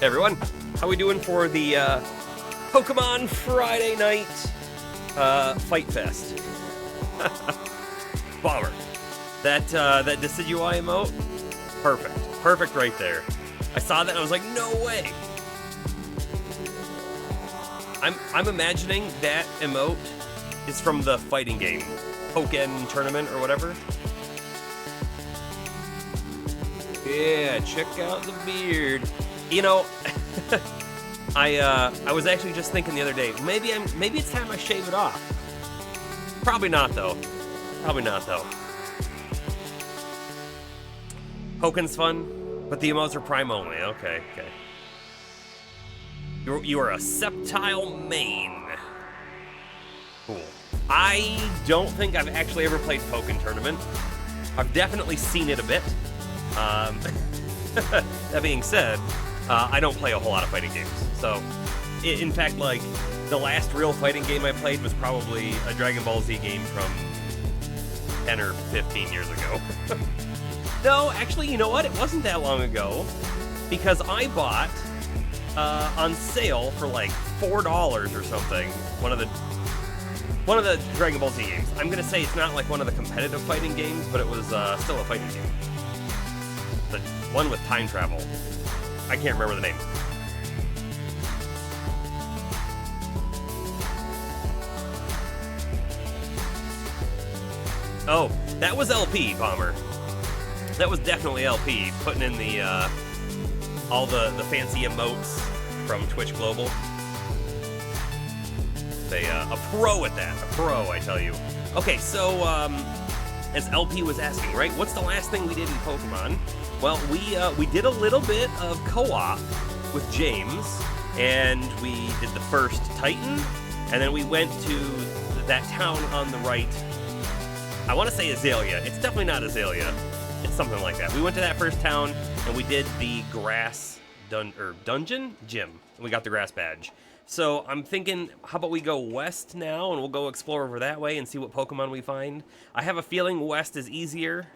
Hey everyone, how we doing for the Pokemon Friday night Fight Fest? Bomber. That Decidueye emote? Perfect right there. I saw that and I was like, no way. I'm imagining that emote is from the fighting game, Pokken Tournament or whatever. Yeah, check out the beard. You know, I was actually just thinking the other day, maybe it's time I shave it off. Probably not though. Pokken's fun, but the emotes are Prime only. Okay. You are a Sceptile main. Cool. I don't think I've actually ever played Pokken Tournament. I've definitely seen it a bit. That being said, I don't play a whole lot of fighting games. So, in fact, like, the last real fighting game I played was probably a Dragon Ball Z game from 10 or 15 years ago. No, actually, you know what? It wasn't that long ago, because I bought, on sale for like $4 or something, one of the Dragon Ball Z games. I'm gonna say it's not like one of the competitive fighting games, but it was still a fighting game. The one with time travel. I can't remember the name. Oh, that was LP, Bomber. That was definitely LP, putting in the all the fancy emotes from Twitch Global. A pro at that. A pro, I tell you. Okay, so as LP was asking, right? What's the last thing we did in Pokemon? Well, we did a little bit of co-op with James, and we did the first Titan, and then we went to that town on the right. I want to say Azalea. It's definitely not Azalea. It's something like that. We went to that first town, and we did the grass dungeon gym. We got the grass badge. So I'm thinking, how about we go west now, and we'll go explore over that way and see what Pokemon we find. I have a feeling west is easier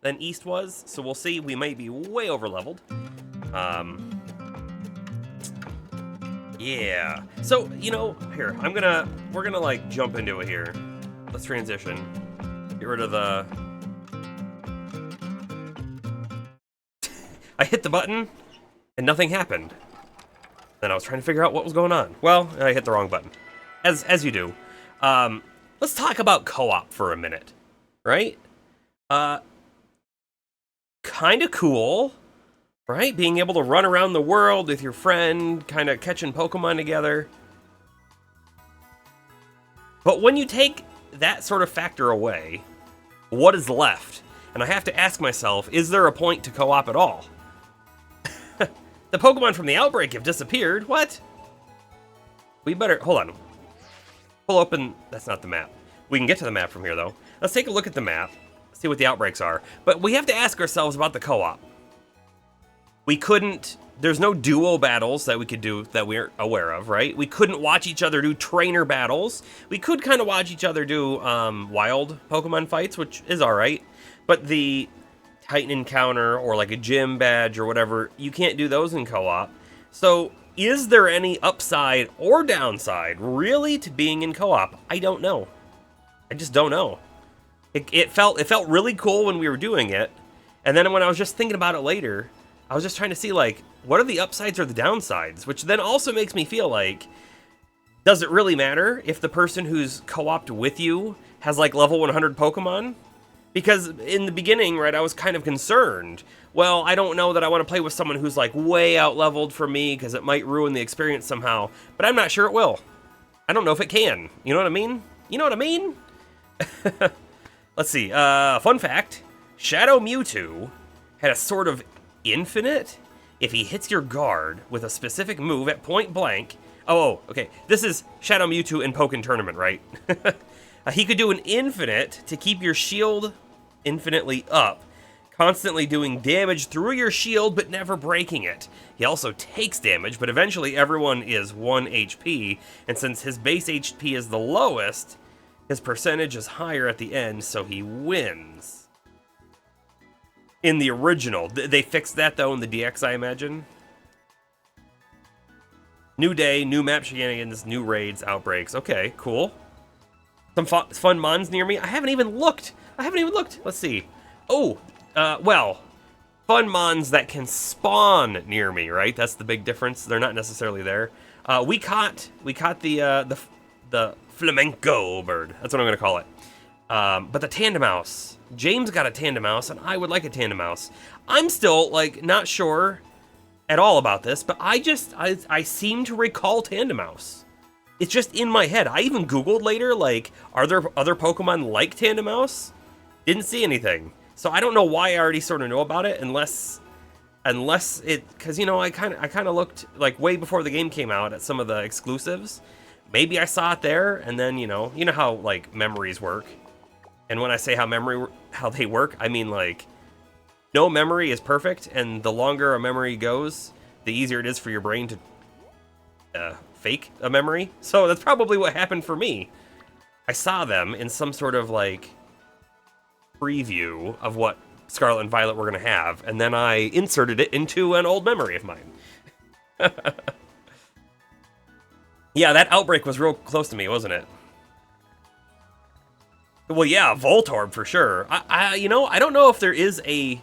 than east was, so we'll see. We might be way over leveled. Yeah. So, you know, here, we're gonna like jump into it here. Let's transition. Get rid of the... I hit the button, and nothing happened. Then I was trying to figure out what was going on. Well, I hit the wrong button. As you do. Let's talk about co-op for a minute. Right? Kind of cool, right? Being able to run around the world with your friend, kind of catching Pokemon together. But when you take that sort of factor away, what is left? And I have to ask myself, is there a point to co-op at all? The Pokemon from the outbreak have disappeared. What? We better... Hold on. Pull open... That's not the map. We can get to the map from here, though. Let's take a look at the map. See what the outbreaks are. But we have to ask ourselves about the co-op. We couldn't... There's no duo battles that we could do that we're aware of, right? We couldn't watch each other do trainer battles. We could kind of watch each other do wild Pokemon fights, which is alright. But the Titan encounter or like a gym badge or whatever, you can't do those in co-op. So is there any upside or downside really to being in co-op? I don't know. I just don't know. It felt really cool when we were doing it. And then when I was just thinking about it later, I was just trying to see like, what are the upsides or the downsides? Which then also makes me feel like, does it really matter if the person who's co-opted with you has like level 100 Pokemon? Because in the beginning, right, I was kind of concerned. Well, I don't know that I want to play with someone who's like way out leveled for me because it might ruin the experience somehow. But I'm not sure it will. I don't know if it can. You know what I mean? You know what I mean? Let's see. Fun fact. Shadow Mewtwo had a sort of infinite if he hits your guard with a specific move at point blank. Oh, okay. This is Shadow Mewtwo in Pokken Tournament, right? He could do an infinite to keep your shield infinitely up, constantly doing damage through your shield but never breaking it. He also takes damage, but eventually everyone is 1 HP, and since his base HP is the lowest, his percentage is higher at the end, so he wins. In the original. They fixed that, though, in the DX, I imagine. New day, new map shenanigans, new raids, outbreaks. Okay, cool. Some fun mons near me. I haven't even looked. Let's see. Oh, well, fun mons that can spawn near me, right? That's the big difference. They're not necessarily there. We caught the flamenco bird. That's what I'm gonna call it. But the Tandemaus. James got a Tandemaus, and I would like a Tandemaus. I'm still like not sure at all about this, but I seem to recall Tandemaus. It's just in my head. I even Googled later, like, are there other Pokemon like Tandemaus? Didn't see anything. So I don't know why I already sort of know about it, unless it, because, you know, I kind of looked, like, way before the game came out at some of the exclusives. Maybe I saw it there, and then, you know how, like, memories work. And when I say how they work, I mean, like, no memory is perfect, and the longer a memory goes, the easier it is for your brain to fake a memory. So that's probably what happened for me. I saw them in some sort of like preview of what Scarlet and Violet were going to have, and then I inserted it into an old memory of mine. Yeah, that outbreak was real close to me, wasn't it? Well, yeah, Voltorb for sure. I don't know if there is a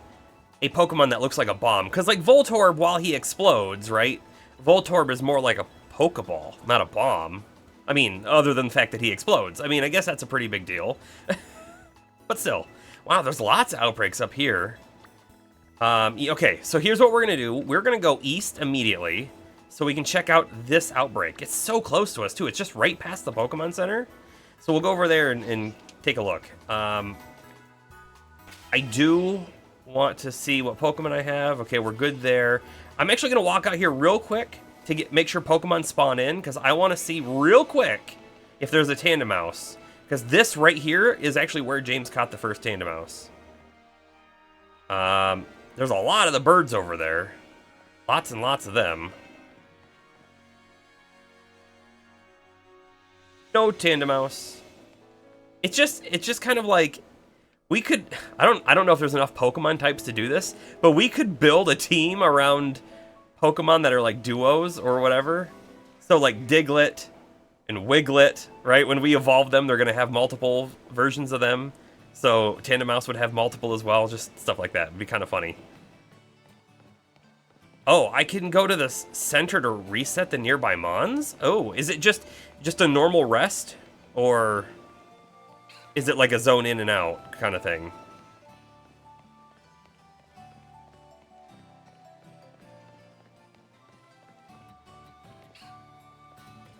Pokemon that looks like a bomb, because like Voltorb, while he explodes, right? Voltorb is more like a Pokeball, not a bomb. I mean, other than the fact that he explodes. I mean, I guess that's a pretty big deal. But still. Wow, there's lots of outbreaks up here. Okay, so here's what we're going to do. We're going to go east immediately so we can check out this outbreak. It's so close to us, too. It's just right past the Pokemon Center. So we'll go over there and take a look. I do want to see what Pokemon I have. Okay, we're good there. I'm actually going to walk out here real quick to make sure Pokemon spawn in, because I want to see real quick if there's a Tandemaus. Because this right here is actually where James caught the first Tandemaus. There's a lot of the birds over there. Lots and lots of them. No Tandemaus. It's just kind of like, we could, I don't know if there's enough Pokemon types to do this, but we could build a team around Pokemon that are like duos or whatever. So like Diglett and Wiglet, right? When we evolve them, they're gonna have multiple versions of them. So Tandemaus would have multiple as well, just stuff like that. It'd be kind of funny. Oh, I can go to the center to reset the nearby Mons? Oh, is it just a normal rest? Or is it like a zone in and out kind of thing?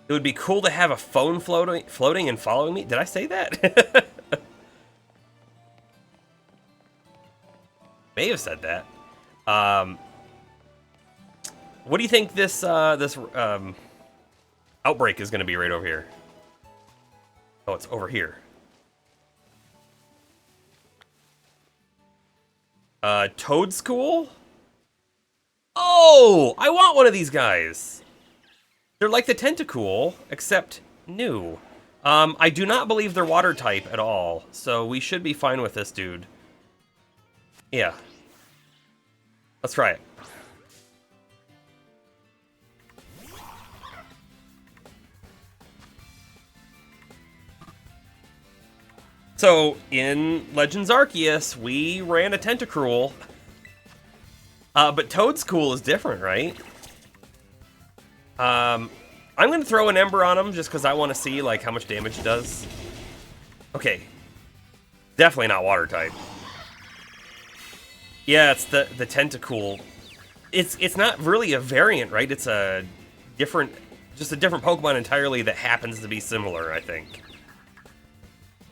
It would be cool to have a phone floating and following me. Did I say that? May have said that. What do you think this outbreak is going to be right over here? Oh, it's over here. Toad School? Oh, I want one of these guys. They're like the Tentacool, except new. I do not believe they're water type at all, so we should be fine with this dude. Yeah. Let's try it. So, in Legends Arceus, we ran a Tentacruel. But Toadscool is different, right? I'm going to throw an Ember on him just because I want to see like how much damage it does. Okay. Definitely not water type. Yeah, it's the Tentacool. It's not really a variant, right? It's a different Pokemon entirely that happens to be similar, I think.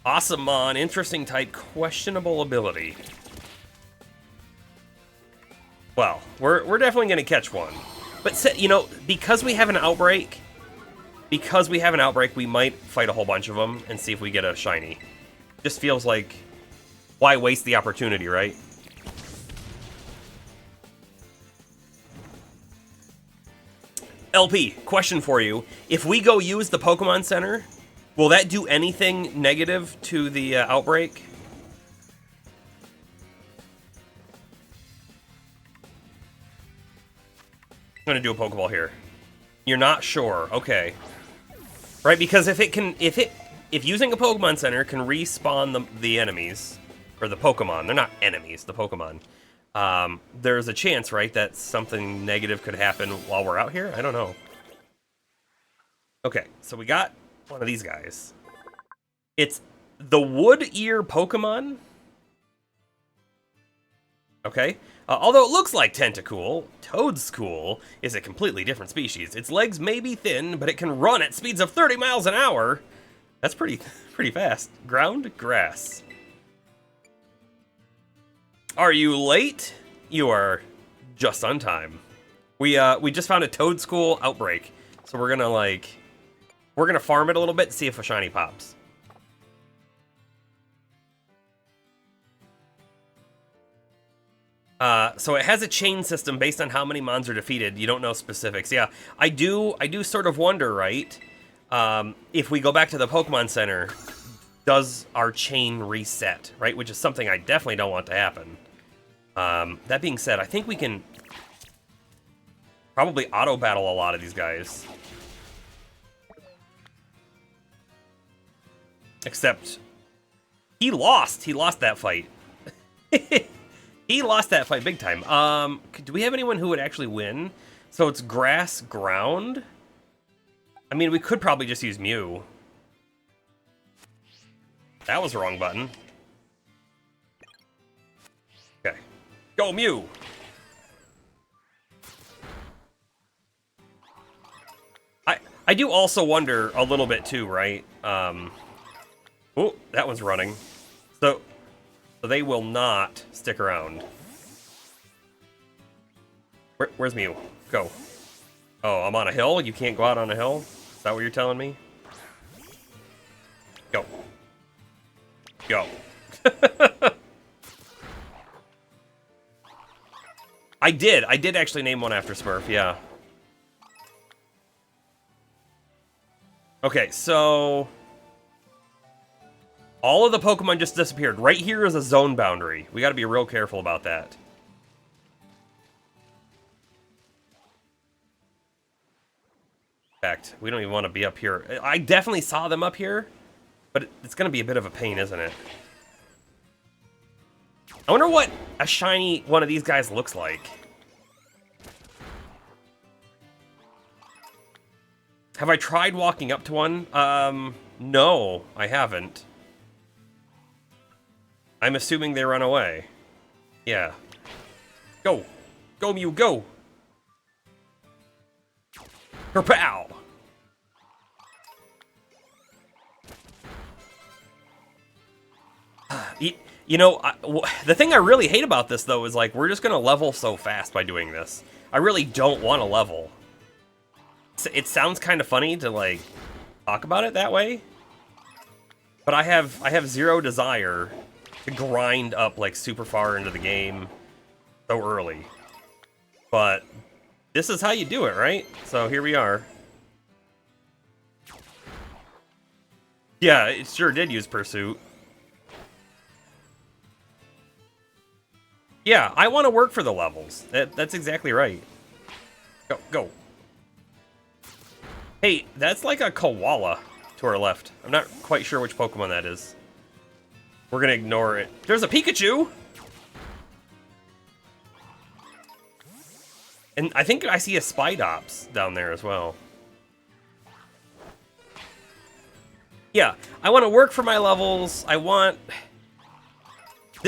Awesomon, interesting type, questionable ability. Well, we're definitely going to catch one. But, you know, because we have an outbreak, we might fight a whole bunch of them and see if we get a shiny. Just feels like, why waste the opportunity, right? LP, question for you. If we go use the Pokemon Center, will that do anything negative to the outbreak? I'm going to do a Pokeball here. You're not sure. Okay. Right, because if using a Pokemon Center can respawn the enemies, or the Pokemon, they're not enemies, the Pokemon, there's a chance, right, that something negative could happen while we're out here? I don't know. Okay, so we got one of these guys. It's the Wood Ear Pokemon. Okay. Although it looks like Tentacool, Toadstool is a completely different species. Its legs may be thin, but it can run at speeds of 30 miles an hour. That's pretty fast. Ground grass. Are you late? You are just on time. We just found a Toadstool outbreak, so we're gonna farm it a little bit and see if a shiny pops. So it has a chain system based on how many mons are defeated. You don't know specifics. Yeah, I do sort of wonder, right? If we go back to the Pokemon Center, does our chain reset, right? Which is something I definitely don't want to happen. That being said, I think we can probably auto-battle a lot of these guys. Except, he lost that fight. He lost that fight big time. Do we have anyone who would actually win? So it's grass, ground. I mean, we could probably just use Mew. That was the wrong button. Okay. Go, Mew! I do also wonder a little bit too, right? Oh, that one's running. So they will not stick around. Where's Mew? Go. Oh, I'm on a hill? You can't go out on a hill? Is that what you're telling me? Go. Go. I did actually name one after Smurf, yeah. Okay, so all of the Pokemon just disappeared. Right here is a zone boundary. We gotta be real careful about that. In fact, we don't even want to be up here. I definitely saw them up here, but it's gonna be a bit of a pain, isn't it? I wonder what a shiny one of these guys looks like. Have I tried walking up to one? No, I haven't. I'm assuming they run away. Yeah. Go! Go, Mew, go! Kerpow! You know, the thing I really hate about this, though, is, like, we're just gonna level so fast by doing this. I really don't want to level. It sounds kind of funny to, like, talk about it that way. But I have zero desire to grind up, like, super far into the game so early. But this is how you do it, right? So here we are. Yeah, it sure did use Pursuit. Yeah, I want to work for the levels. That's exactly right. Go, go. Hey, that's like a koala to our left. I'm not quite sure which Pokemon that is. We're gonna ignore it. There's a Pikachu! And I think I see a Spidops down there as well. Yeah, I want to work for my levels. I want...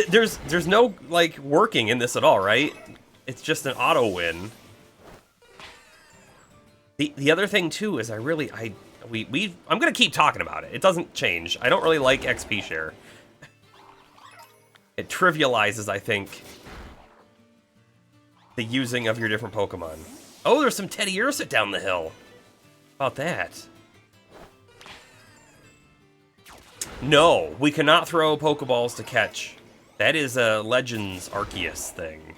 There's no, like, working in this at all, right? It's just an auto win. The other thing, too, is I'm gonna keep talking about it. It doesn't change. I don't really like XP share. It trivializes, I think, the using of your different Pokemon. Oh, there's some Teddiursa down the hill. How about that? No, we cannot throw Pokeballs to catch. That is a Legends Arceus thing.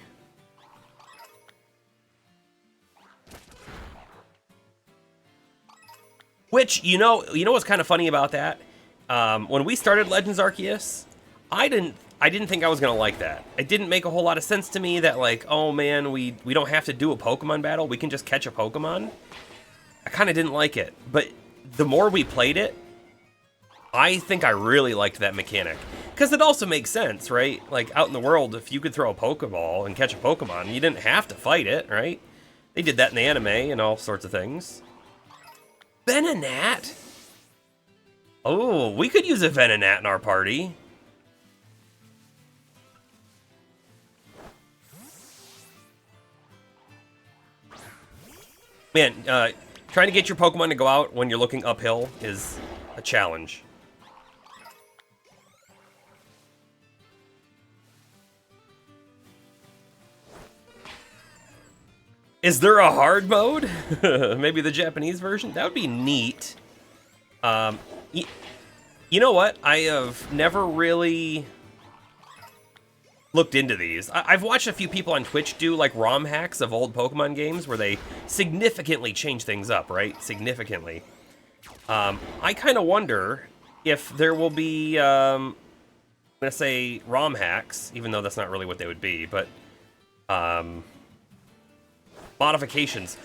Which, you know what's kind of funny about that? When we started Legends Arceus, I didn't think I was gonna like that. It didn't make a whole lot of sense to me that, like, oh man, we don't have to do a Pokemon battle, we can just catch a Pokemon. I kind of didn't like it. But the more we played it, I think I really liked that mechanic. Because it also makes sense, right? Like, out in the world, if you could throw a Pokeball and catch a Pokemon, you didn't have to fight it, right? They did that in the anime and all sorts of things. Venonat? Oh, we could use a Venonat in our party. Man, trying to get your Pokemon to go out when you're looking uphill is a challenge. Is there a hard mode? Maybe the Japanese version? That would be neat. You know what? I have never really looked into these. I've watched a few people on Twitch do like ROM hacks of old Pokemon games where they significantly change things up, right? Significantly. I kind of wonder if there will be, I'm going to say ROM hacks, even though that's not really what they would be, but modifications.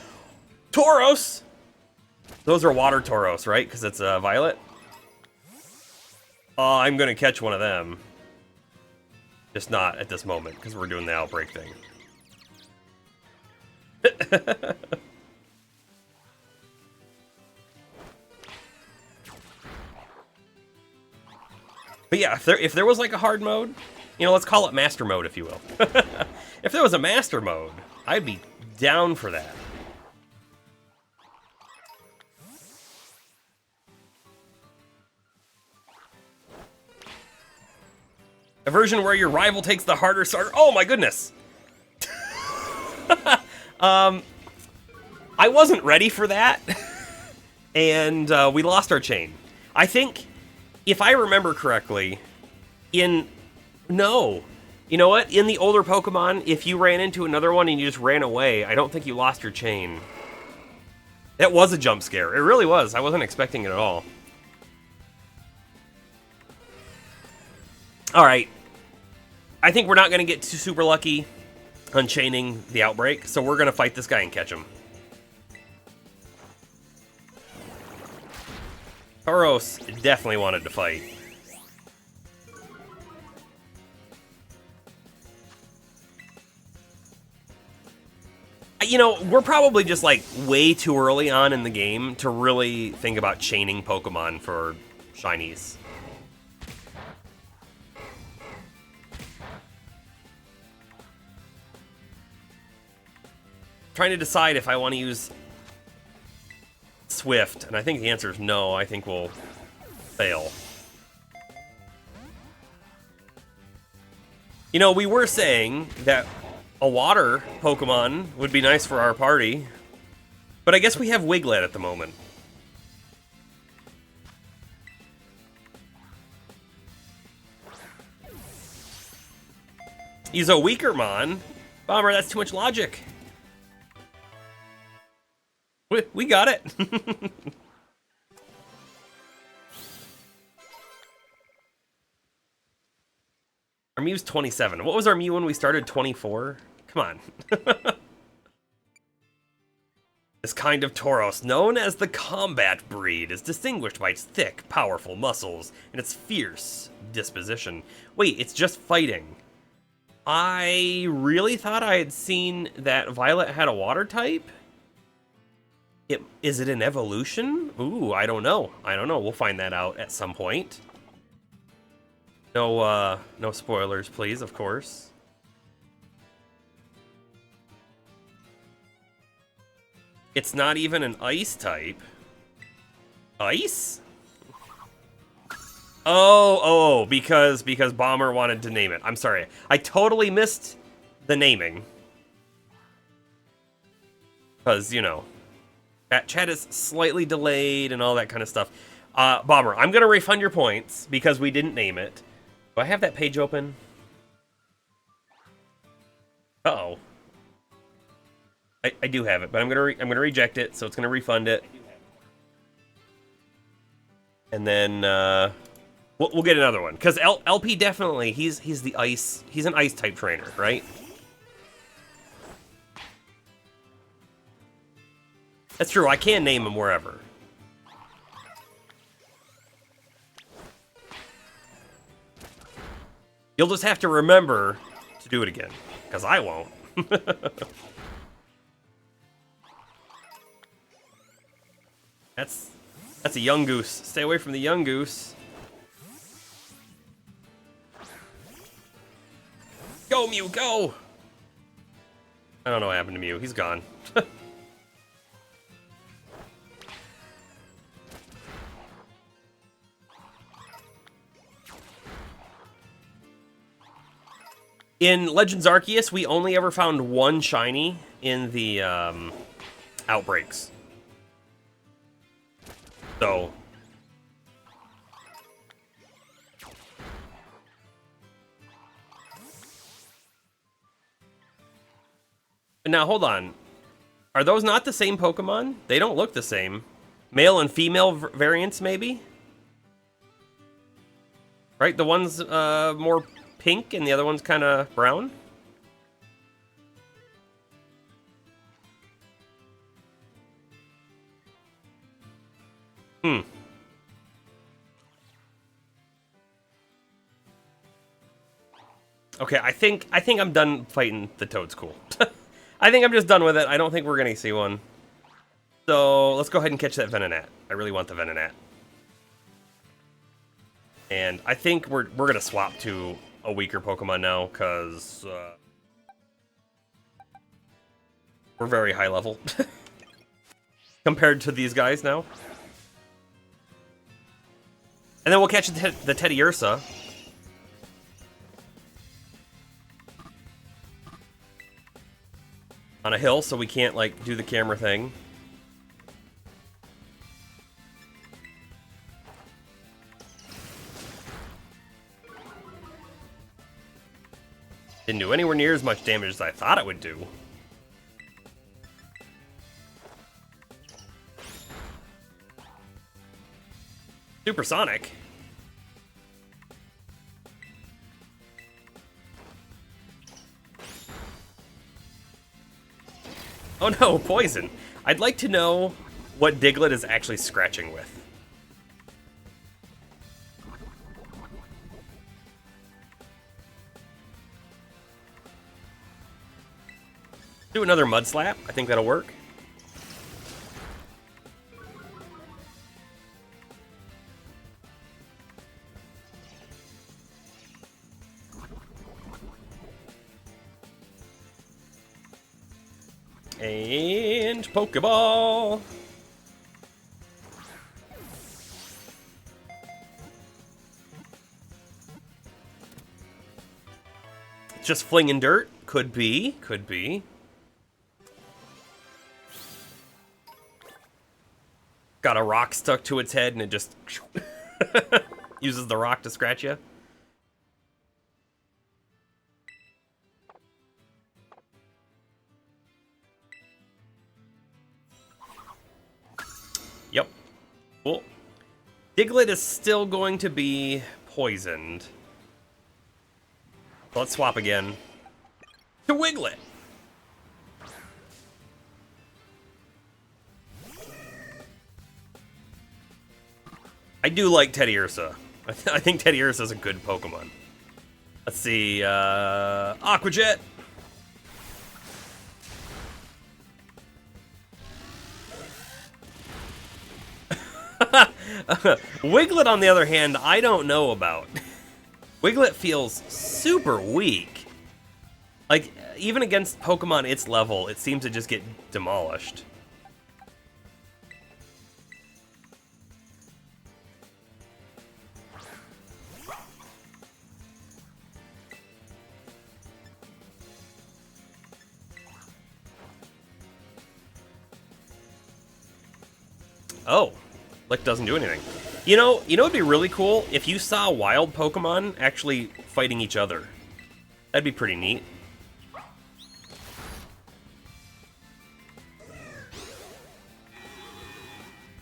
Tauros! Those are water Tauros, right? Because it's violet. Oh, I'm going to catch one of them. Just not at this moment, because we're doing the outbreak thing. But yeah, if there was like a hard mode, you know, let's call it master mode, if you will. If there was a master mode, I'd be down for that. A version where your rival takes the harder starter. Oh my goodness. I wasn't ready for that. And we lost our chain. I think, if I remember correctly, no. You know what? In the older Pokemon, if you ran into another one and you just ran away, I don't think you lost your chain. That was a jump scare. It really was. I wasn't expecting it at all. Alright. I think we're not going to get too super lucky on chaining the outbreak, so we're going to fight this guy and catch him. Tauros definitely wanted to fight. You know, we're probably just like way too early on in the game to really think about chaining Pokemon for shinies. Trying to decide if I want to use Swift, and I think the answer is no. I think we'll fail. You know, we were saying that a water Pokemon would be nice for our party, but I guess we have Wiglet at the moment. He's a weaker Mon. Bomber, that's too much logic. We got it. Our Mew's 27. What was our Mew when we started? 24? Come on. This kind of Tauros, known as the combat breed, is distinguished by its thick, powerful muscles and its fierce disposition. Wait, it's just fighting. I really thought I had seen that Violet had a water type? Is it an evolution? Ooh, I don't know. I don't know. We'll find that out at some point. No spoilers, please, of course. It's not even an ice type. Ice? Oh, because Bomber wanted to name it. I'm sorry. I totally missed the naming. Because, you know, chat is slightly delayed and all that kind of stuff. Bomber, I'm going to refund your points because we didn't name it. Do I have that page open? Uh-oh. I do have it, but I'm gonna reject it, so it's gonna refund it. And then we'll get another one because LP definitely he's the ice. He's an ice type trainer, right? That's true, I can name them wherever. You'll just have to remember to do it again, because I won't. That's a young goose. Stay away from the young goose. Go, Mew, go! I don't know what happened to Mew. He's gone. In Legends Arceus, we only ever found one shiny in the outbreaks. So... Now, hold on. Are those not the same Pokemon? They don't look the same. Male and female variants, maybe? Right? The one's more pink and the other one's kind of brown? Okay, I think I'm done fighting the Toedscool. I think I'm just done with it. I don't think we're gonna see one. So let's go ahead and catch that Venonat. I really want the Venonat. And I think we're gonna swap to a weaker Pokemon now, because we're very high level compared to these guys now. And then we'll catch the Teddiursa. On a hill, so we can't, like, do the camera thing. Didn't do anywhere near as much damage as I thought it would do. Supersonic? Oh no, poison. I'd like to know what Diglett is actually scratching with. Do another Mud Slap. I think that'll work. And Pokeball. Just flinging dirt? Could be, could be. Got a rock stuck to its head and it just uses the rock to scratch you. Yep. Cool. Diglett is still going to be poisoned. Let's swap again to Wiglet. I do like Teddiursa. I think Teddiursa is a good Pokemon. Let's see, Aqua Jet. Wiglet, on the other hand, I don't know about. Wiglet feels super weak. Like, even against Pokemon its level, it seems to just get demolished. Oh, Lick doesn't do anything. You know it'd be really cool if you saw wild Pokemon actually fighting each other. That'd be pretty neat.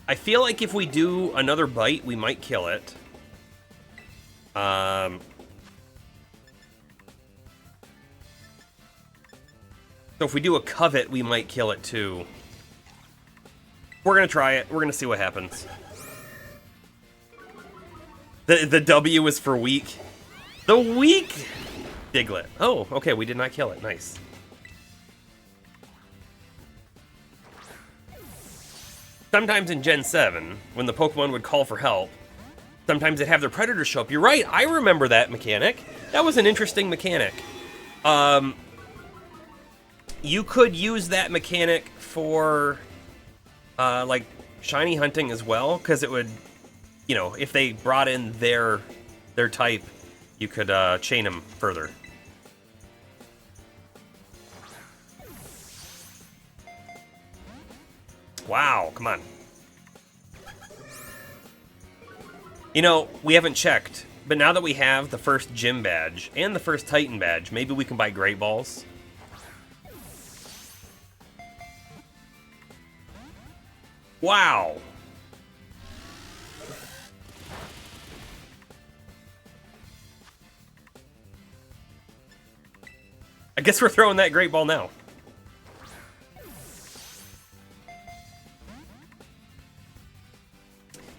I feel like if we do another bite, we might kill it. So if we do a Covet, we might kill it too. We're gonna try it. We're gonna see what happens. The W is for weak. The weak Diglett. Oh, okay, we did not kill it. Nice. Sometimes in Gen 7, when the Pokemon would call for help, sometimes they'd have their predators show up. You're right, I remember that mechanic. That was an interesting mechanic. You could use that mechanic for, like, shiny hunting as well, because it would, you know, if they brought in their type, you could chain them further. Wow, come on. You know, we haven't checked, but now that we have the first gym badge and the first Titan badge, maybe we can buy Great Balls. Wow. I guess we're throwing that Great Ball now.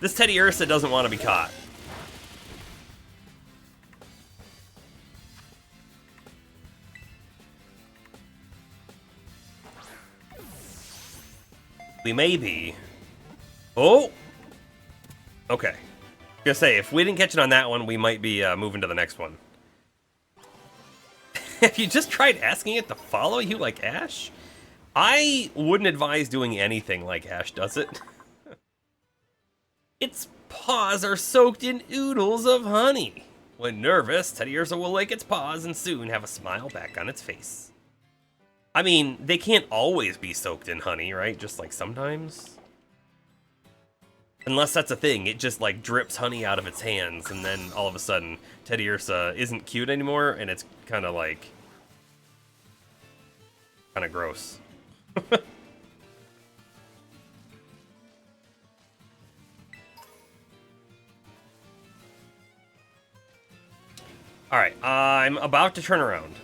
This Teddiursa doesn't want to be caught. We may be. Oh! Okay. Gonna say, if we didn't catch it on that one, we might be moving to the next one. Have you just tried asking it to follow you like Ash? I wouldn't advise doing anything like Ash does it. Its paws are soaked in oodles of honey. When nervous, Teddiursa will lick its paws and soon have a smile back on its face. I mean, they can't always be soaked in honey, right? Just like sometimes. Unless that's a thing, it just like drips honey out of its hands, and then all of a sudden, Teddiursa isn't cute anymore, and it's kind of like, kind of gross. Alright, I'm about to turn around.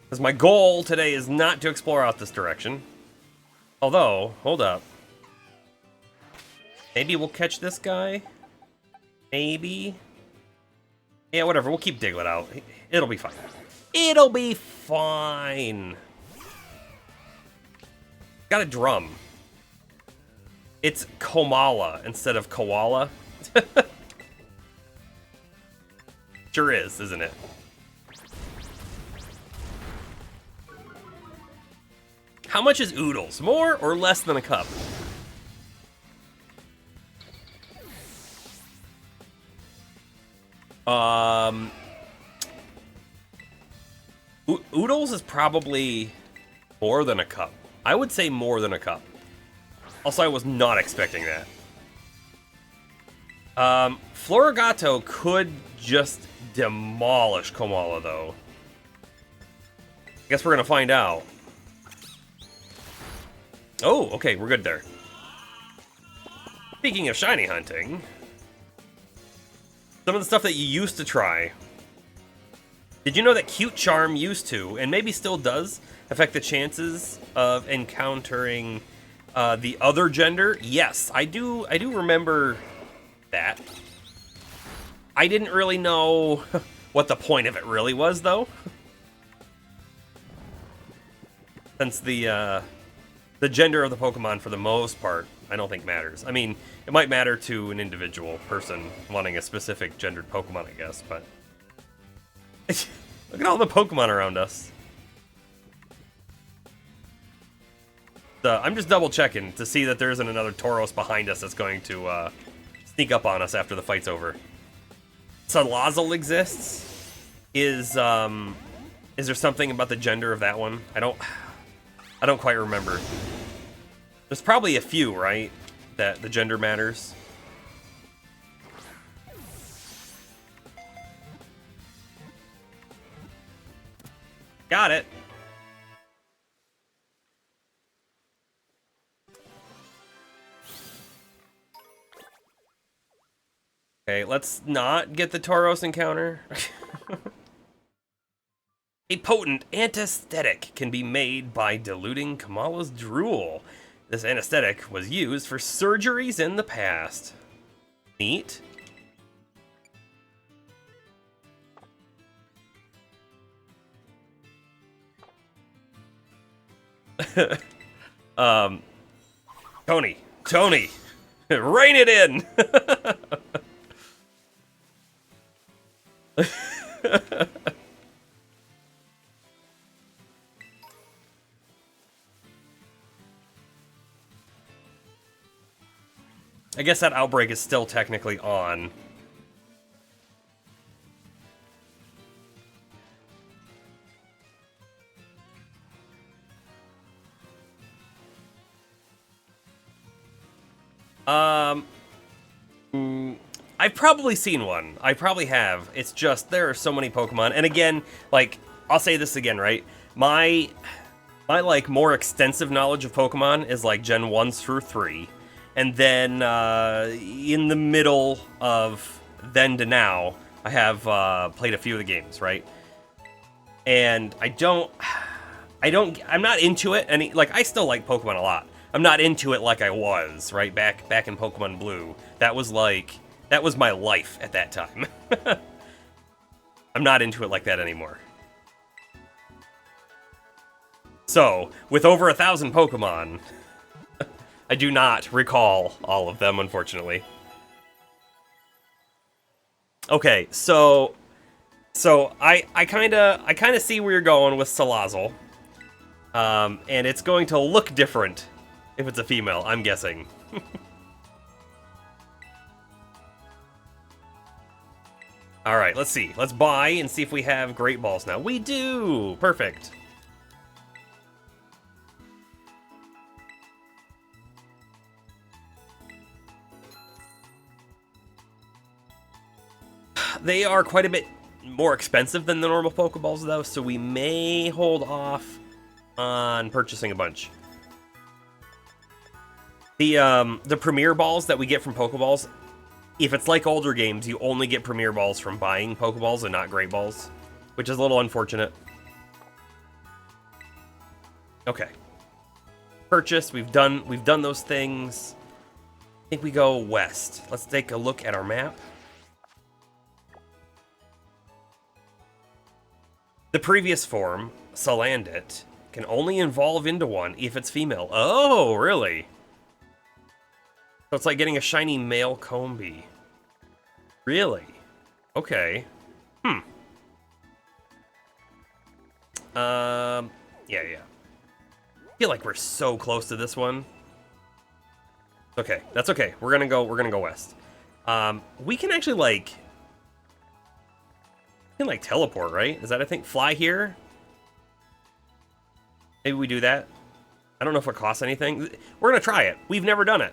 Because my goal today is not to explore out this direction. Although, hold up. Maybe we'll catch this guy? Maybe? Yeah, whatever, we'll keep Diglett out. It'll be fine. It'll be fine! Got a drum. It's Komala instead of Koala. Sure is, isn't it? How much is Oodles? More or less than a cup? Oodles is probably more than a cup. I would say more than a cup. Also, I was not expecting that. Florigato could just demolish Komala, though. I guess we're gonna find out. Oh, okay, we're good there. Speaking of shiny hunting, some of the stuff that you used to try. Did you know that Cute Charm used to, and maybe still does, affect the chances of encountering the other gender? Yes, I do remember that. I didn't really know what the point of it really was, though. Since the gender of the Pokemon, for the most part, I don't think matters. I mean, it might matter to an individual person wanting a specific gendered Pokemon, I guess, but... Look at all the Pokemon around us. I'm just double checking to see that there isn't another Tauros behind us that's going to sneak up on us after the fight's over. Salazzle exists. Is there something about the gender of that one? I don't quite remember. There's probably a few, right? That the gender matters. Got it. Okay, let's not get the Tauros encounter. A potent anesthetic can be made by diluting Kamala's drool. This anesthetic was used for surgeries in the past. Neat. Tony, rein it in. I guess that outbreak is still technically on. I've probably seen one. I probably have. It's just, there are so many Pokemon. And again, like, I'll say this again, right? My like, more extensive knowledge of Pokemon is, like, Gen 1s through 3. And then, in the middle of then to now, I have, played a few of the games, right? And I'm not into it. And, like, I still like Pokemon a lot. I'm not into it like I was, right? Back in Pokemon Blue. That was my life at that time. I'm not into it like that anymore. So, with over 1,000 Pokemon, I do not recall all of them, unfortunately. Okay, so I kind of see where you're going with Salazzle. And it's going to look different if it's a female, I'm guessing. Alright, let's see. Let's buy and see if we have Great Balls now. We do! Perfect. They are quite a bit more expensive than the normal Pokeballs, though, so we may hold off on purchasing a bunch. The Premier Balls that we get from Pokeballs, if it's like older games, you only get Premier Balls from buying Pokeballs and not Great Balls, which is a little unfortunate. Okay. Purchase, we've done those things. I think we go west. Let's take a look at our map. The previous form, Salandit, can only evolve into one if it's female. Oh, really? So it's like getting a shiny male Combee. Really? Okay. Yeah. I feel like we're so close to this one. Okay, that's okay. We're gonna go west. We can actually like teleport, right? Is that a thing? Fly here? Maybe we do that. I don't know if it costs anything. We're gonna try it. We've never done it.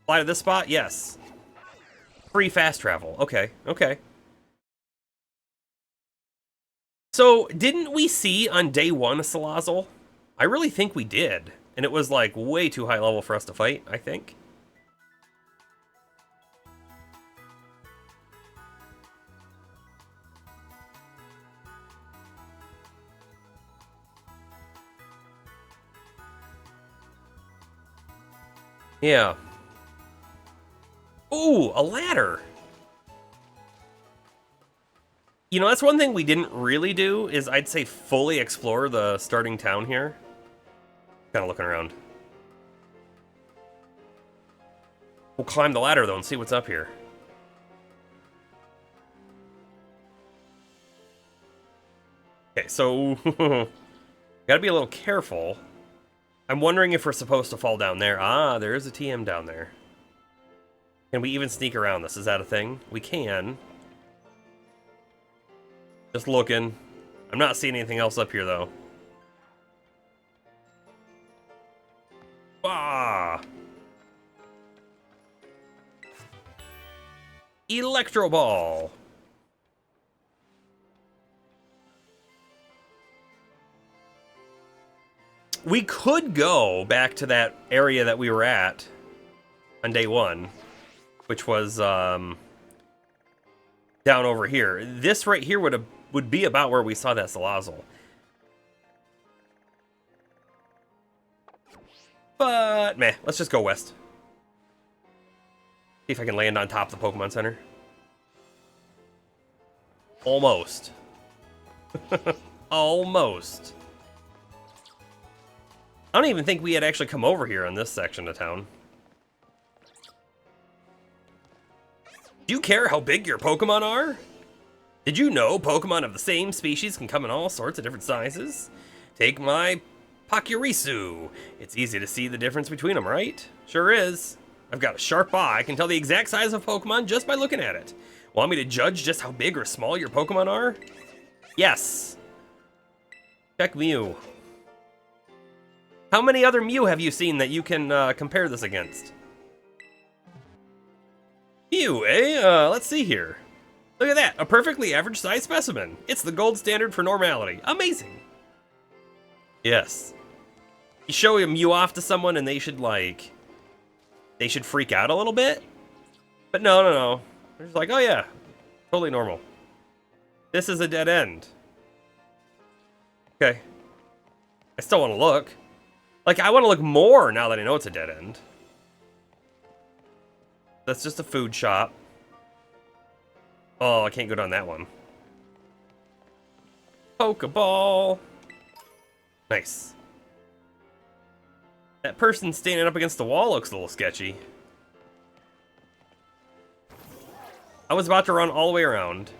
Fly to this spot? Yes. Free fast travel. Okay, okay. So, didn't we see on day one a Salazzle? I really think we did. And it was like way too high level for us to fight, I think. Yeah. Ooh, a ladder. You know, that's one thing we didn't really do, is I'd say fully explore the starting town here. Kind of looking around. We'll climb the ladder, though, and see what's up here. Okay, so gotta be a little careful. I'm wondering if we're supposed to fall down there. Ah, there is a TM down there. Can we even sneak around this? Is that a thing? We can. Just looking. I'm not seeing anything else up here, though. Ah! Electro Ball! We could go back to that area that we were at on day one, which was down over here. This right here would be about where we saw that Salazzle. But, meh, let's just go west. See if I can land on top of the Pokemon Center. Almost. Almost. I don't even think we had actually come over here on this section of town. Do you care how big your Pokemon are? Did you know Pokemon of the same species can come in all sorts of different sizes? Take my Pachirisu. It's easy to see the difference between them, right? Sure is. I've got a sharp eye. I can tell the exact size of Pokemon just by looking at it. Want me to judge just how big or small your Pokemon are? Yes. Check Mew. How many other Mew have you seen that you can compare this against? Mew, eh? Let's see here. Look at that, a perfectly average size specimen. It's the gold standard for normality. Amazing. Yes. You show a Mew off to someone and they should freak out a little bit. But no. They're just like, oh yeah, totally normal. This is a dead end. Okay. I still want to look. Like, I want to look more now that I know it's a dead end. That's just a food shop. Oh, I can't go down that one. Pokeball. Nice. That person standing up against the wall looks a little sketchy. I was about to run all the way around.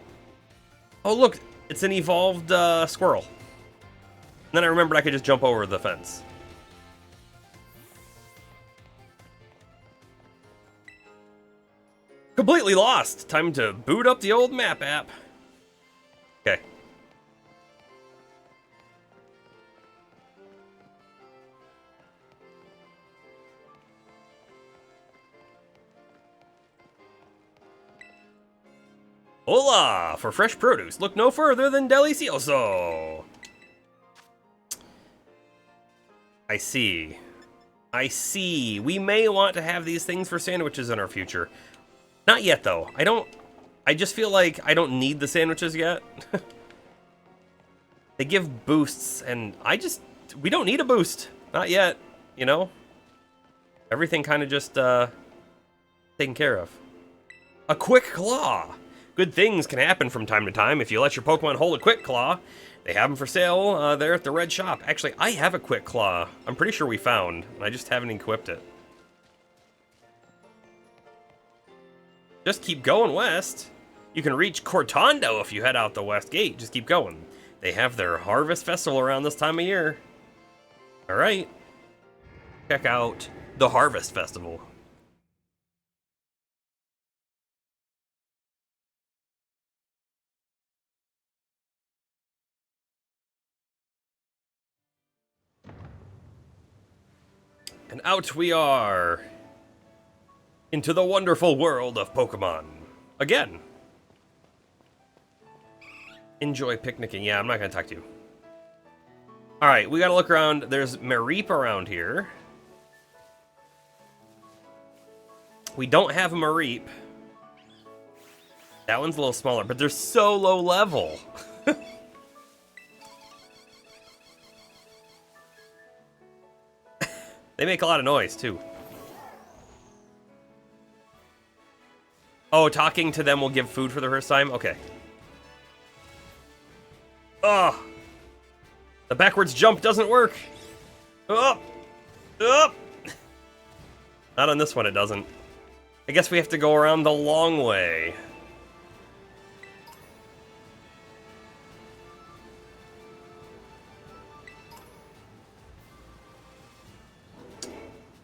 Oh, look, it's an evolved squirrel. And then I remembered I could just jump over the fence. Completely lost. Time to boot up the old map app. Okay. Hola! For fresh produce, look no further than Delicioso. I see. I see. We may want to have these things for sandwiches in our future. Not yet, though. I just feel like I don't need the sandwiches yet. They give boosts, and we don't need a boost. Not yet, you know? Everything kind of just, taken care of. A Quick Claw! Good things can happen from time to time if you let your Pokemon hold a Quick Claw. They have them for sale there at the red shop. Actually, I have a Quick Claw. I'm pretty sure we found, and I just haven't equipped it. Just keep going west. You can reach Cortondo if you head out the west gate. Just keep going. They have their Harvest Festival around this time of year. Alright. Check out the Harvest Festival. And out we are. Into the wonderful world of Pokemon. Again. Enjoy picnicking. Yeah, I'm not going to talk to you. Alright, we got to look around. There's Mareep around here. We don't have a Mareep. That one's a little smaller, but they're so low level. They make a lot of noise, too. Oh, talking to them will give food for the first time? Okay. Ugh. The backwards jump doesn't work. Up. Up. Not on this one, it doesn't. I guess we have to go around the long way.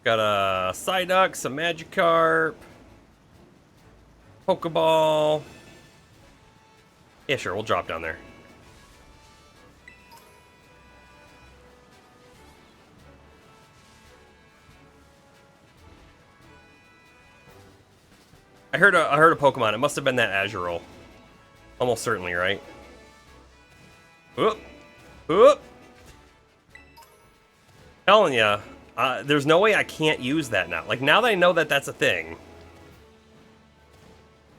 Got a Psyduck, some Magikarp, Pokeball. Yeah, sure, we'll drop down there. I heard a Pokemon. It must have been that Azurill. Almost certainly, right? Whoop. Whoop. Telling ya. There's no way I can't use that now. Like, now that I know that that's a thing,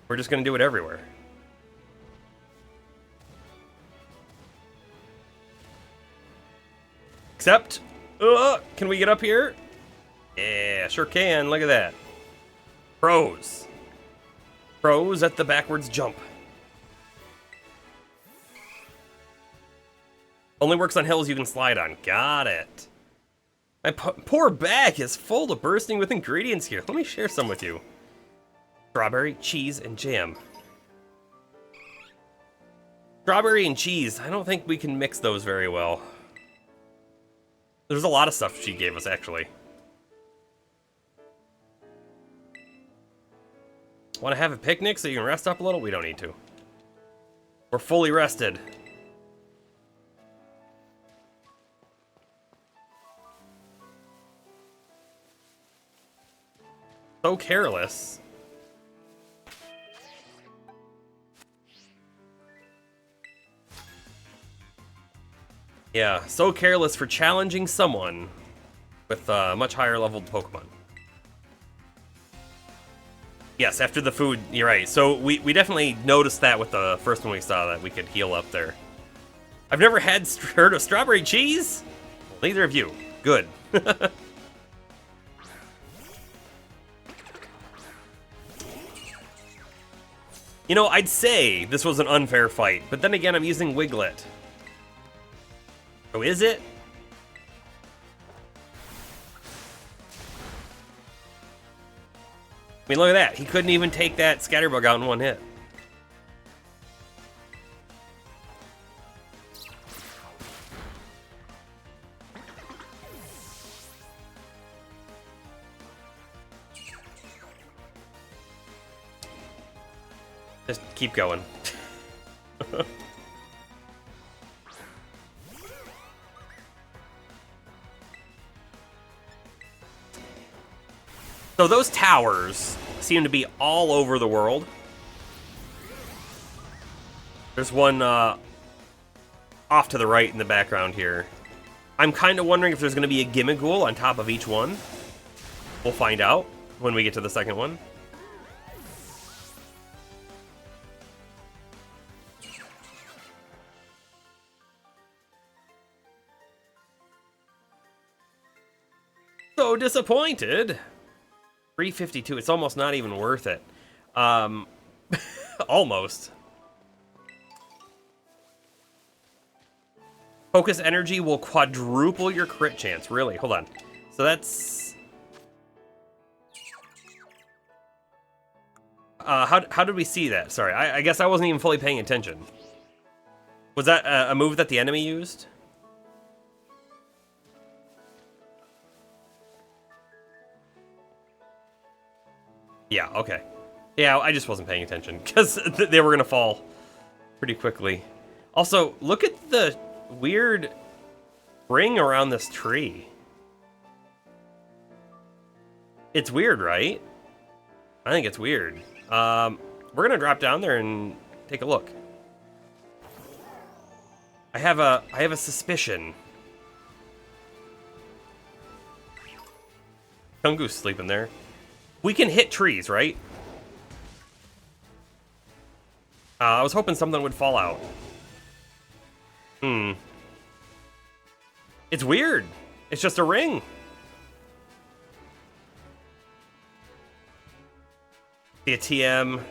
we're just going to do it everywhere. Except, can we get up here? Yeah, sure can. Look at that. Pros. Pros at the backwards jump. Only works on hills you can slide on. Got it. My poor bag is full to bursting with ingredients here. Let me share some with you. Strawberry, cheese, and jam. Strawberry and cheese. I don't think we can mix those very well. There's a lot of stuff she gave us, actually. Want to have a picnic so you can rest up a little? We don't need to. We're fully rested. So careless. Yeah, so careless for challenging someone with much higher leveled Pokemon. Yes, after the food, you're right. So we definitely noticed that with the first one we saw, that we could heal up there. I've never heard of strawberry cheese? Well, neither of you. Good. You know, I'd say this was an unfair fight, but then again, I'm using Wiglet. Oh, is it? I mean, look at that. He couldn't even take that Scatterbug out in one hit. Just keep going. So those towers seem to be all over the world. There's one off to the right in the background here. I'm kind of wondering if there's going to be a Gimmighoul on top of each one. We'll find out when we get to the second one. So disappointed. 352. It's almost not even worth it. Almost. Focus energy will quadruple your crit chance. Really? Hold on. So that's... how did we see that? Sorry, I guess I wasn't even fully paying attention. Was that a move that the enemy used? Yeah, okay. Yeah, I just wasn't paying attention because they were going to fall pretty quickly. Also, look at the weird ring around this tree. It's weird, right? I think it's weird. We're going to drop down there and take a look. I have a suspicion. Kungu's sleeping there. We can hit trees, right? I was hoping something would fall out. It's weird. It's just a ring. The TM.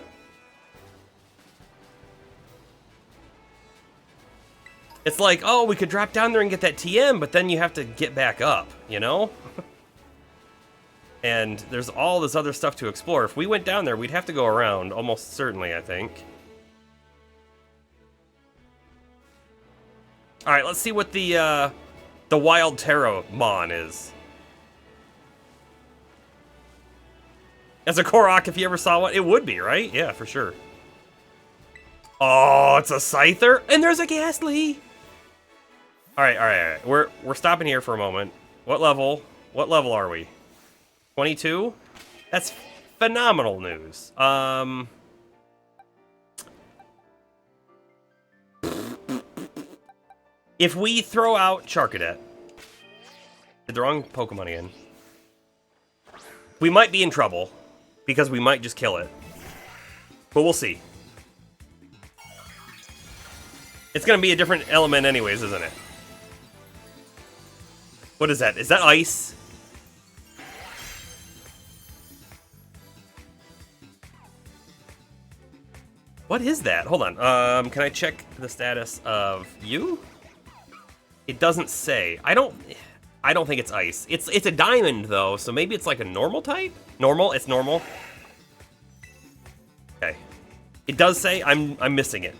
It's like, oh, we could drop down there and get that TM, but then you have to get back up, you know? And there's all this other stuff to explore. If we went down there, we'd have to go around, almost certainly, I think. All right, let's see what the Wild Terramon is. As a Korok, if you ever saw one, it would be, right? Yeah, for sure. Oh, it's a Scyther, and there's a Ghastly. All right. We're stopping here for a moment. What level? What level are we? 22? That's phenomenal news. If we throw out Charcadet, did the wrong Pokemon again, we might be in trouble because we might just kill it. But we'll see. It's gonna be a different element anyways, isn't it? What is that? Is that ice? What is that? Hold on. Can I check the status of you? It doesn't say. I don't think it's ice. It's a diamond though, so maybe it's like a normal type? Normal? It's normal. Okay. It does say I'm missing it.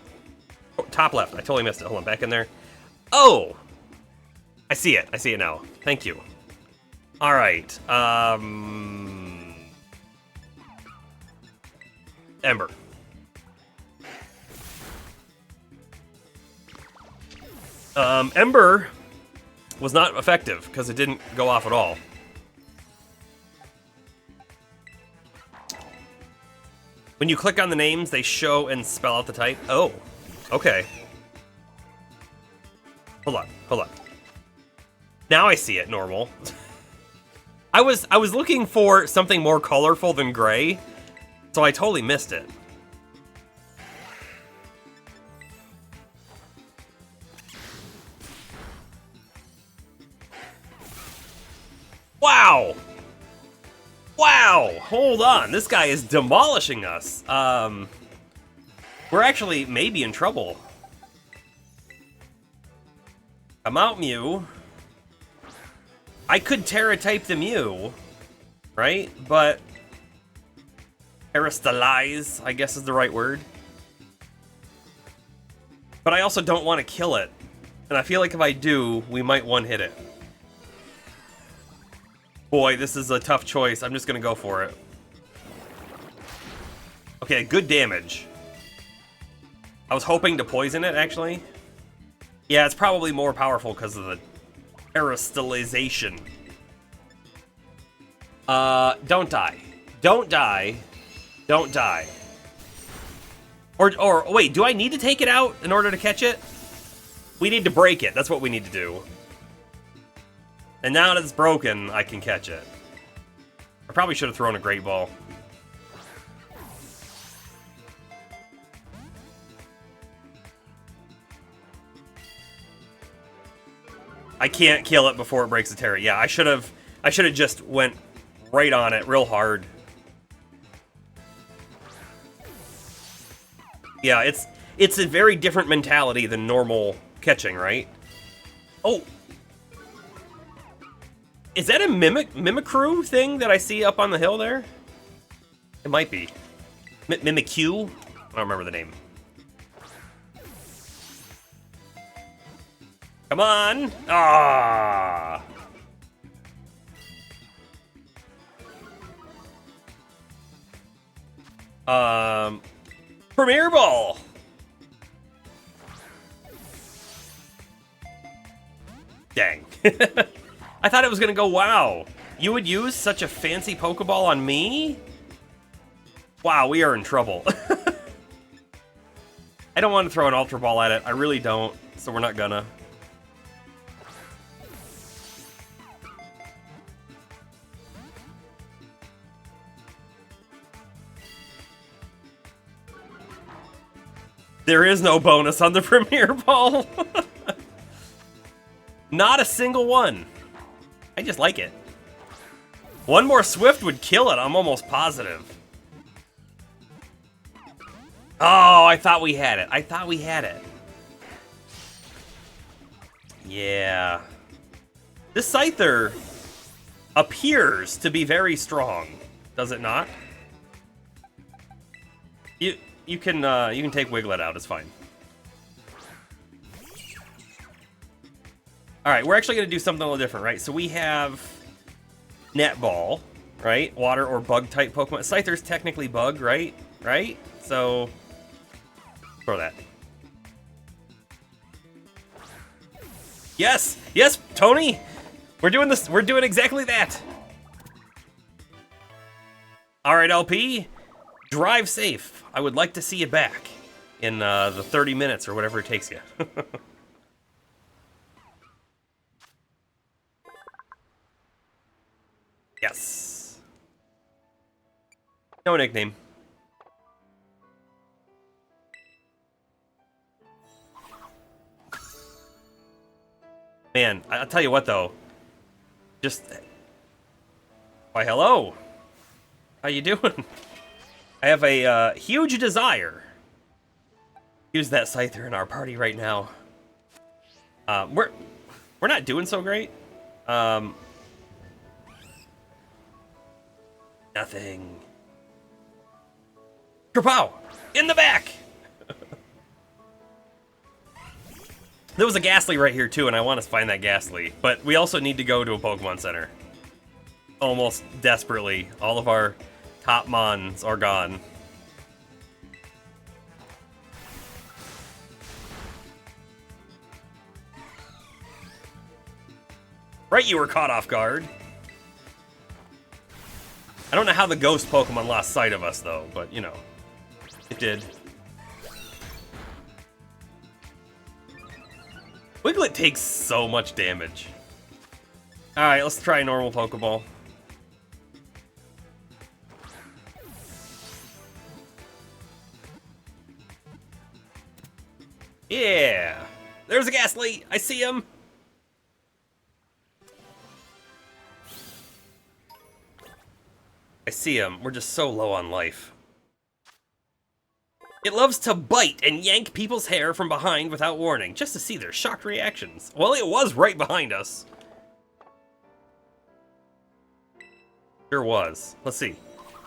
Oh, top left. I totally missed it. Hold on, back in there. Oh! I see it. I see it now. Thank you. All right. Ember. Ember was not effective because it didn't go off at all. When you click on the names, they show and spell out the type. Oh, okay. Hold on, hold on. Now I see it normal. I was looking for something more colorful than gray, so I totally missed it. Wow! Wow! Hold on, this guy is demolishing us. We're actually maybe in trouble. Come out, Mew. I could Terra-type the Mew, right? But Terastalize, I guess is the right word. But I also don't want to kill it. And I feel like if I do, we might one-hit it. Boy, this is a tough choice. I'm just gonna go for it. Okay, good damage. I was hoping to poison it, actually. Yeah, it's probably more powerful because of the Terastalization. Don't die. Don't die. Don't die. Or wait, do I need to take it out in order to catch it? We need to break it. That's what we need to do. And now that it's broken, I can catch it. I probably should have thrown a Great Ball. I can't kill it before it breaks the Terra. Yeah, I should have just went right on it real hard. Yeah, it's a very different mentality than normal catching, right? Oh. Is that a Mimikyu thing that I see up on the hill there? It might be. Mimikyu? I don't remember the name. Come on! Ah! Premier Ball! Dang. I thought it was gonna go, wow. You would use such a fancy Pokeball on me? Wow, we are in trouble. I don't want to throw an Ultra Ball at it. I really don't, so we're not gonna. There is no bonus on the Premier Ball. Not a single one. I just like it. One more Swift would kill it, I'm almost positive. Oh, I thought we had it. I thought we had it. Yeah. This Scyther appears to be very strong, does it not? You can take Wiglet out, it's fine. Alright, we're actually going to do something a little different, right? So we have Net Ball, right? Water or bug-type Pokemon. Scyther's technically bug, right? Right? So, throw that. Yes! Yes, Tony! We're doing this. We're doing exactly that. Alright, LP. Drive safe. I would like to see you back in the 30 minutes or whatever it takes you. Yes. No nickname. Man, I'll tell you what though. Just... Why, hello. How you doing? I have a huge desire Use that Scyther in our party right now. We're not doing so great. Nothing. Kapow! In the back! There was a Ghastly right here too, and I want to find that Ghastly. But we also need to go to a Pokemon Center. Almost desperately. All of our top Mons are gone. Right, you were caught off guard. I don't know how the ghost Pokemon lost sight of us, though, but, you know, it did. Wiglet takes so much damage. Alright, let's try a normal Pokeball. Yeah! There's a Ghastly! I see him! I see him. We're just so low on life. It loves to bite and yank people's hair from behind without warning, just to see their shocked reactions. Well, it was right behind us. Sure was. Let's see.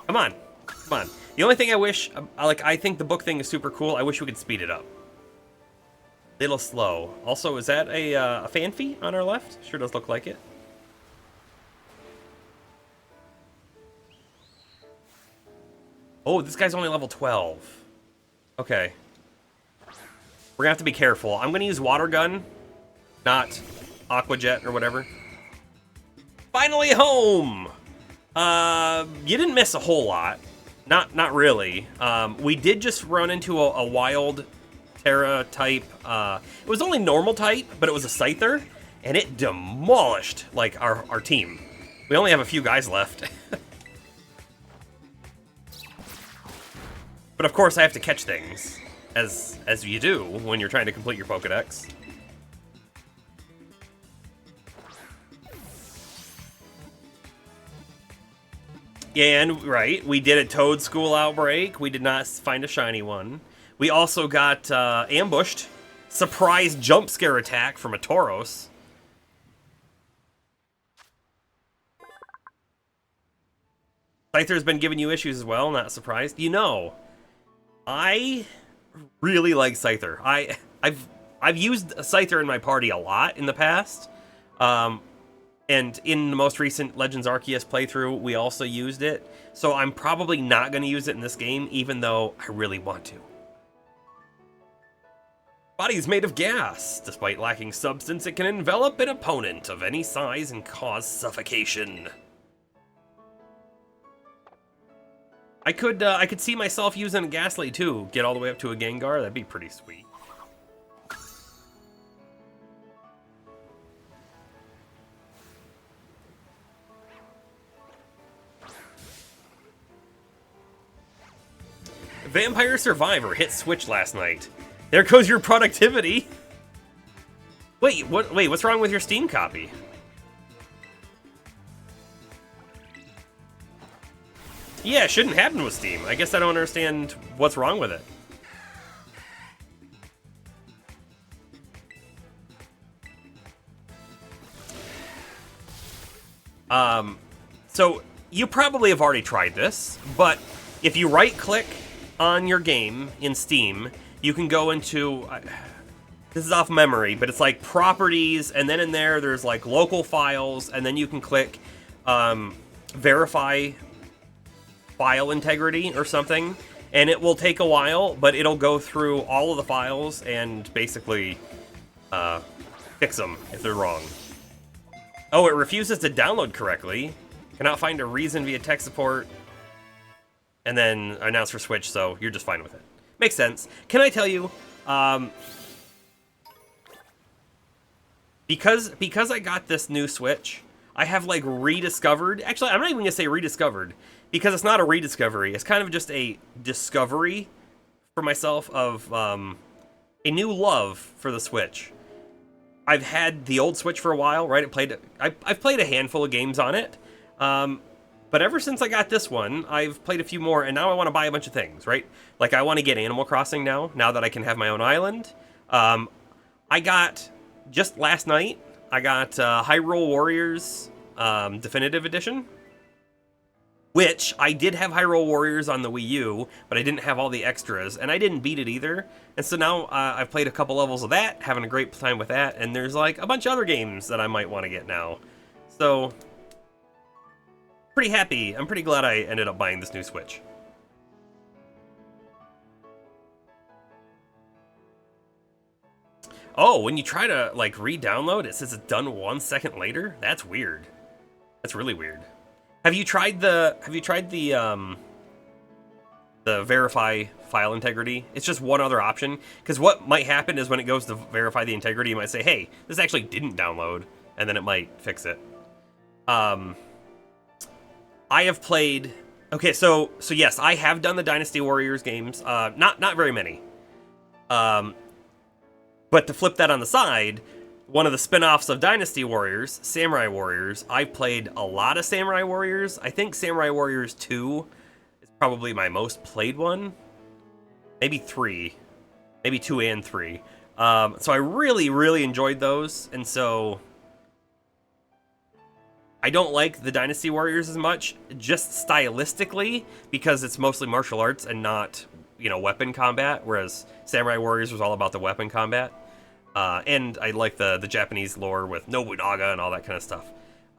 Come on. Come on. The only thing I wish, I think the book thing is super cool. I wish we could speed it up. Little slow. Also, is that a Phanpy on our left? Sure does look like it. Oh, this guy's only level 12. Okay. We're gonna have to be careful. I'm gonna use Water Gun, not Aqua Jet or whatever. Finally home! You didn't miss a whole lot. Not really. We did just run into a wild Terra type. It was only normal type, but it was a Scyther, and it demolished, like, our team. We only have a few guys left. But of course I have to catch things, as you do when you're trying to complete your Pokedex. And, right, we did a Toad School outbreak. We did not find a shiny one. We also got ambushed. Surprise jump scare attack from a Tauros. Scyther's been giving you issues as well, not surprised. You know, I really like Scyther. I've used Scyther in my party a lot in the past. And in the most recent Legends Arceus playthrough, we also used it. So I'm probably not going to use it in this game, even though I really want to. Body is made of gas. Despite lacking substance, it can envelop an opponent of any size and cause suffocation. I could see myself using a Ghastly too. Get all the way up to a Gengar. That'd be pretty sweet. Vampire Survivor hit Switch last night. There goes your productivity. Wait, what's wrong with your Steam copy? Yeah, it shouldn't happen with Steam. I guess I don't understand what's wrong with it. So you probably have already tried this, but if you right-click on your game in Steam, you can go into, this is off memory, but it's like properties, and then in there's like local files, and then you can click verify file integrity or something, and it will take a while, but it'll go through all of the files and basically fix them if they're wrong. Oh, it refuses to download correctly. Cannot find a reason via tech support. And then announce for Switch, so you're just fine with it. Makes sense. Can I tell you, because I got this new Switch, I have like rediscovered, actually I'm not even gonna say rediscovered, because it's not a rediscovery, it's kind of just a discovery for myself of a new love for the Switch. I've had the old Switch for a while, right? I've played a handful of games on it, But ever since I got this one, I've played a few more, and now I want to buy a bunch of things, right? Like, I want to get Animal Crossing now that I can have my own island. I got, just last night, I got Hyrule Warriors Definitive Edition, which I did have Hyrule Warriors on the Wii U, but I didn't have all the extras, and I didn't beat it either. And so now I've played a couple levels of that, having a great time with that, and there's like a bunch of other games that I might want to get now. So, pretty happy. I'm pretty glad I ended up buying this new Switch. Oh, when you try to like re-download, it says it's done 1 second later? That's weird. That's really weird. Have you tried the verify file integrity? It's just one other option, because what might happen is when it goes to verify the integrity, you might say, hey, this actually didn't download, and then it might fix it. I have played, okay, so yes, I have done the Dynasty Warriors games, not very many. But to flip that on the side, one of the spin-offs of Dynasty Warriors, Samurai Warriors, I've played a lot of Samurai Warriors. I think Samurai Warriors 2 is probably my most played one. Maybe 3. Maybe 2 and 3. So I really, really enjoyed those, and so I don't like the Dynasty Warriors as much, just stylistically, because it's mostly martial arts and not, weapon combat, whereas Samurai Warriors was all about the weapon combat. And I like the Japanese lore with Nobunaga and all that kind of stuff.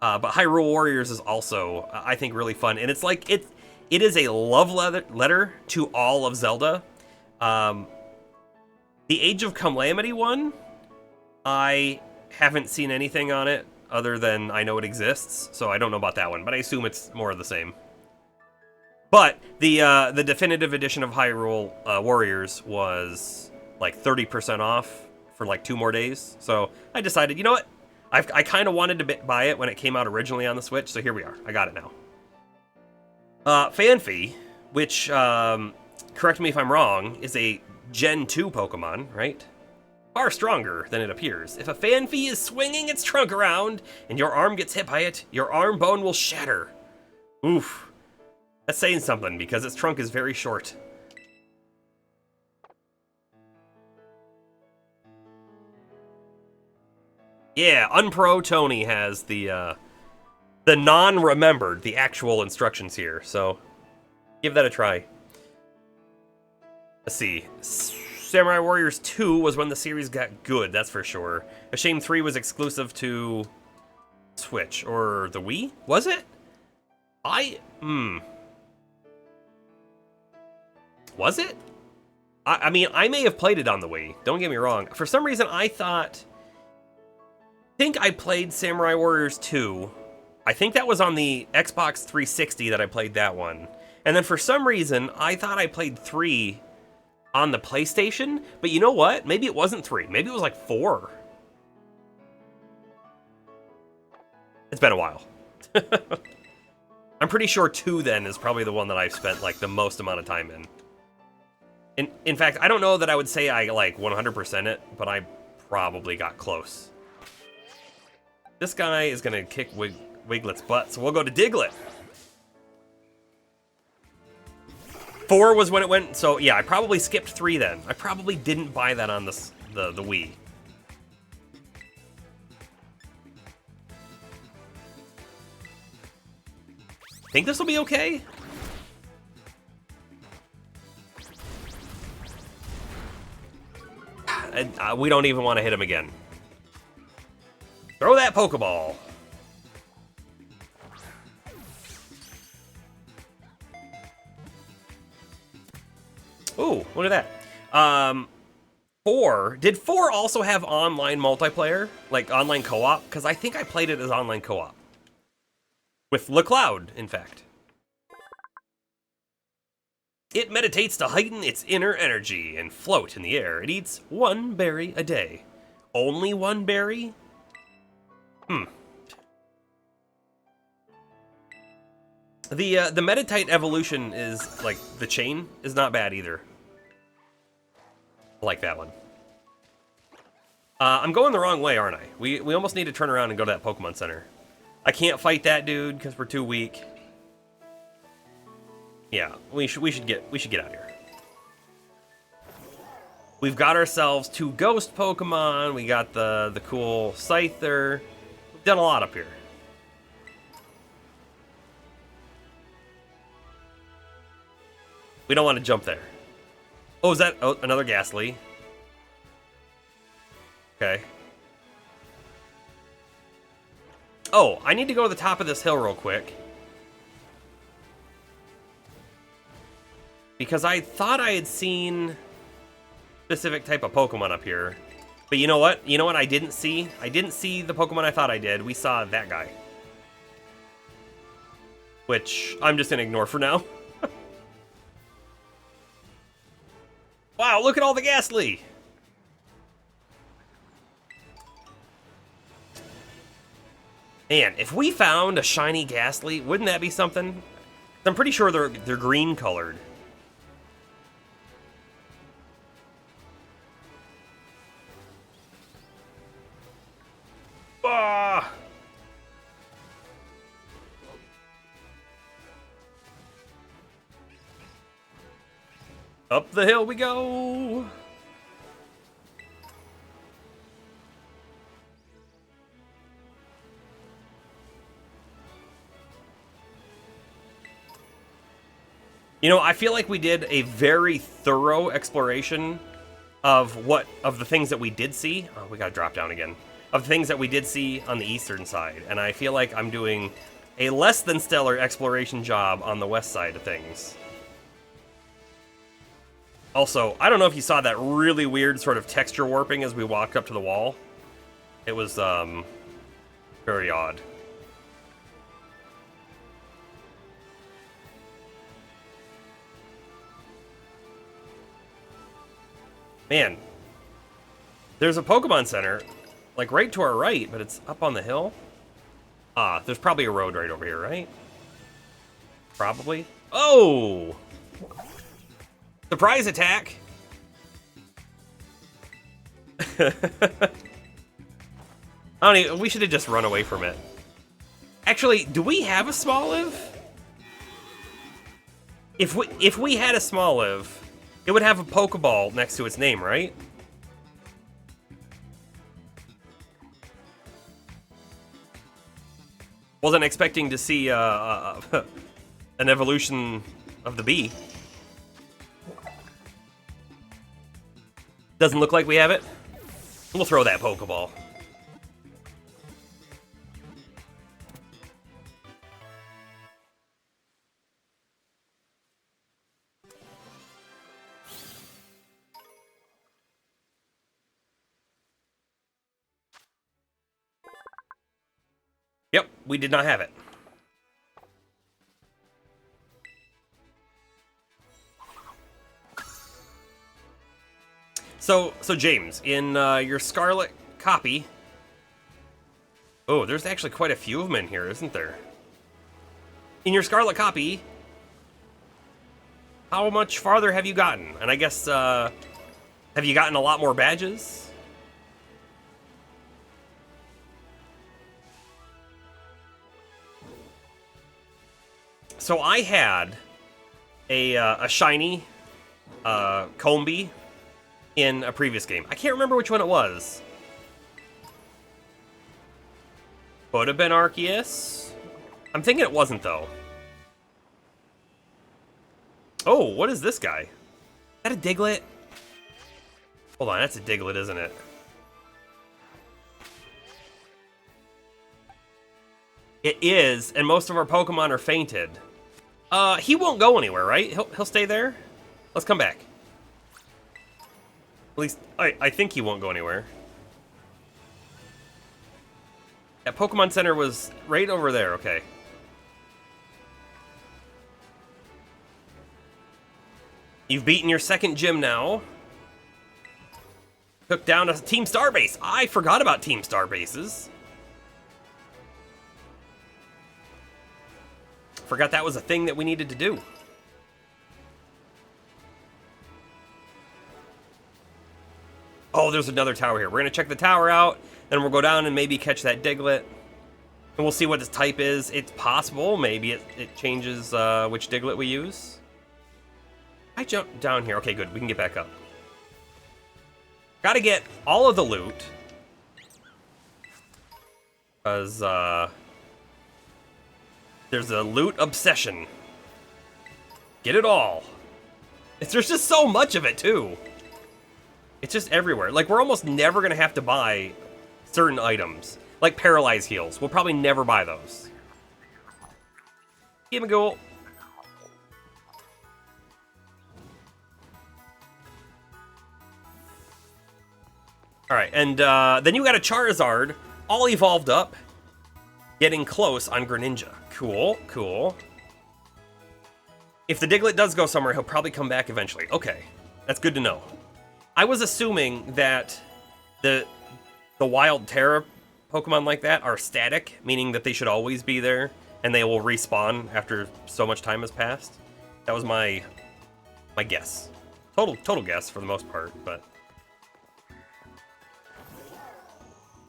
But Hyrule Warriors is also, I think, really fun. And it's like, it is a love letter to all of Zelda. The Age of Calamity one, I haven't seen anything on it other than I know it exists. So I don't know about that one, but I assume it's more of the same. But the definitive edition of Hyrule Warriors was like 30% off for like 2 more days. So I decided, you know what? I kind of wanted to buy it when it came out originally on the Switch, so here we are. I got it now. Phanpy, which, correct me if I'm wrong, is a Gen 2 Pokemon, right? Far stronger than it appears. If a Phanpy is swinging its trunk around and your arm gets hit by it, your arm bone will shatter. Oof. That's saying something, because its trunk is very short. Yeah, Unpro Tony has the non-remembered, the actual instructions here, so give that a try. Let's see. Samurai Warriors 2 was when the series got good, that's for sure. A Shame 3 was exclusive to Switch, or the Wii? Was it? Was it? I mean, I may have played it on the Wii, don't get me wrong. For some reason, I think I played Samurai Warriors 2. I think that was on the Xbox 360 that I played that one. And then for some reason, I thought I played 3 on the PlayStation. But you know what? Maybe it wasn't 3. Maybe it was like 4. It's been a while. I'm pretty sure 2 then is probably the one that I've spent like the most amount of time in. In fact, I don't know that I would say I like 100% it, but I probably got close. This guy is going to kick Wiglet's butt, so we'll go to Diglett. 4 was when it went, so yeah, I probably skipped 3 then. I probably didn't buy that on the Wii. Think this will be okay? And, we don't even want to hit him again. Throw that Pokeball. Ooh, look at that. 4. Did 4 also have online multiplayer? Like online co-op? Because I think I played it as online co-op. With LeCloud, in fact. It meditates to heighten its inner energy and float in the air. It eats 1 berry a day. Only 1 berry? The Meditite evolution is, like, the chain is not bad either. I like that one. I'm going the wrong way, aren't I? We almost need to turn around and go to that Pokemon Center. I can't fight that dude because we're too weak. Yeah, we should get out of here. We've got ourselves 2 ghost Pokemon. We got the cool Scyther. We've done a lot up here. We don't want to jump there. Oh, is that another Ghastly? Okay. Oh, I need to go to the top of this hill real quick. Because I thought I had seen specific type of Pokemon up here. But you know what? You know what I didn't see? I didn't see the Pokemon I thought I did. We saw that guy. Which I'm just going to ignore for now. Wow, look at all the Ghastly! Man, if we found a shiny Ghastly, wouldn't that be something? I'm pretty sure they're green colored. Ah! Up the hill we go! You know, I feel like we did a very thorough exploration of the things that we did see. Oh, we gotta drop down again. Of the things that we did see on the eastern side. And I feel like I'm doing a less than stellar exploration job on the west side of things. Also, I don't know if you saw that really weird sort of texture warping as we walked up to the wall. It was, very odd. Man, there's a Pokemon Center, like right to our right, but it's up on the hill. Ah, there's probably a road right over here, right? Probably. Oh! Surprise attack! We should have just run away from it. Actually, do we have a Smoliv? If we had a Smoliv, it would have a Pokeball next to its name, right? Wasn't expecting to see an evolution of the bee. Doesn't look like we have it. We'll throw that Pokeball. Yep, we did not have it. So James, in your Scarlet copy... Oh, there's actually quite a few of them in here, isn't there? In your Scarlet copy, how much farther have you gotten? And I guess, have you gotten a lot more badges? So I had a shiny Combee in a previous game. I can't remember which one it was. Could have been Arceus. I'm thinking it wasn't, though. Oh, what is this guy? Is that a Diglett? Hold on, that's a Diglett, isn't it? It is, and most of our Pokemon are fainted. He won't go anywhere, right? He'll stay there? Let's come back. At least, I think he won't go anywhere. That Pokemon Center was right over there, okay. You've beaten your second gym now. Took down a Team Starbase. I forgot about Team Starbases. Forgot that was a thing that we needed to do. Oh, there's another tower here. We're going to check the tower out, then we'll go down and maybe catch that Diglett. And we'll see what its type is. It's possible. Maybe it changes which Diglett we use. I jumped down here. Okay, good. We can get back up. Gotta get all of the loot. Because, there's a loot obsession. Get it all. There's just so much of it, too. It's just everywhere. Like, we're almost never gonna have to buy certain items. Like Paralyze Heals. We'll probably never buy those. Give me a go. Alright, and then you got a Charizard, all evolved up, getting close on Greninja. Cool, cool. If the Diglett does go somewhere, he'll probably come back eventually. Okay, that's good to know. I was assuming that the wild Terra Pokemon like that are static, meaning that they should always be there, and they will respawn after so much time has passed. That was my guess. Total guess for the most part, but...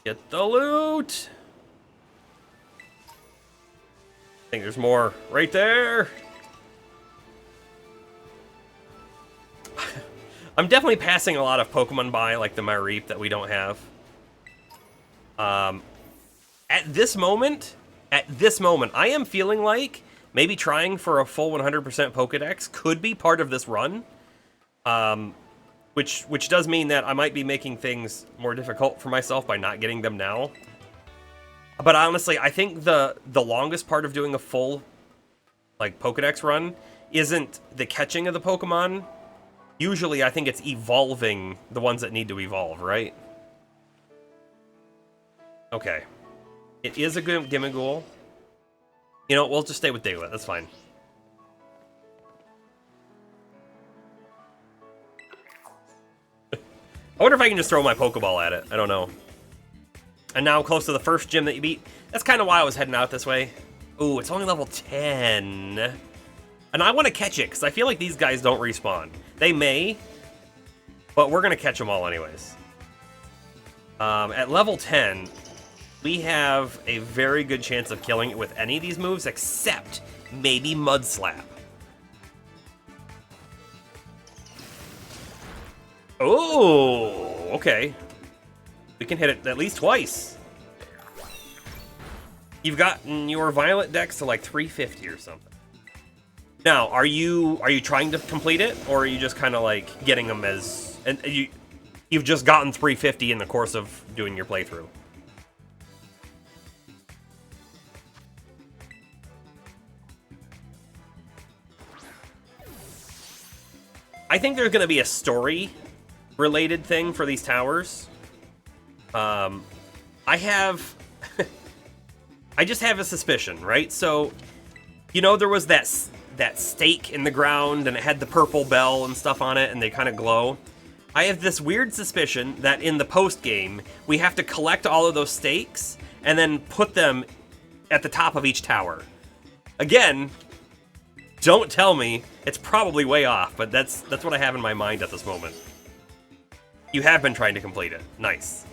Get the loot! I think there's more right there. I'm definitely passing a lot of Pokemon by, like the Mareep that we don't have. At this moment, I am feeling like maybe trying for a full 100% Pokedex could be part of this run. Which does mean that I might be making things more difficult for myself by not getting them now. But honestly, I think the longest part of doing a full, like, Pokedex run isn't the catching of the Pokemon. Usually, I think it's evolving the ones that need to evolve, right? Okay. It is a good Gimmighoul. You know, we'll just stay with Diglett. That's fine. I wonder if I can just throw my Pokeball at it. I don't know. And now close to the first gym that you beat. That's kind of why I was heading out this way. Ooh, it's only level 10. And I want to catch it, because I feel like these guys don't respawn. They may, but we're going to catch them all anyways. At level 10, we have a very good chance of killing it with any of these moves, except maybe Mud Slap. Oh, okay. We can hit it at least twice. You've gotten your Violet Dex to like 350 or something. Now, are you trying to complete it, or are you just kind of like getting them as... And you've just gotten 350 in the course of doing your playthrough? I think there's going to be a story-related thing for these towers. I just have a suspicion, right? So, you know, there was that stake in the ground, and it had the purple bell and stuff on it, and they kind of glow. I have this weird suspicion that in the post-game, we have to collect all of those stakes, and then put them at the top of each tower. Again, don't tell me. It's probably way off, but that's what I have in my mind at this moment. You have been trying to complete it. Nice.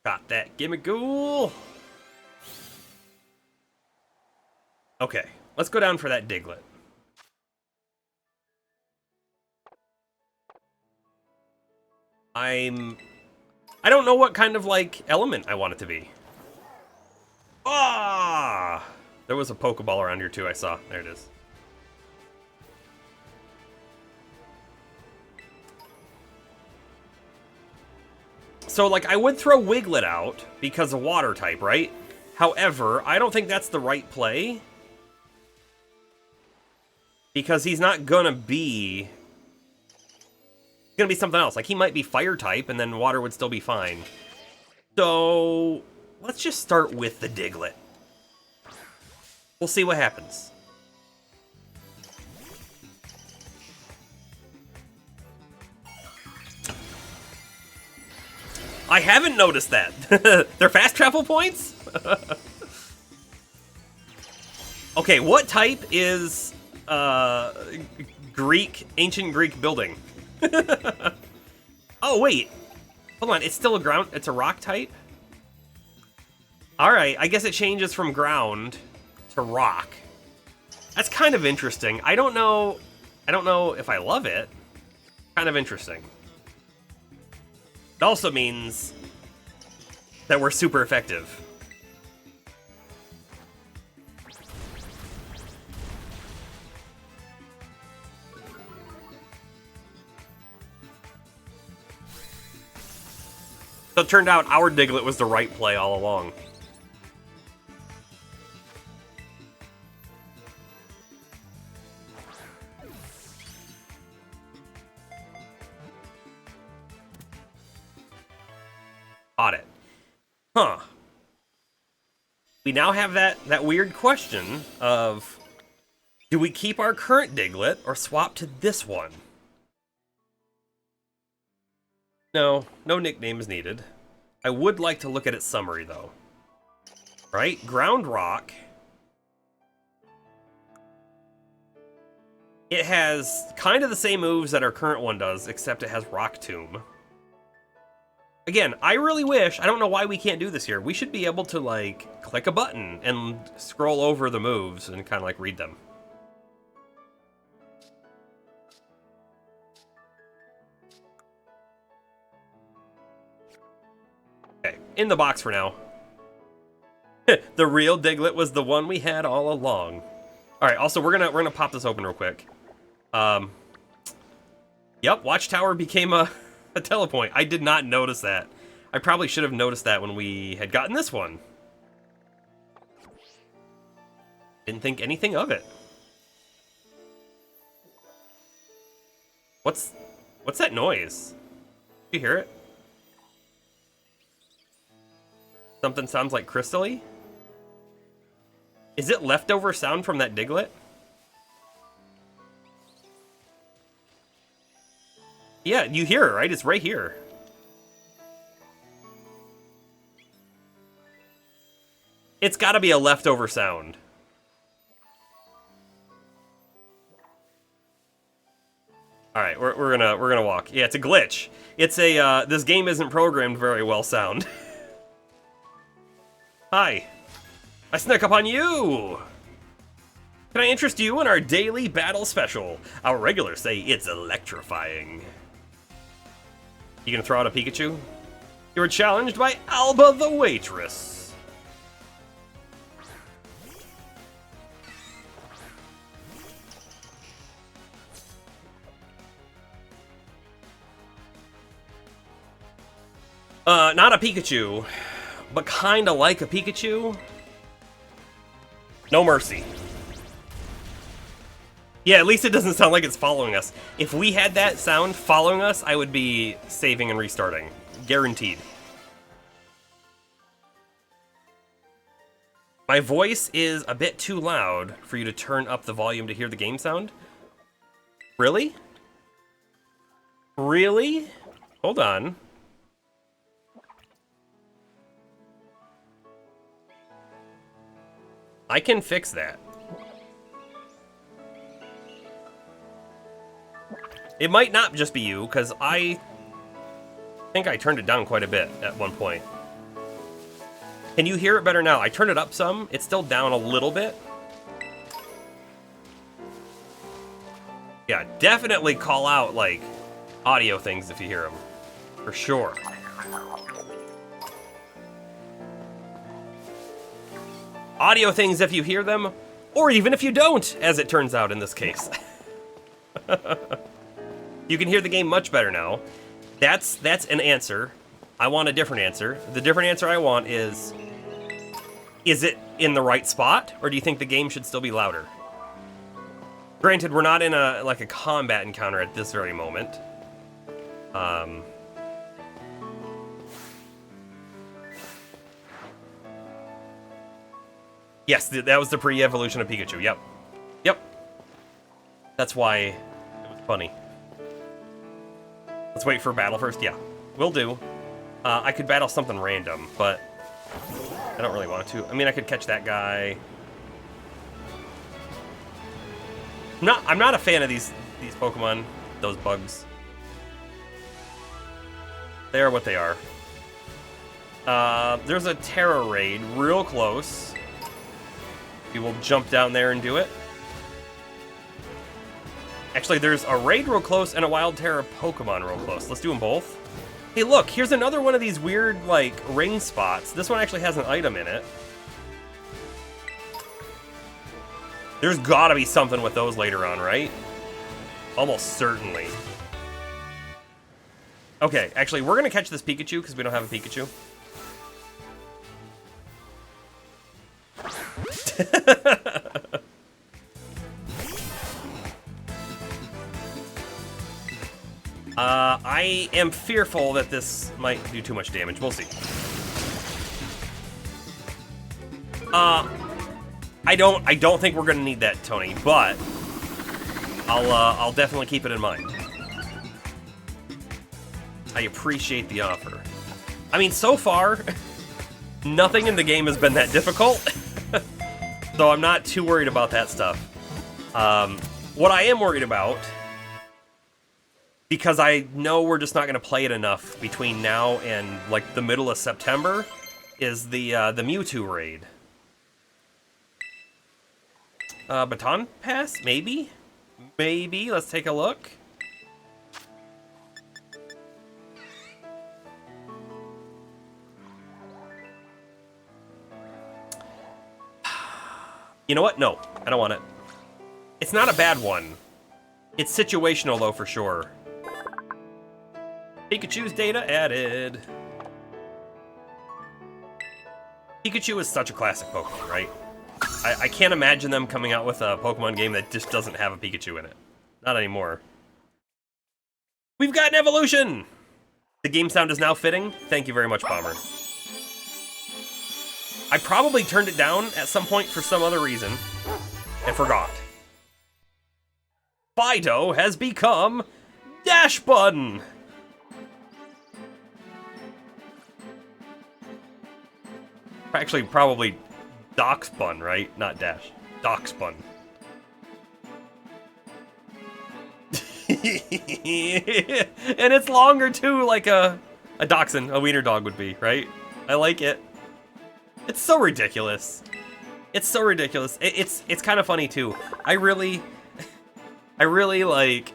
Got that Gimmighoul. Okay, let's go down for that Diglett. I don't know what kind of, like, element I want it to be. Ah! There was a Pokeball around here, too, I saw. There it is. So, like, I would throw Wiglet out because of water type, right? However, I don't think that's the right play. Because he's not gonna be... It's gonna be something else. Like, he might be fire type, and then water would still be fine. So, let's just start with the Diglett. We'll see what happens. I haven't noticed that. They're fast travel points? Okay, what type is ancient Greek building? Oh, wait. Hold on, it's still a ground, it's a rock type? Alright, I guess it changes from ground to rock. That's kind of interesting. I don't know if I love it. Kind of interesting. It also means that we're super effective. So it turned out our Diglett was the right play all along. Got it. Huh. We now have that weird question of, do we keep our current Diglett or swap to this one? No nicknames needed. I would like to look at its summary, though. Right? Ground Rock. It has kind of the same moves that our current one does, except it has Rock Tomb. Again, I really wish, I don't know why we can't do this here. We should be able to, like, click a button and scroll over the moves and kind of, like, read them. Okay, in the box for now. The real Diglett was the one we had all along. All right, also, we're gonna pop this open real quick. Yep, Watchtower became a telepoint. I did not notice that. I probably should have noticed that when we had gotten this one. Didn't think anything of it. What's that noise? You hear it? Something sounds like crystally? Is it leftover sound from that Diglett? Yeah, you hear it, right? It's right here. It's gotta be a leftover sound. Alright, we're gonna walk. Yeah, it's a glitch. It's a, this game isn't programmed very well sound. Hi. I snuck up on you! Can I interest you in our daily battle special? Our regulars say it's electrifying. You gonna throw out a Pikachu? You were challenged by Alba the Waitress. Not a Pikachu, but kinda like a Pikachu. No mercy. Yeah, at least it doesn't sound like it's following us. If we had that sound following us, I would be saving and restarting. Guaranteed. My voice is a bit too loud for you to turn up the volume to hear the game sound? Really? Really? Hold on. I can fix that. It might not just be you, because I think I turned it down quite a bit at one point. Can you hear it better now? I turned it up some. It's still down a little bit. Yeah, definitely call out, like, audio things if you hear them. For sure. Audio things if you hear them, or even if you don't, as it turns out in this case. You can hear the game much better now. That's an answer. I want a different answer. The different answer I want is it in the right spot, or do you think the game should still be louder? Granted, we're not in a combat encounter at this very moment. Yes, that was the pre-evolution of Pikachu. Yep. That's why it was funny. Let's wait for battle first. Yeah, will do. I could battle something random, but I don't really want to. I mean, I could catch that guy. I'm not a fan of these Pokemon. Those bugs. They are what they are. There's a Terra Raid real close. We will jump down there and do it. Actually, there's a raid real close and a Wild Terra Pokemon real close. Let's do them both. Hey, look, here's another one of these weird, like, ring spots. This one actually has an item in it. There's gotta be something with those later on, right? Almost certainly. Okay, actually, we're gonna catch this Pikachu because we don't have a Pikachu. I am fearful that this might do too much damage. We'll see. I don't think we're gonna need that, Tony, but I'll definitely keep it in mind. I appreciate the offer. I mean, so far, nothing in the game has been that difficult, so I'm not too worried about that stuff. What I am worried about, because I know we're just not going to play it enough between now and like the middle of September, is the Mewtwo raid. Baton Pass? Maybe? Maybe. Let's take a look. You know what? No, I don't want it. It's not a bad one. It's situational, though, for sure. Pikachu's data added. Pikachu is such a classic Pokemon, right? I can't imagine them coming out with a Pokemon game that just doesn't have a Pikachu in it. Not anymore. We've got an evolution! The game sound is now fitting. Thank you very much, Bomber. I probably turned it down at some point for some other reason and forgot. Fido has become Dash Button! Actually, probably Dox Bun, right? Not Dash. Dox Bun. And it's longer too, like a dachshund, a wiener dog would be, right? I like it. It's so ridiculous. It's so ridiculous. It's kind of funny too. I really like,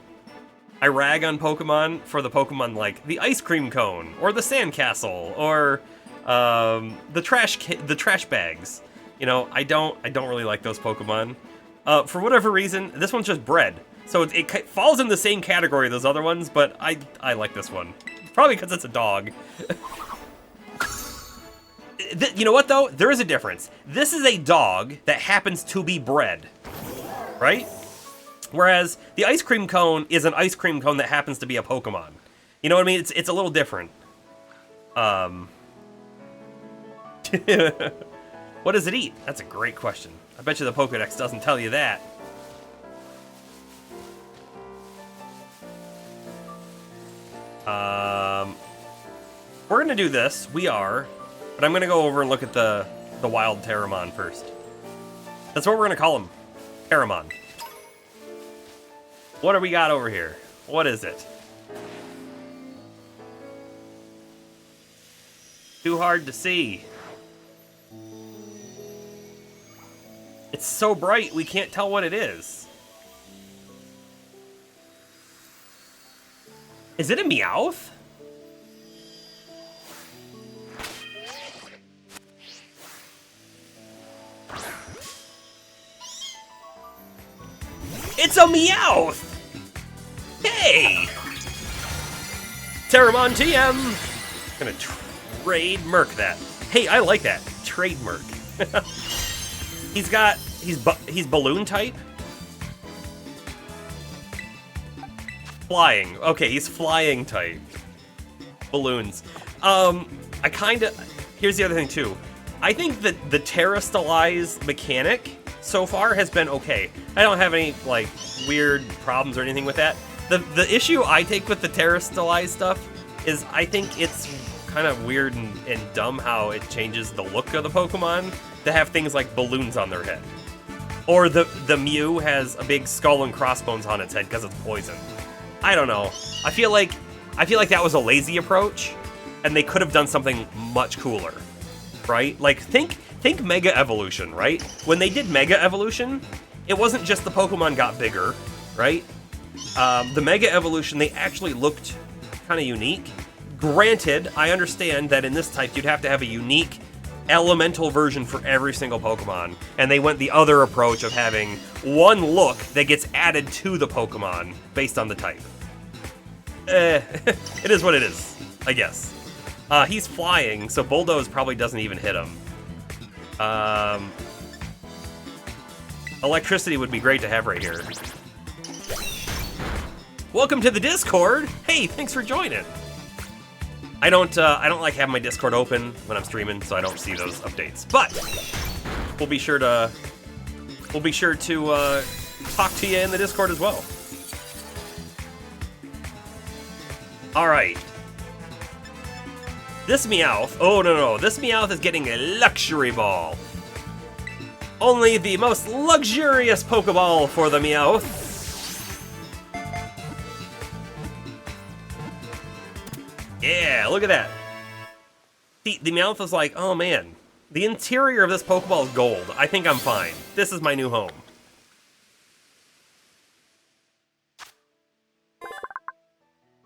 I rag on Pokemon for the Pokemon like the ice cream cone or the sandcastle or the trash bags. You know, I don't really like those Pokemon. For whatever reason, this one's just bread. So it falls in the same category as those other ones, but I like this one. Probably because it's a dog. You know what, though? There is a difference. This is a dog that happens to be bred, right? Whereas the ice cream cone is an ice cream cone that happens to be a Pokemon. You know what I mean? It's a little different. What does it eat? That's a great question. I bet you the Pokedex doesn't tell you that. We're gonna do this. We are. But I'm gonna go over and look at the wild Terramon first. That's what we're gonna call him. Terramon. What do we got over here? What is it? Too hard to see. It's so bright we can't tell what it is. Is it a Meowth? It's a Meowth! Hey! Terramon TM! Gonna trademark that. Hey, I like that. Trademark. He's balloon type? Flying. Okay, he's flying type. Balloons. Here's the other thing too. I think that the Terrastalize mechanic so far has been okay. I don't have any like weird problems or anything with that. The issue I take with the Terrastalize stuff is I think it's kind of weird and dumb how it changes the look of the Pokemon to have things like balloons on their head. Or the Mew has a big skull and crossbones on its head because it's poison. I don't know. I feel like that was a lazy approach, and they could have done something much cooler, right? Like think Mega Evolution, right? When they did Mega Evolution, it wasn't just the Pokemon got bigger, right? The Mega Evolution, they actually looked kind of unique. Granted, I understand that in this type, you'd have to have a unique elemental version for every single Pokemon, and they went the other approach of having one look that gets added to the Pokemon based on the type. It is what it is, I guess. He's flying, so Bulldoze probably doesn't even hit him. Electricity would be great to have right here. Welcome to the Discord! Hey, thanks for joining! I don't like having my Discord open when I'm streaming, so I don't see those updates. But we'll be sure to talk to you in the Discord as well. All right. This Meowth. Oh no, this Meowth is getting a luxury ball. Only the most luxurious Pokeball for the Meowth. Yeah, look at that. The Meowth is like, oh man, the interior of this Pokeball is gold. I think I'm fine. This is my new home.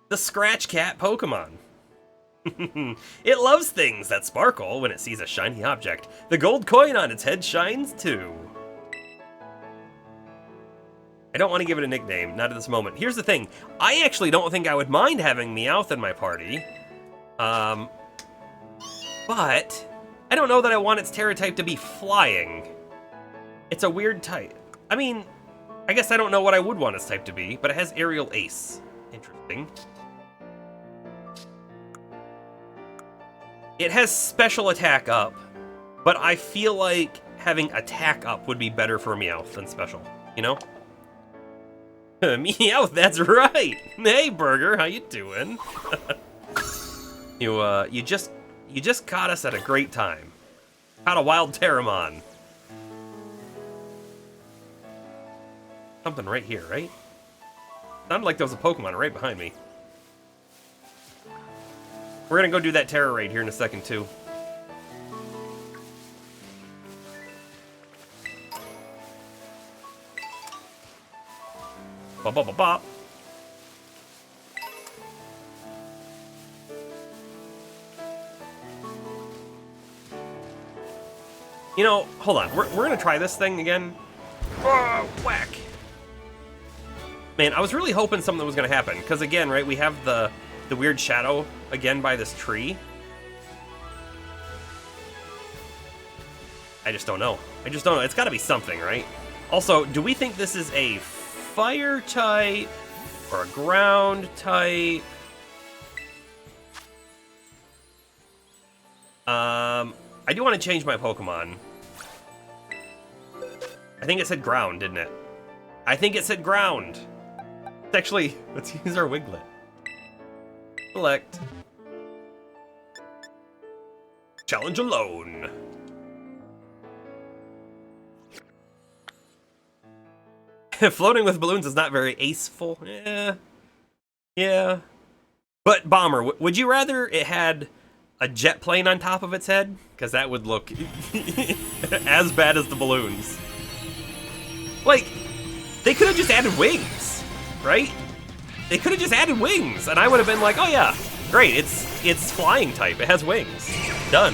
The Scratch Cat Pokemon. It loves things that sparkle when it sees a shiny object. The gold coin on its head shines too. I don't want to give it a nickname, not at this moment. Here's the thing, I actually don't think I would mind having Meowth in my party. But I don't know that I want its Terra type to be flying. It's a weird type. I mean, I guess I don't know what I would want its type to be, but it has Aerial Ace. Interesting. It has special attack up, but I feel like having attack up would be better for Meowth than special, you know? Meowth, that's right! Hey, Burger, how you doing? You just caught us at a great time. Caught a wild Terramon. Something right here, right? Sounded like there was a Pokemon right behind me. We're gonna go do that Terra raid here in a second, too. Bop, bop, bop, bop. You know, hold on. We're gonna try this thing again. Oh, whack. Man, I was really hoping something was gonna happen, because again, right, we have the weird shadow again by this tree. I just don't know. It's gotta be something, right? Also, do we think this is a fire type or a ground type? I do want to change my Pokemon. I think it said ground, didn't it? I think it said ground. Actually, let's use our Wiglet. Select. Challenge alone. Floating with balloons is not very aceful. Yeah. But Bomber, would you rather it had a jet plane on top of its head? Because that would look as bad as the balloons. Like, they could have just added wings, right? They could have just added wings, and I would have been like, oh yeah, great, it's flying type, it has wings. Done.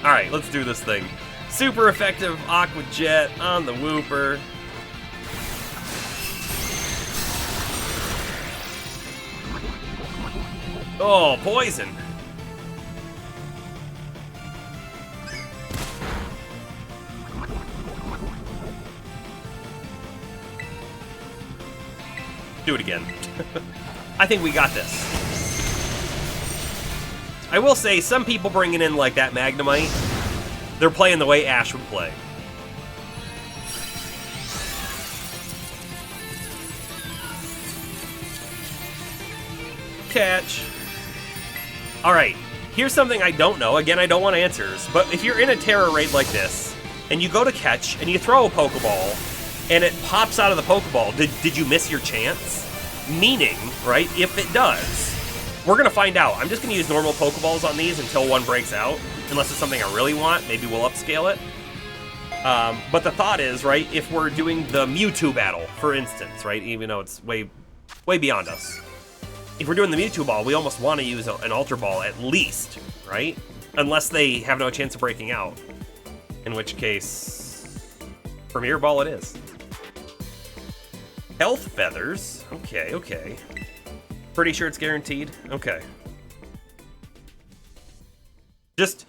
Alright, let's do this thing. Super effective Aqua Jet on the Wooper. Oh, poison. Do it again. I think we got this. I will say, some people bringing in like that Magnemite, they're playing the way Ash would play. Catch. Alright, here's something I don't know. Again, I don't want answers. But if you're in a Terra raid like this, and you go to catch, and you throw a Pokeball, and it pops out of the Pokeball, did you miss your chance? Meaning, right, if it does, we're going to find out. I'm just going to use normal Pokeballs on these until one breaks out. Unless it's something I really want, maybe we'll upscale it. But the thought is, right, if we're doing the Mewtwo battle, for instance, right, even though it's way beyond us. If we're doing the Mewtwo ball, we almost want to use an Ultra Ball at least, right? Unless they have no chance of breaking out. In which case, Premier Ball it is. Health Feathers. Okay, okay. Pretty sure it's guaranteed. Okay. Just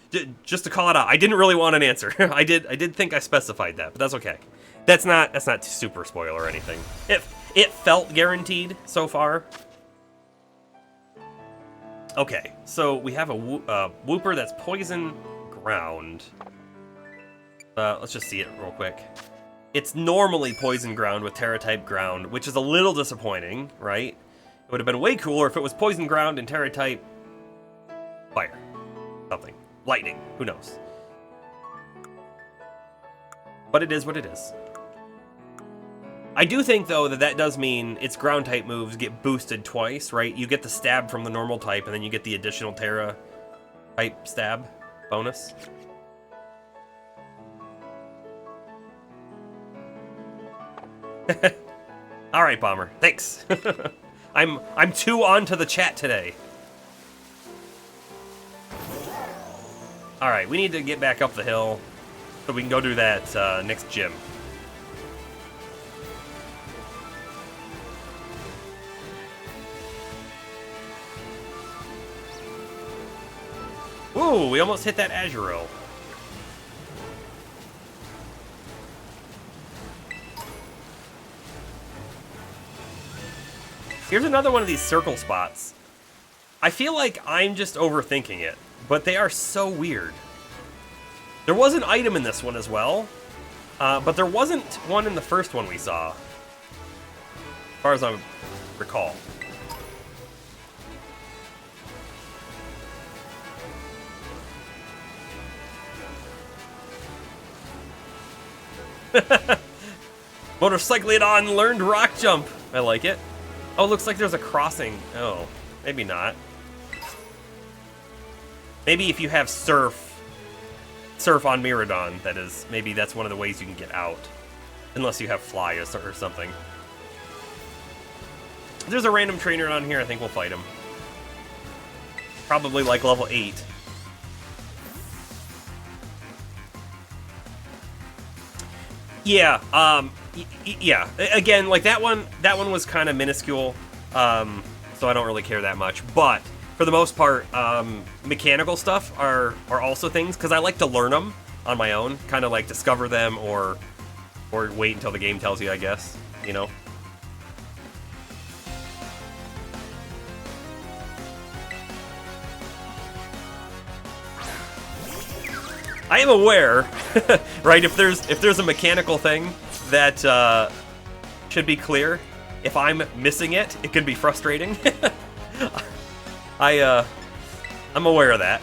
to call it out, I didn't really want an answer. I did think I specified that, but that's okay. That's not super spoiler or anything. It felt guaranteed so far. Okay, so we have a Wooper that's Poison Ground. Let's just see it real quick. It's normally Poison Ground with Terra-type Ground, which is a little disappointing, right? It would have been way cooler if it was Poison Ground and Terra-type Fire. Something. Lightning. Who knows? But it is what it is. I do think, though, that does mean its Ground-type moves get boosted twice, right? You get the stab from the normal type, and then you get the additional Terra-type stab bonus. All right, Bomber. Thanks. I'm too onto the chat today. All right, we need to get back up the hill so we can go do that next gym. Ooh, we almost hit that Azurill. Here's another one of these circle spots. I feel like I'm just overthinking it, but they are so weird. There was an item in this one as well, but there wasn't one in the first one we saw, as far as I recall. Motorcyclodon learned rock jump. I like it. Oh, looks like there's a crossing. Oh, maybe not. Maybe if you have surf on Miraidon, that is, maybe that's one of the ways you can get out. Unless you have fly or something. If there's a random trainer on here, I think we'll fight him. Probably like level 8. Yeah, yeah. Again, like that one was kind of minuscule, so I don't really care that much. But for the most part, mechanical stuff are also things, because I like to learn them on my own, kind of like discover them or wait until the game tells you, I guess, you know. I am aware, right? If there's a mechanical thing that should be clear, if I'm missing it, it can be frustrating. I'm aware of that.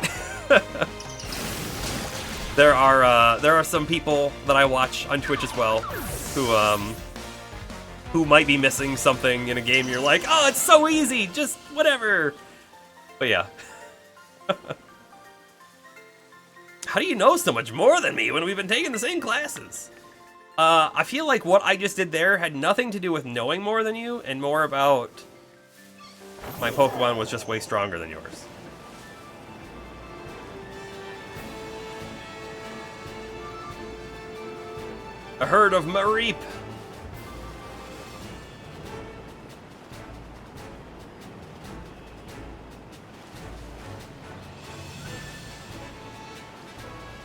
There are some people that I watch on Twitch as well who might be missing something in a game. You're like, oh, it's so easy, just whatever. But yeah. How do you know so much more than me when we've been taking the same classes? I feel like what I just did there had nothing to do with knowing more than you, and more about my Pokemon was just way stronger than yours. A herd of Mareep.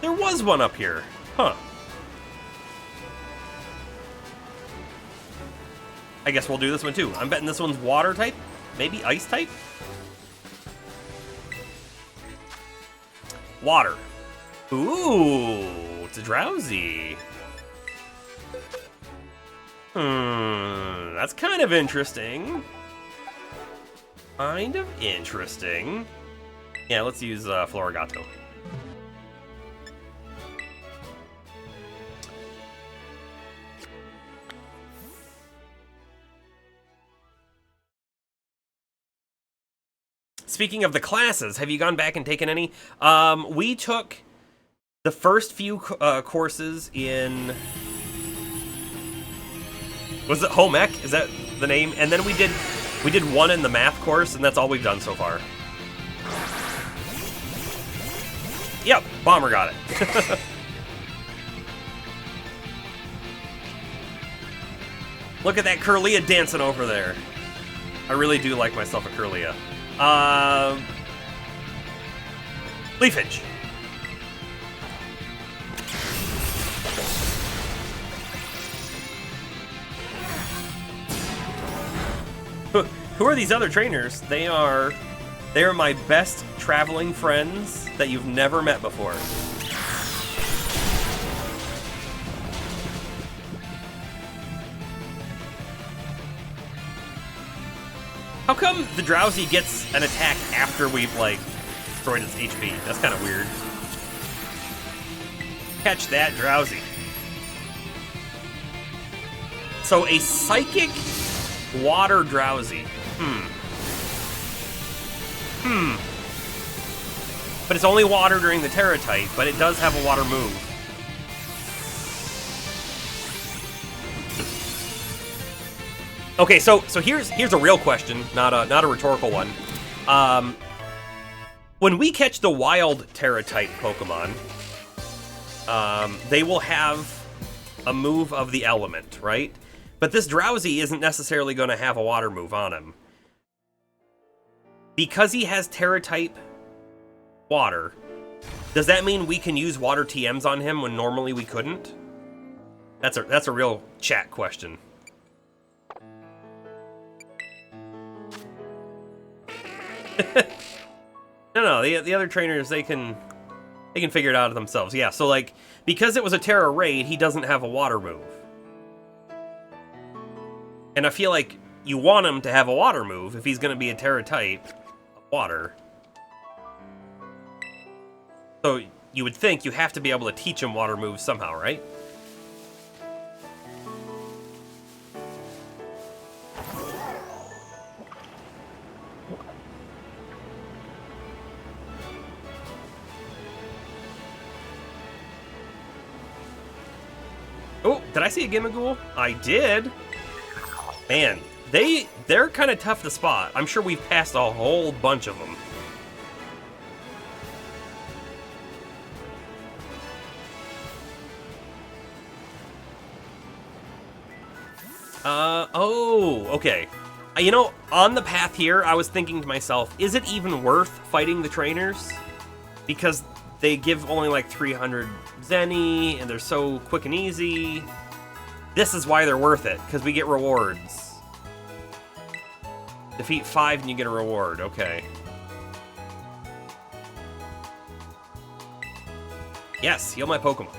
There was one up here. Huh. I guess we'll do this one too. I'm betting this one's water type? Maybe ice type? Water. Ooh, it's a Drowsy. That's kind of interesting. Kind of interesting. Yeah, let's use Florigato. Speaking of the classes, have you gone back and taken any? We took the first few courses in... Was it Home Ec? Is that the name? And then we did one in the math course, and that's all we've done so far. Yep, Bomber got it. Look at that Kirlia dancing over there. I really do like myself a Kirlia. Leafage. Who are these other trainers? They are my best traveling friends that you've never met before. How come the Drowsy gets an attack after we've, like, destroyed its HP? That's kind of weird. Catch that, Drowsy. So, a Psychic Water Drowsy. But it's only water during the Terra type, but it does have a water move. Okay, so here's a real question, not a rhetorical one. When we catch the wild Terra type Pokemon, they will have a move of the element, right? But this Drowsy isn't necessarily going to have a water move on him. Because he has Terra type water, does that mean we can use water TMs on him when normally we couldn't? That's a real chat question. No, the other trainers, they can figure it out themselves. Yeah, so like, because it was a Terra raid, he doesn't have a water move. And I feel like you want him to have a water move if he's going to be a Terra type of water. So you would think you have to be able to teach him water moves somehow, right? Oh, did I see a Gimmighoul? I did. Man, they're kind of tough to spot. I'm sure we've passed a whole bunch of them. Oh, okay. You know, on the path here, I was thinking to myself, is it even worth fighting the trainers? Because they give only like 300 Zenny, and they're so quick and easy. This is why they're worth it, because we get rewards. Defeat 5 and you get a reward, okay. Yes, heal my Pokemon.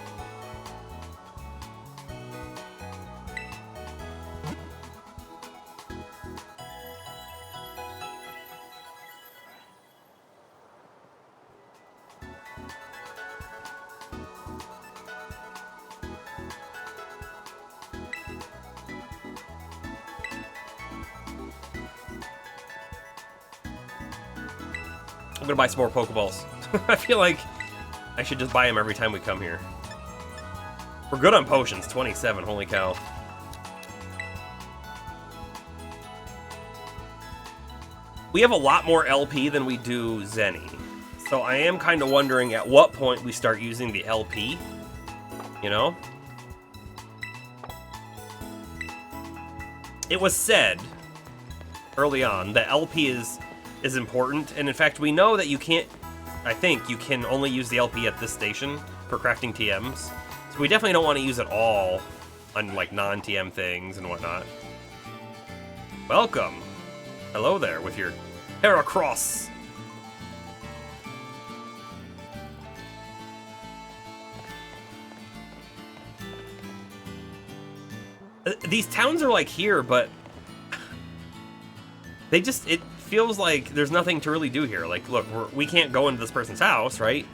I'm gonna buy some more Pokeballs. I feel like I should just buy them every time we come here. We're good on potions, 27, holy cow. We have a lot more LP than we do Zenny. So I am kind of wondering at what point we start using the LP, you know? It was said early on that LP is important, and in fact we know that you can't, I think you can only use the LP at this station for crafting TMs, so we definitely don't want to use it all on like non-TM things and whatnot. Welcome! Hello there with your Heracross! These towns are like here, but they just, it feels like there's nothing to really do here. Like, look, we can't go into this person's house, right?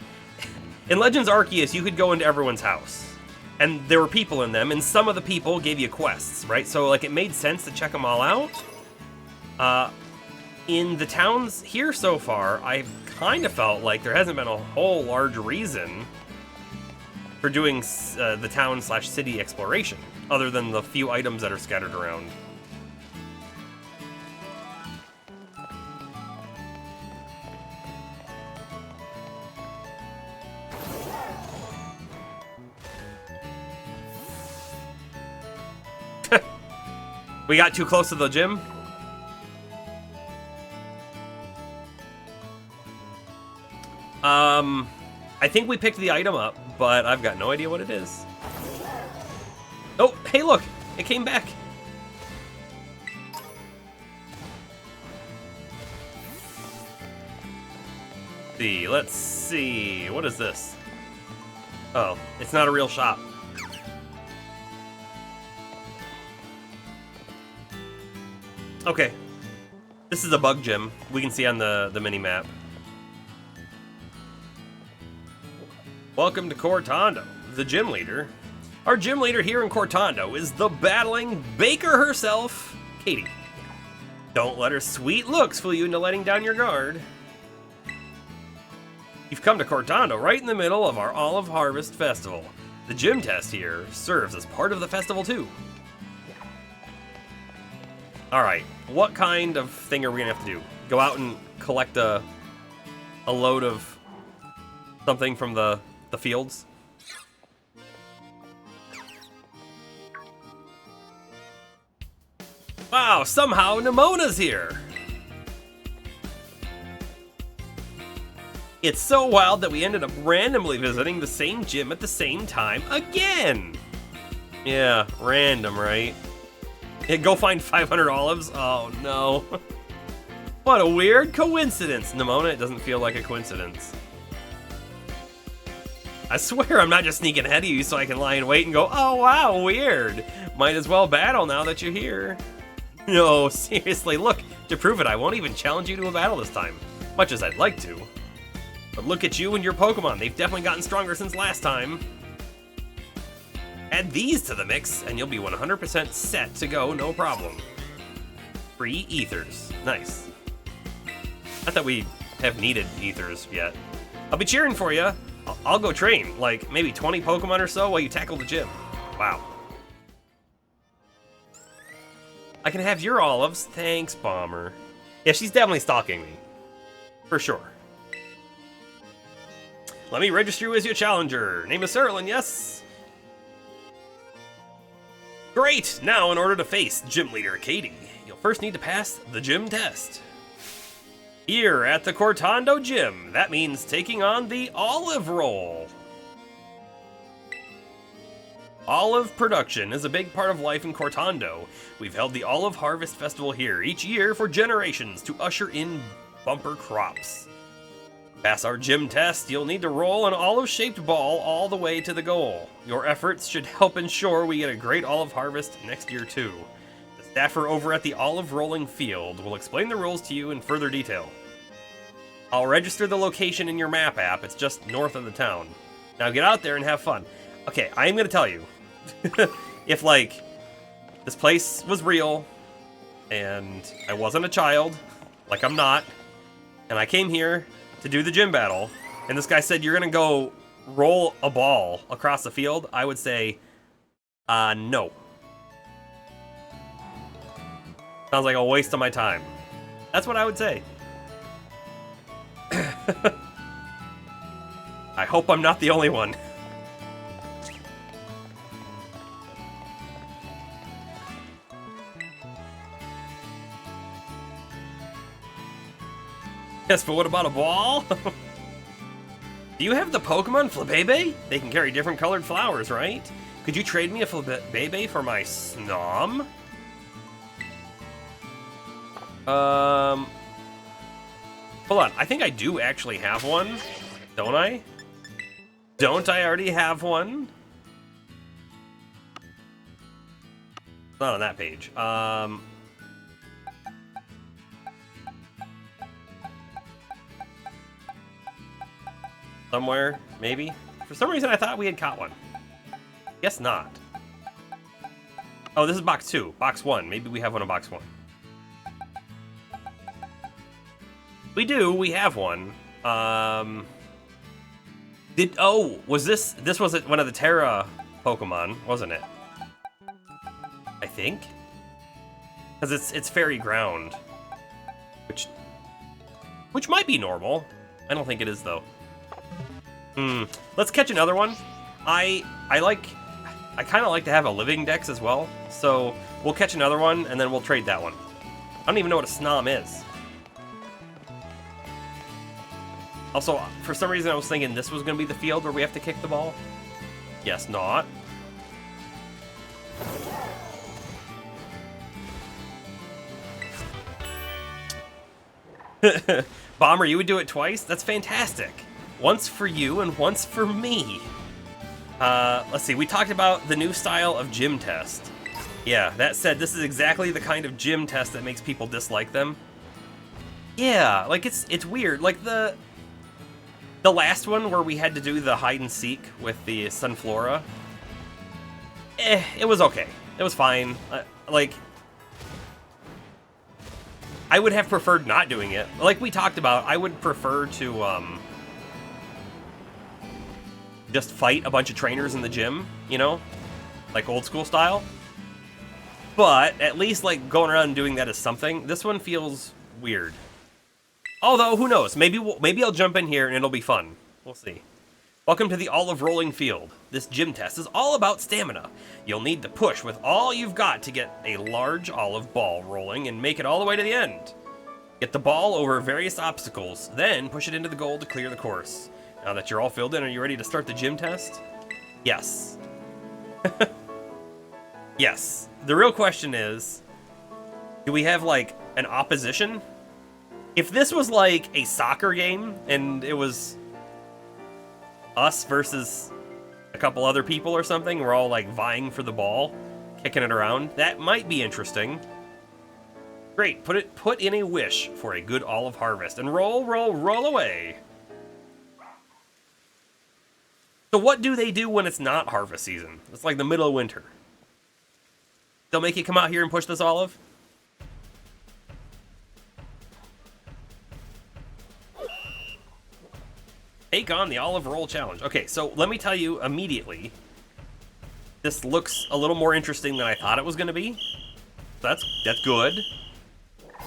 In Legends Arceus, you could go into everyone's house, and there were people in them, and some of the people gave you quests, right? So, like, it made sense to check them all out. In the towns here so far, I've kind of felt like there hasn't been a whole large reason for doing the town/city exploration, other than the few items that are scattered around. We got too close to the gym? I think we picked the item up, but I've got no idea what it is. Oh, hey look! It came back! Let's see, what is this? Oh, it's not a real shop. Okay. This is a bug gym. We can see on the mini-map. Welcome to Cortando, the gym leader. Our gym leader here in Cortando is the battling baker herself, Katie. Don't let her sweet looks fool you into letting down your guard. You've come to Cortando right in the middle of our Olive Harvest Festival. The gym test here serves as part of the festival too. Alright, what kind of thing are we gonna have to do? Go out and collect a load of something from the fields? Wow, somehow Nemona's here! It's so wild that we ended up randomly visiting the same gym at the same time again! Yeah, random, right? Yeah, go find 500 olives? Oh no. What a weird coincidence! Nemona, it doesn't feel like a coincidence. I swear I'm not just sneaking ahead of you so I can lie in wait and go, oh wow, weird. Might as well battle now that you're here. No, seriously, look, to prove it, I won't even challenge you to a battle this time. Much as I'd like to. But look at you and your Pokemon, they've definitely gotten stronger since last time. Add these to the mix, and you'll be 100% set to go, no problem. Free ethers. Nice. Not that we have needed ethers yet. I'll be cheering for you. I'll go train, like maybe 20 Pokemon or so while you tackle the gym. Wow. I can have your olives. Thanks, Bomber. Yeah, she's definitely stalking me. For sure. Let me register you as your challenger. Name is Serlin, yes? Great! Now, in order to face Gym Leader Katie, you'll first need to pass the gym test. Here at the Cortando Gym, that means taking on the olive roll. Olive production is a big part of life in Cortando. We've held the Olive Harvest Festival here each year for generations to usher in bumper crops. Pass our gym test, you'll need to roll an olive-shaped ball all the way to the goal. Your efforts should help ensure we get a great olive harvest next year too. The staffer over at the olive rolling field will explain the rules to you in further detail. I'll register the location in your map app, it's just north of the town. Now get out there and have fun. Okay, I am gonna tell you, if like, this place was real, and I wasn't a child, like I'm not, and I came here to do the gym battle, and this guy said you're gonna go roll a ball across the field, I would say, no. Sounds like a waste of my time. That's what I would say. I hope I'm not the only one. Yes, but what about a ball? Do you have the Pokemon Flabebe? They can carry different colored flowers, right? Could you trade me a Flabebe for my Snom? Hold on, I think I do actually have one, don't I? Don't I already have one? Not on that page. Somewhere, maybe? For some reason I thought we had caught one. Guess not. Oh, this is box 2. Box 1. Maybe we have one in box 1. We do. We have one. Was this was one of the Terra Pokemon, wasn't it? I think. Because it's Fairy Ground, which might be normal. I don't think it is though. Let's catch another one. I kind of like to have a living dex as well, so we'll catch another one and then we'll trade that one. I don't even know what a Snom is. Also, for some reason I was thinking this was going to be the field where we have to kick the ball. Yes, not. Bomber, you would do it twice? That's fantastic. Once for you and once for me. Let's see, we talked about the new style of gym test. Yeah, that said, this is exactly the kind of gym test that makes people dislike them. Yeah, like it's weird. Like the last one where we had to do the hide and seek with the Sunflora. It was okay. It was fine. Like, I would have preferred not doing it. Like we talked about, I would prefer to just fight a bunch of trainers in the gym, you know? Like old school style. But at least like going around and doing that is something. This one feels weird. Although, who knows? Maybe I'll jump in here and it'll be fun. We'll see. Welcome to the Olive Rolling Field. This gym test is all about stamina. You'll need to push with all you've got to get a large olive ball rolling and make it all the way to the end. Get the ball over various obstacles, then push it into the goal to clear the course. Now that you're all filled in, are you ready to start the gym test? Yes. Yes. The real question is, do we have, like, an opposition? If this was, like, a soccer game, and it was us versus a couple other people or something, we're all, like, vying for the ball, kicking it around, that might be interesting. Great. Put in a wish for a good olive harvest, and roll, roll, roll away. So what do they do when it's not harvest season? It's like the middle of winter. They'll make you come out here and push this olive? Take on the olive roll challenge. Okay, so let me tell you immediately, this looks a little more interesting than I thought it was going to be. That's good.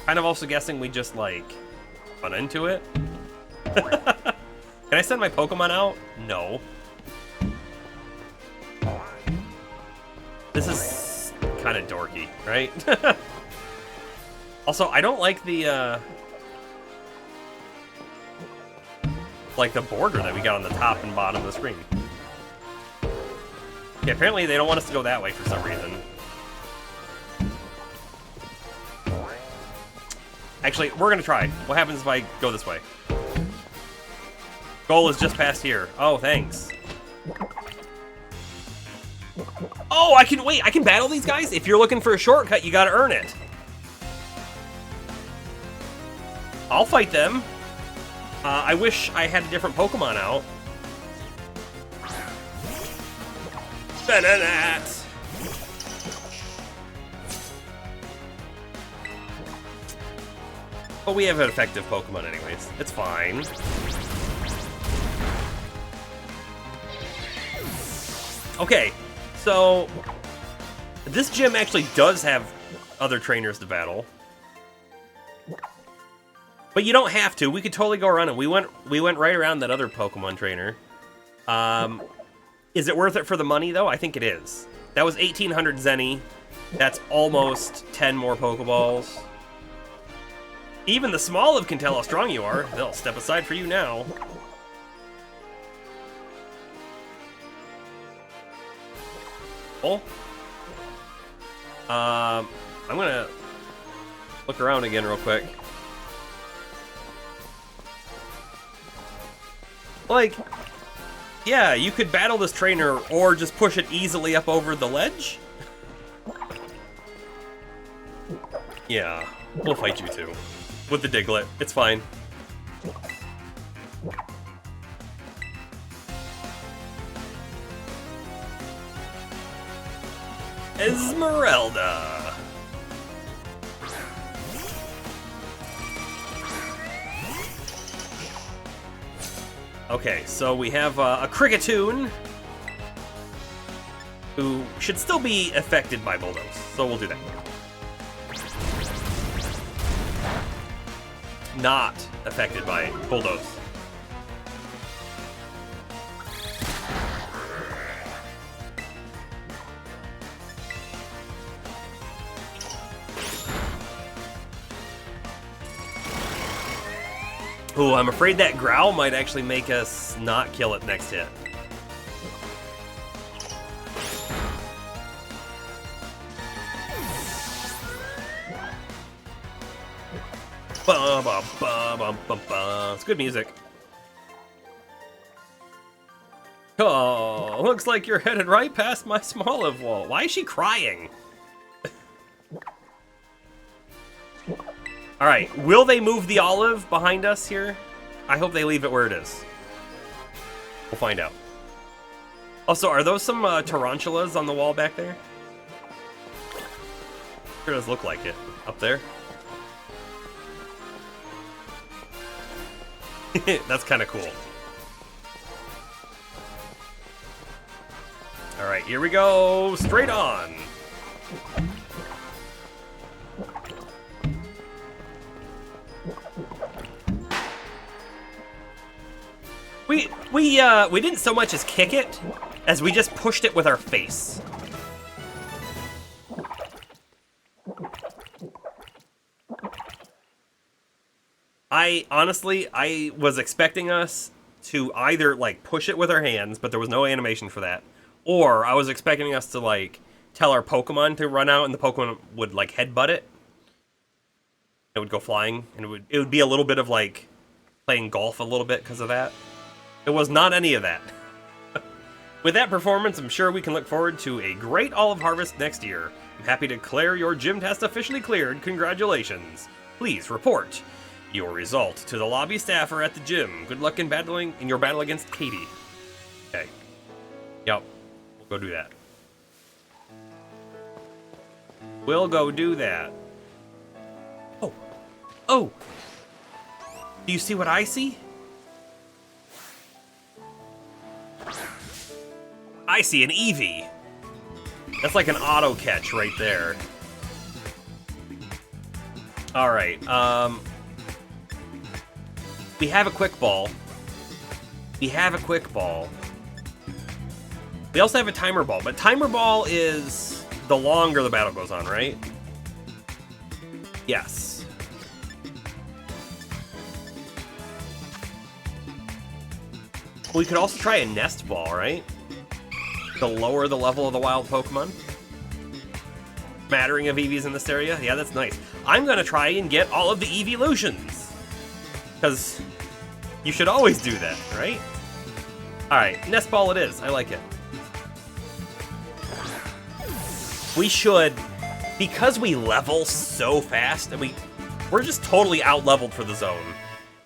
Kind of also guessing we just, like, run into it. Can I send my Pokemon out? No. This is kind of dorky, right? Also, I don't like the border that we got on the top and bottom of the screen. Yeah, apparently they don't want us to go that way for some reason. Actually, we're gonna try. What happens if I go this way? Goal is just past here. Oh, thanks. Oh, I can battle these guys? If you're looking for a shortcut, you gotta earn it. I'll fight them. I wish I had a different Pokemon out. Bananat! But we have an effective Pokemon anyways. It's fine. Okay, so this gym actually does have other trainers to battle. But you don't have to. We could totally go around it. We went right around that other Pokemon trainer. Is it worth it for the money, though? I think it is. That was 1,800 Zenny. That's almost 10 more Pokeballs. Even the Smoliv can tell how strong you are. They'll step aside for you now. Oh. I'm gonna look around again real quick. Like, yeah, you could battle this trainer or just push it easily up over the ledge. Yeah, we'll fight you too. With the Diglett, it's fine. Esmeralda. Okay, so we have a Kricketune who should still be affected by Bulldoze, so we'll do that. Not affected by Bulldoze. Ooh, I'm afraid that Growl might actually make us not kill it next hit. It's good music. Oh, looks like you're headed right past my Smoliv wall. Why is she crying? Alright, will they move the olive behind us here? I hope they leave it where it is. We'll find out. Also, are those some tarantulas on the wall back there? Sure does look like it. Up there. That's kind of cool. Alright, here we go. Straight on. We didn't so much as kick it as we just pushed it with our face. I was expecting us to either like push it with our hands, but there was no animation for that, or I was expecting us to like tell our Pokemon to run out and the Pokemon would like headbutt it. It would go flying, and it would be a little bit of like playing golf a little bit because of that. It was not any of that. With that performance, I'm sure we can look forward to a great olive harvest next year. I'm happy to declare your gym test officially cleared. Congratulations. Please report your result to the lobby staffer at the gym. Good luck in your battle against Katie. Okay. Yep. We'll go do that. We'll go do that. Oh. Oh. Do you see what I see? I see an Eevee. That's like an auto catch right there. All right. We have a quick ball. We also have a timer ball, but timer ball is the longer the battle goes on, right? Yes. We could also try a nest ball, right? To lower the level of the wild Pokemon. Smattering of Eevees in this area. Yeah, that's nice. I'm gonna try and get all of the Eeveelutions. Because you should always do that, right? Alright, nest ball it is. I like it. We should, because we level so fast, and we're just totally out-leveled for the zone,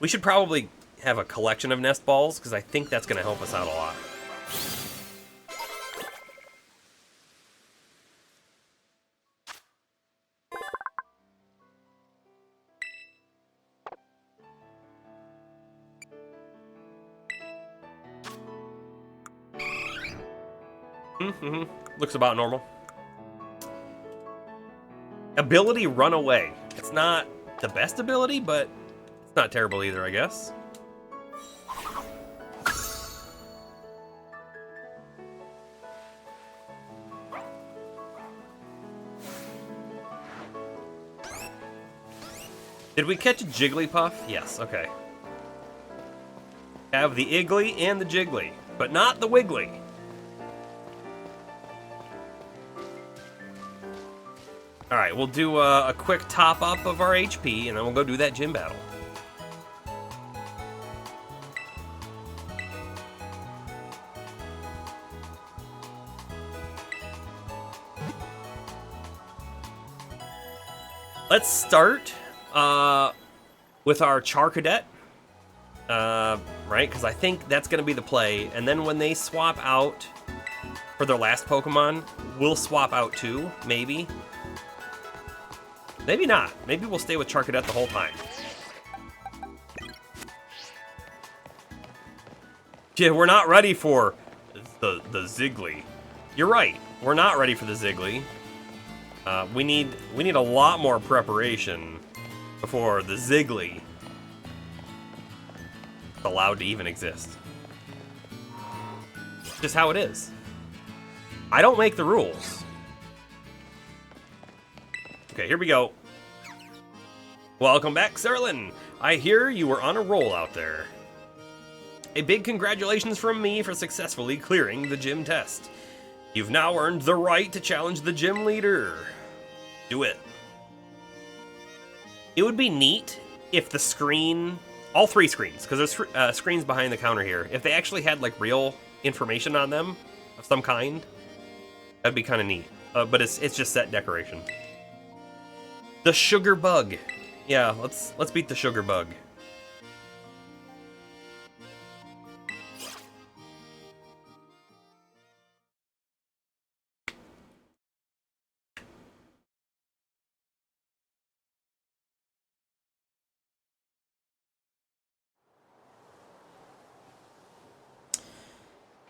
we should probably have a collection of nest balls, because I think that's going to help us out a lot. Looks about normal. Ability Run Away. It's not the best ability, but it's not terrible either, I guess. Did we catch a Jigglypuff? Yes, okay. Have the Iggly and the Jiggly, but not the Wiggly. Alright, we'll do a quick top-up of our HP, and then we'll go do that gym battle. Let's start with our Charcadet, right? Because I think that's going to be the play. And then when they swap out for their last Pokemon, we'll swap out too, maybe. Maybe not. Maybe we'll stay with Charcadet the whole time. Yeah, we're not ready for the Ziggly. You're right. We're not ready for the Ziggly. We need a lot more preparation before the Ziggly is allowed to even exist. Just how it is. I don't make the rules. Okay, here we go. Welcome back, Serlin. I hear you were on a roll out there. A big congratulations from me for successfully clearing the gym test. You've now earned the right to challenge the gym leader. Do it. It would be neat if the screen, all three screens, because there's screens behind the counter here, if they actually had like real information on them of some kind, that'd be kind of neat. But it's just set decoration. The sugar bug. Yeah, let's beat the sugar bug.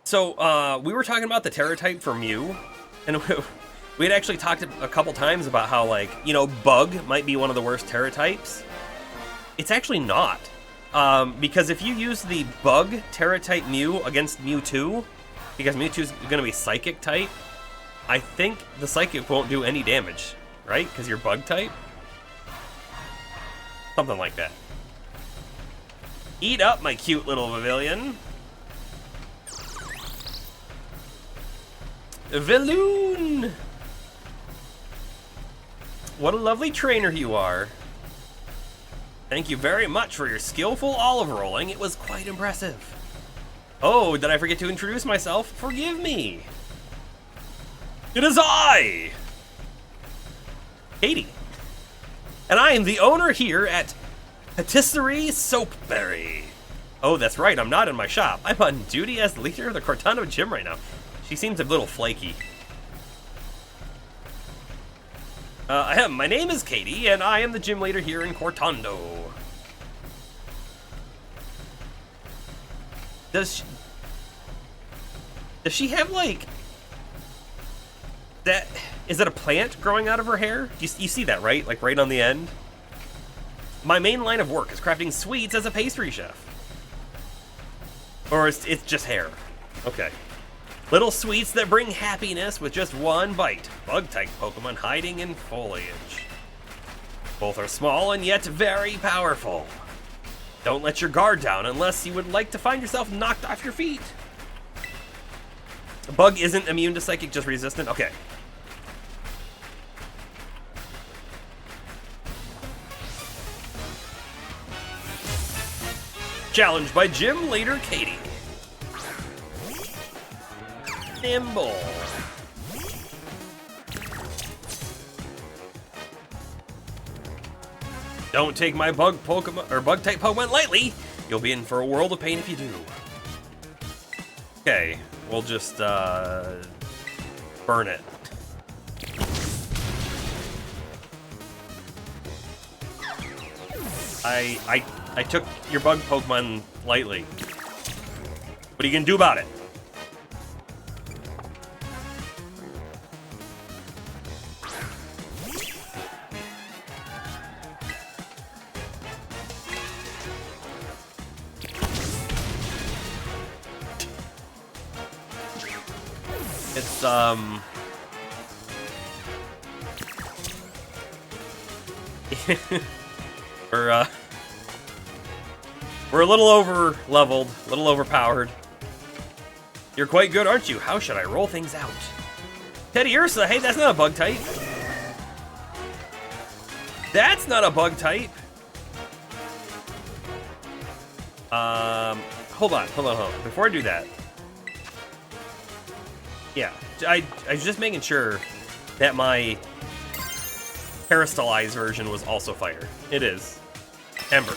So, we were talking about the Terra type for Mew, and we had actually talked a couple times about how, like, you know, Bug might be one of the worst Terra types. It's actually not. Because if you use the Bug Terra type Mew against Mewtwo, because Mewtwo is going to be Psychic type, I think the Psychic won't do any damage, right? Because you're Bug type? Something like that. Eat up, my cute little Pavilion. Veloon! What a lovely trainer you are. Thank you very much for your skillful olive rolling. It was quite impressive. Oh, did I forget to introduce myself? Forgive me. It is I, Katie. And I am the owner here at Patisserie Soapberry. Oh, that's right, I'm not in my shop. I'm on duty as the leader of the Cortando gym right now. She seems a little flaky. My name is Katie, and I am the gym leader here in Cortando. Does she have, like, that? Is that a plant growing out of her hair? You see that, right? Like, right on the end? My main line of work is crafting sweets as a pastry chef. Or it's just hair. Okay. Little sweets that bring happiness with just one bite. Bug-type Pokemon hiding in foliage. Both are small and yet very powerful. Don't let your guard down unless you would like to find yourself knocked off your feet. Bug isn't immune to Psychic, just resistant? Okay. Challenged by Gym Leader Katie. Nimble. Don't take my bug Pokemon or bug type Pokemon lightly. You'll be in for a world of pain if you do. Okay, we'll just burn it. I took your bug Pokemon lightly. What are you gonna do about it? It's we're a little over leveled, a little overpowered. You're quite good, aren't you? How should I roll things out? Teddy Ursa, hey, that's not a bug type. That's not a bug type. Hold on. Before I do that. Yeah, I was just making sure that my Parastylized version was also fire. It is. Ember.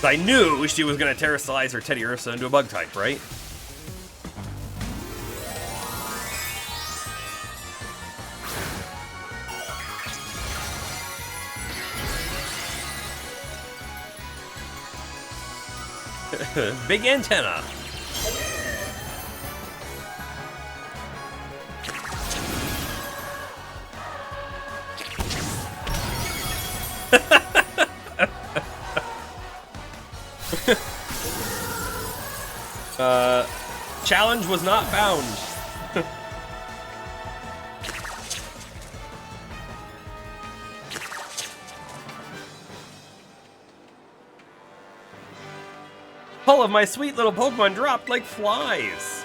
I knew she was going to Terrastallize her Teddiursa into a bug type, right? Big antenna. Challenge was not found. All of my sweet little Pokemon dropped like flies.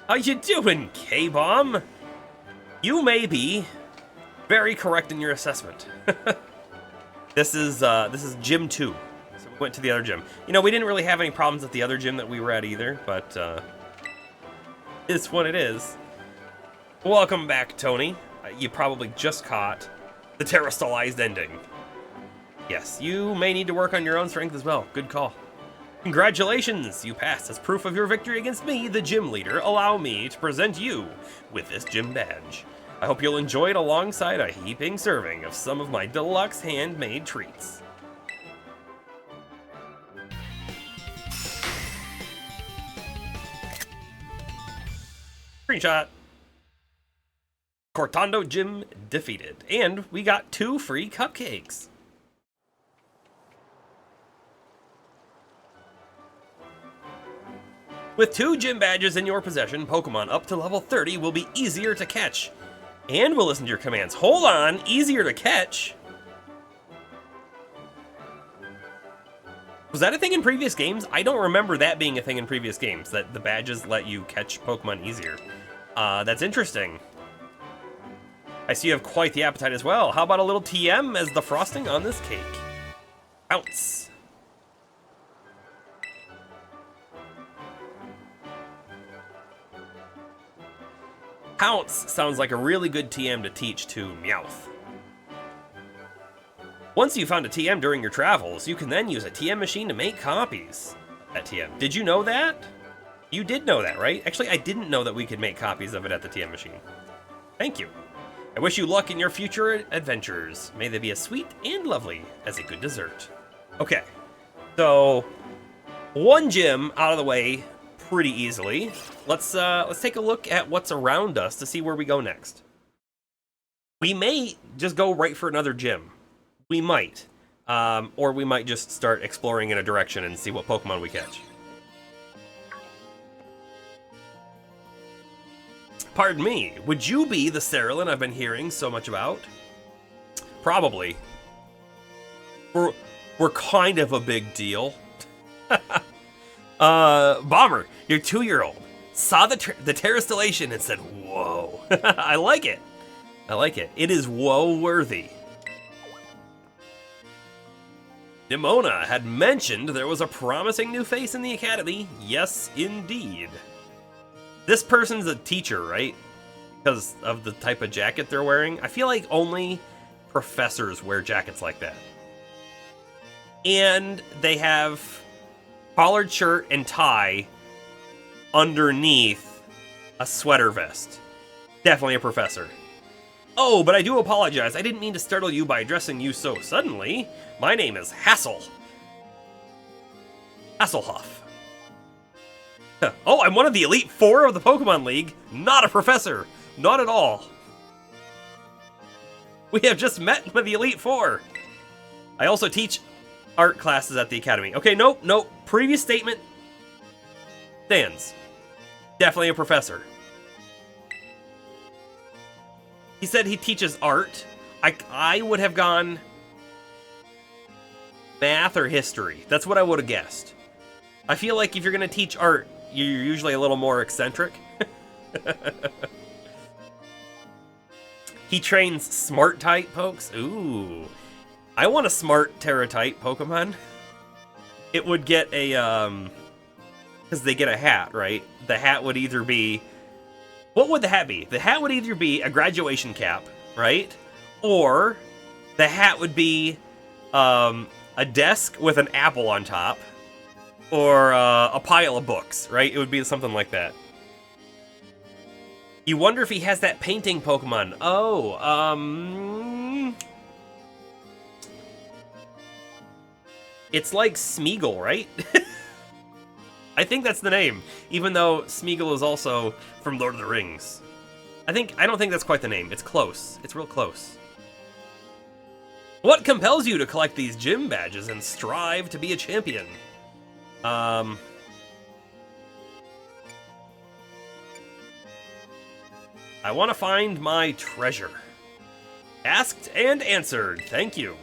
How you doing, K-Bomb? You may be very correct in your assessment. This is Gym 2. So we went to the other gym. You know, we didn't really have any problems at the other gym that we were at either, but it's what it is. Welcome back, Tony. You probably just caught the Terrastallized ending. Yes, you may need to work on your own strength as well. Good call. Congratulations, you passed. As proof of your victory against me, the gym leader, allow me to present you with this gym badge. I hope you'll enjoy it alongside a heaping serving of some of my deluxe handmade treats. Screenshot. Cortando Gym defeated, and we got 2 free cupcakes. With 2 gym badges in your possession, Pokemon up to level 30 will be easier to catch. And will listen to your commands. Hold on, easier to catch? Was that a thing in previous games? I don't remember that being a thing in previous games, that the badges let you catch Pokemon easier. That's interesting. I see you have quite the appetite as well. How about a little TM as the frosting on this cake? Bounce. Pounce sounds like a really good TM to teach to Meowth. Once you found a TM during your travels, you can then use a TM machine to make copies. At TM. Did you know that? You did know that, right? Actually, I didn't know that we could make copies of it at the TM machine. Thank you. I wish you luck in your future adventures. May they be as sweet and lovely as a good dessert. Okay, so 1 gym out of the way pretty easily. Let's take a look at what's around us to see where we go next. We may just go right for another gym. We might. Or we might just start exploring in a direction and see what Pokemon we catch. Pardon me, would you be the Cerulean I've been hearing so much about? Probably. We're kind of a big deal. Bomber, your 2-year-old, saw the Terrastallation and said, whoa. I like it. I like it. It is whoa-worthy. Nimona had mentioned there was a promising new face in the academy. Yes, indeed. This person's a teacher, right? Because of the type of jacket they're wearing. I feel like only professors wear jackets like that. And they have collared shirt and tie underneath a sweater vest. Definitely a professor. Oh, but I do apologize. I didn't mean to startle you by addressing you so suddenly. My name is Hassel. Hasselhoff. Oh, I'm one of the Elite Four of the Pokemon League. Not a professor. Not at all. We have just met with the Elite Four. I also teach art classes at the academy. Okay, nope. Previous statement stands. Definitely a professor. He said he teaches art. I would have gone math or history. That's what I would have guessed. I feel like if you're going to teach art, you're usually a little more eccentric. He trains smart type pokes. Ooh. I want a smart Terra type Pokemon. It would get a, because they get a hat, right? The hat would either be, what would the hat be? The hat would either be a graduation cap, right? Or The hat would be a desk with an apple on top, or a pile of books, right? It would be something like that. You wonder if he has that painting Pokemon. Oh, it's like Smeagol, right? I think that's the name, even though Smeagol is also from Lord of the Rings. I don't think that's quite the name. It's close. It's real close. What compels you to collect these gym badges and strive to be a champion? I want to find my treasure. Asked and answered. Thank you.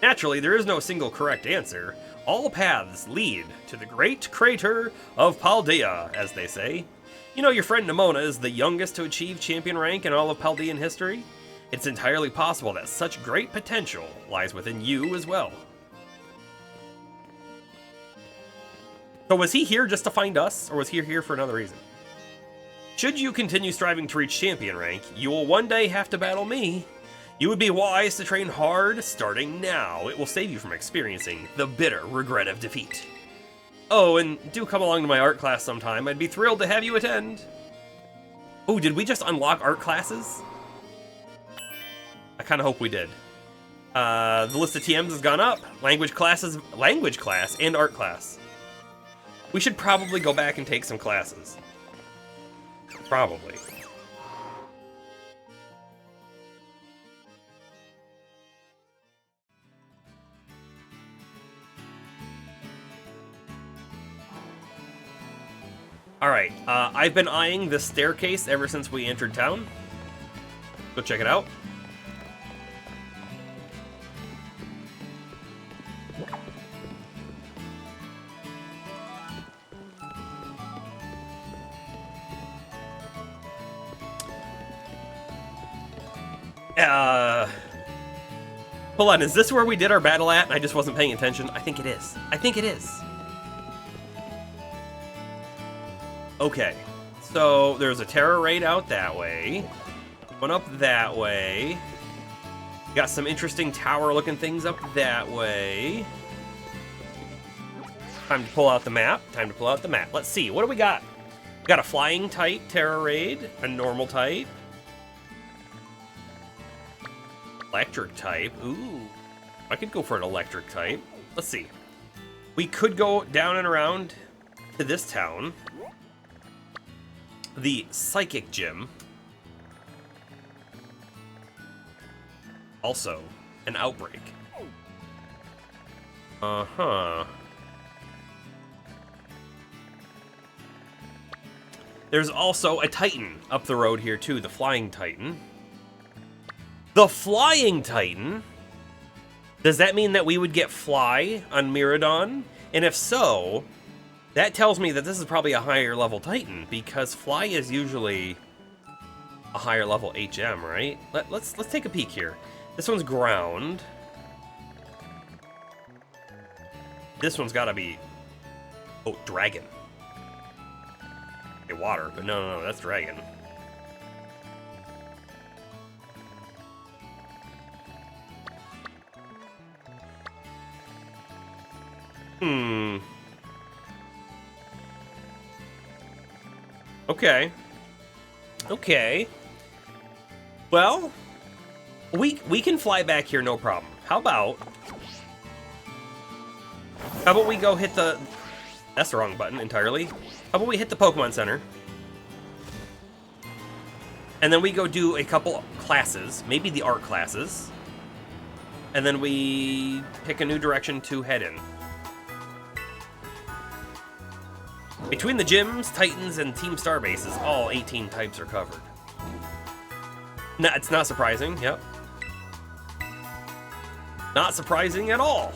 Naturally, there is no single correct answer. All paths lead to the great crater of Paldea, as they say. You know your friend Nemona is the youngest to achieve champion rank in all of Paldean history? It's entirely possible that such great potential lies within you as well. So was he here just to find us, or was he here for another reason? Should you continue striving to reach champion rank, you will one day have to battle me. You would be wise to train hard starting now. It will save you from experiencing the bitter regret of defeat. Oh, and do come along to my art class sometime. I'd be thrilled to have you attend. Oh, did we just unlock art classes? I kind of hope we did. The list of TMs has gone up. Language class and art class. We should probably go back and take some classes. Probably. Alright, I've been eyeing this staircase ever since we entered town. Go check it out. Hold on, is this where we did our battle at and I just wasn't paying attention? I think it is. I think it is. Okay, so there's a Terra raid out that way. One up that way. Got some interesting tower-looking things up that way. Time to pull out the map. Let's see, what do we got? We got a flying type Terra raid, a normal type. Electric type. Ooh, I could go for an electric type. Let's see. We could go down and around to this town. The Psychic Gym. Also, an Outbreak. Uh-huh. There's also a Titan up the road here too, the Flying Titan. The Flying Titan? Does that mean that we would get Fly on Miraidon? And if so, that tells me that this is probably a higher level Titan, because Fly is usually a higher level HM, right? Let's take a peek here. This one's ground. This one's gotta be... Oh, dragon. Okay, water, but no, that's dragon. Okay. Well, we can fly back here, no problem. How about we go hit the... That's the wrong button entirely. How about we hit the Pokemon Center? And then we go do a couple classes, maybe the art classes. And then we pick a new direction to head in. Between the gyms, Titans, and Team Starbases, all 18 types are covered. No, it's not surprising, yep. Not surprising at all.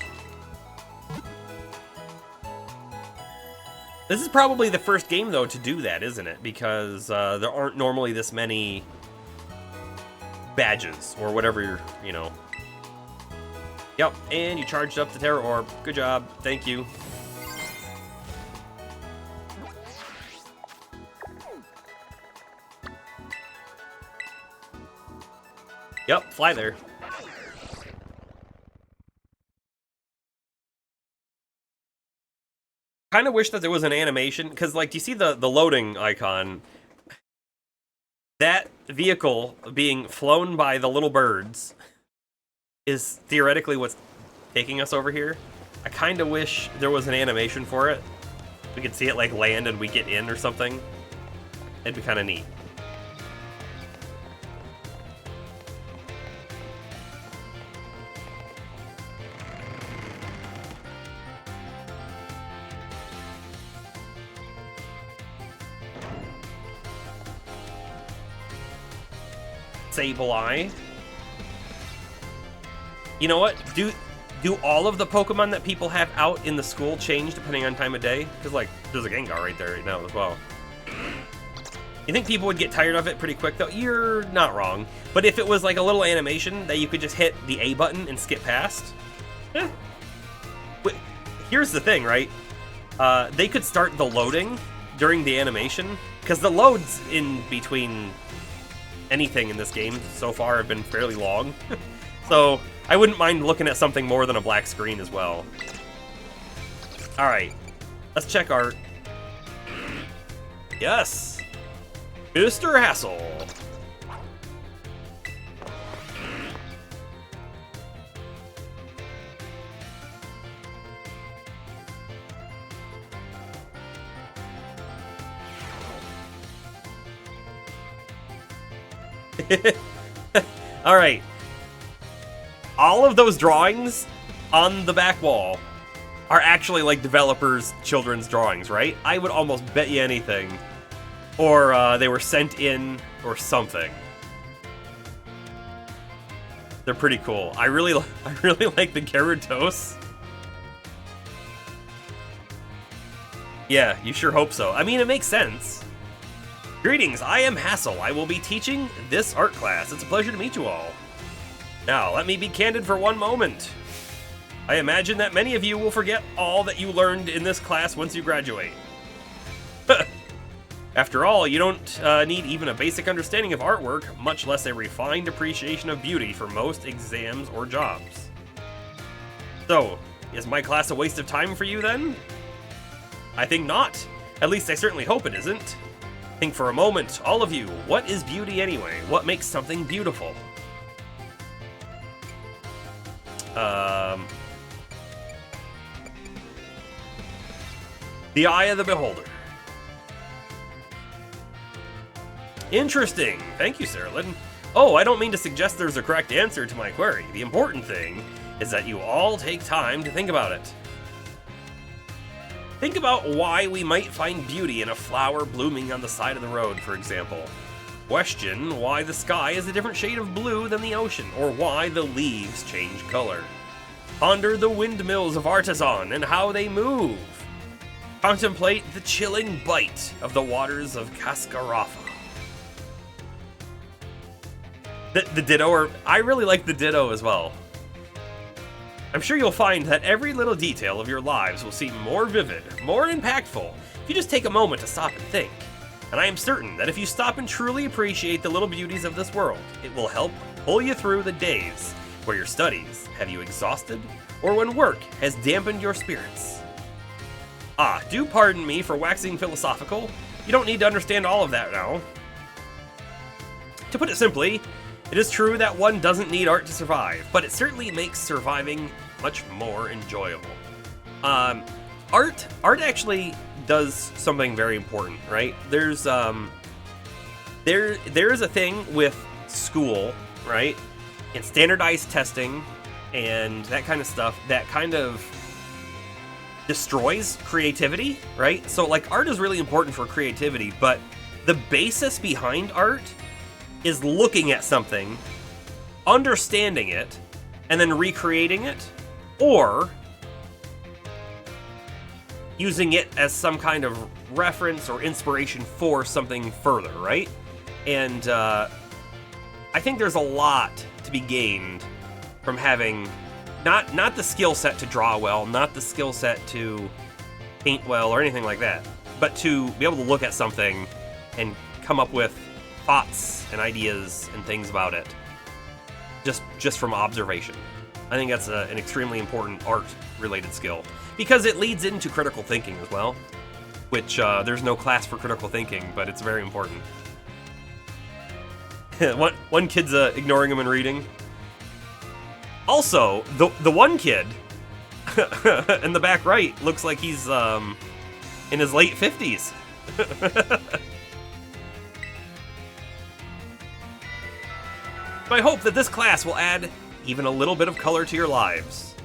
This is probably the first game, though, to do that, isn't it? Because there aren't normally this many badges, or whatever you're, you know. Yep, and you charged up the Terra Orb. Good job, thank you. Yep, fly there. kind of wish that there was an animation, because, like, do you see the loading icon? That vehicle being flown by the little birds is theoretically what's taking us over here. I kind of wish there was an animation for it. We could see it, like, land and we get in or something. It'd be kind of neat. Sableye. You know what? Do all of the Pokemon that people have out in the school change depending on time of day? Because, like, there's a Gengar right there right now as well. You think people would get tired of it pretty quick, though? You're not wrong. But if it was like a little animation that you could just hit the A button and skip past, here's the thing, right? They could start the loading during the animation, because the loads in between anything in this game so far have been fairly long. So I wouldn't mind looking at something more than a black screen as well. Alright, let's check art. Yes! Mr. Hassel! Alright. All of those drawings on the back wall are actually like developers' children's drawings, right? I would almost bet you anything. Or they were sent in or something. They're pretty cool. I really like the Gyarados. Yeah, you sure hope so. I mean, it makes sense. Greetings, I am Hassel. I will be teaching this art class. It's a pleasure to meet you all. Now, let me be candid for one moment. I imagine that many of you will forget all that you learned in this class once you graduate. After all, you don't need even a basic understanding of artwork, much less a refined appreciation of beauty for most exams or jobs. So, is my class a waste of time for you then? I think not. At least I certainly hope it isn't. Think for a moment, all of you, what is beauty anyway? What makes something beautiful? The eye of the beholder. Interesting. Thank you, Saralyn. Oh, I don't mean to suggest there's a correct answer to my query. The important thing is that you all take time to think about it. Think about why we might find beauty in a flower blooming on the side of the road, for example. Question why the sky is a different shade of blue than the ocean, or why the leaves change color. Ponder the windmills of Artisan and how they move. Contemplate the chilling bite of the waters of Cascarafa. The Ditto, or I really like the Ditto as well. I'm sure you'll find that every little detail of your lives will seem more vivid, more impactful, if you just take a moment to stop and think. And I am certain that if you stop and truly appreciate the little beauties of this world, it will help pull you through the days where your studies have you exhausted, or when work has dampened your spirits. Ah, do pardon me for waxing philosophical. You don't need to understand all of that now. To put it simply, it is true that one doesn't need art to survive, but it certainly makes surviving much more enjoyable. Art actually does something very important, right? There's there's a thing with school, right? And standardized testing and that kind of stuff that kind of destroys creativity, right? So like art is really important for creativity, but the basis behind art is looking at something, understanding it, and then recreating it, or using it as some kind of reference or inspiration for something further, right? And I think there's a lot to be gained from having not the skill set to draw well, not the skill set to paint well or anything like that, but to be able to look at something and come up with thoughts and ideas and things about it just from observation. I think that's an extremely important art-related skill. because it leads into critical thinking as well, which there's no class for critical thinking, but it's very important. One kid's ignoring him and reading. Also, the one kid in the back right looks like he's in his late 50s. I hope that this class will add even a little bit of color to your lives.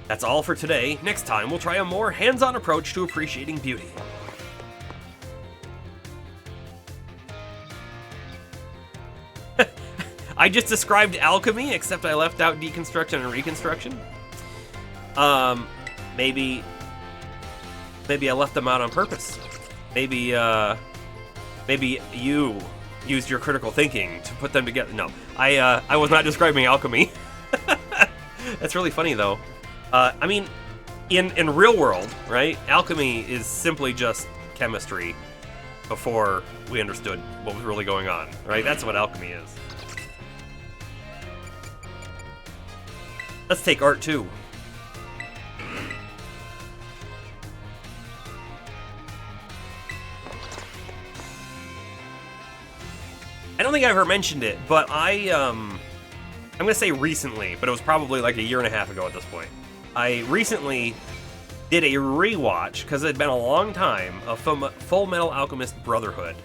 That's all for today. Next time, we'll try a more hands-on approach to appreciating beauty. I just described alchemy, except I left out deconstruction and reconstruction. Maybe I left them out on purpose. Maybe you used your critical thinking to put them together. No, I was not describing alchemy. That's really funny, though. I mean, in real world, right? Alchemy is simply just chemistry before we understood what was really going on, right? That's what alchemy is. Let's take art 2. I don't think I ever mentioned it, but I'm gonna say recently, but it was probably like a year and a half ago at this point. I recently did a rewatch, because it had been a long time, of Full Metal Alchemist Brotherhood.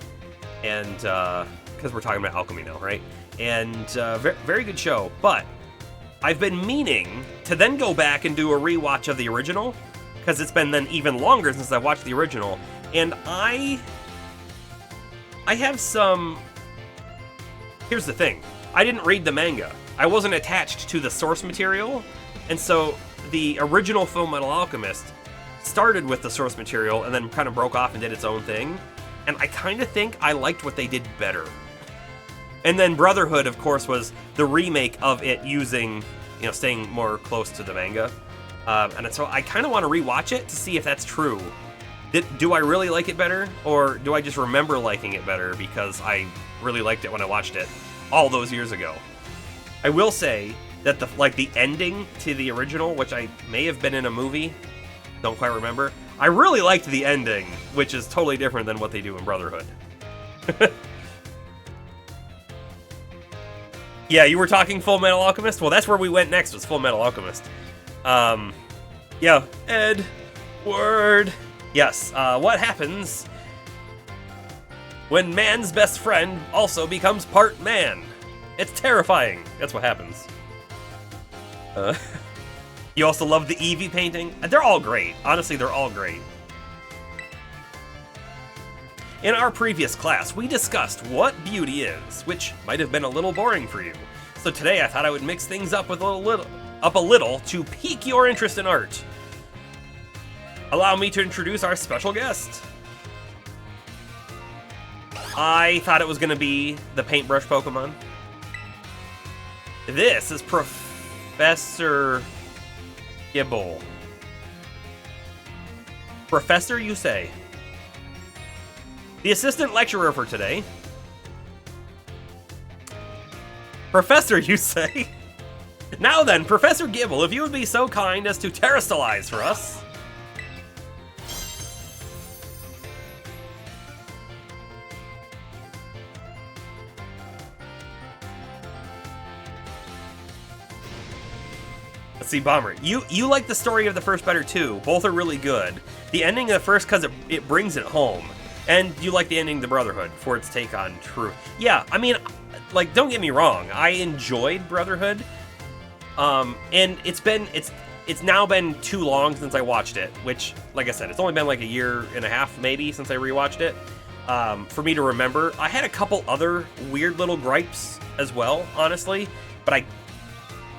And, because we're talking about alchemy now, right? And, very good show, but I've been meaning to then go back and do a rewatch of the original, because it's been then even longer since I watched the original, and I have some... Here's the thing. I didn't read the manga. I wasn't attached to the source material, and so the original Full Metal Alchemist started with the source material and then kind of broke off and did its own thing, and I kind of think I liked what they did better. And then Brotherhood, of course, was the remake of it using, you know, staying more close to the manga. And so I kind of want to rewatch it to see if that's true. Do I really like it better, or do I just remember liking it better because I really liked it when I watched it all those years ago? I will say that the ending to the original, which I may have been in a movie, don't quite remember. I really liked the ending, which is totally different than what they do in Brotherhood. Yeah, you were talking Full Metal Alchemist? Well, that's where we went next, was Full Metal Alchemist. Yeah, Edward. Yes, what happens when man's best friend also becomes part man? It's terrifying. That's what happens. You also love the Eevee painting? They're all great. Honestly, they're all great. In our previous class, we discussed what beauty is, which might have been a little boring for you. So today I thought I would mix things up with a little to pique your interest in art. Allow me to introduce our special guest. I thought it was going to be the paintbrush Pokemon. This is Professor Gible. Professor, you say? The assistant lecturer for today. Professor, you say? Now then, Professor Gible, if you would be so kind as to terrestrialize for us. Let's see, Bomber. You like the story of the first better too. Both are really good. The ending of the first because it brings it home. And you like the ending of the Brotherhood for its take on truth. Yeah, I mean, like, don't get me wrong. I enjoyed Brotherhood. And it's now been too long since I watched it, which, like I said, it's only been like a year and a half maybe since I rewatched it. For me to remember. I had a couple other weird little gripes as well, honestly, but I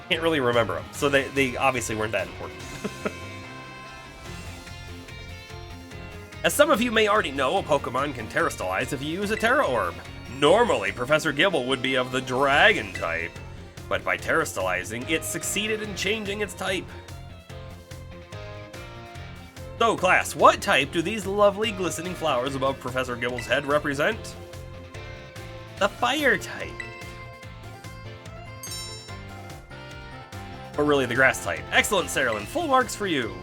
can't really remember them. So they obviously weren't that important. As some of you may already know, a Pokemon can terrestrialize if you use a Terra Orb. Normally, Professor Gible would be of the Dragon type, but by terrestrializing, it succeeded in changing its type. So, class, what type do these lovely glistening flowers above Professor Gible's head represent? The Fire type. Or really, the Grass type. Excellent, Sarah Lynn. Full marks for you.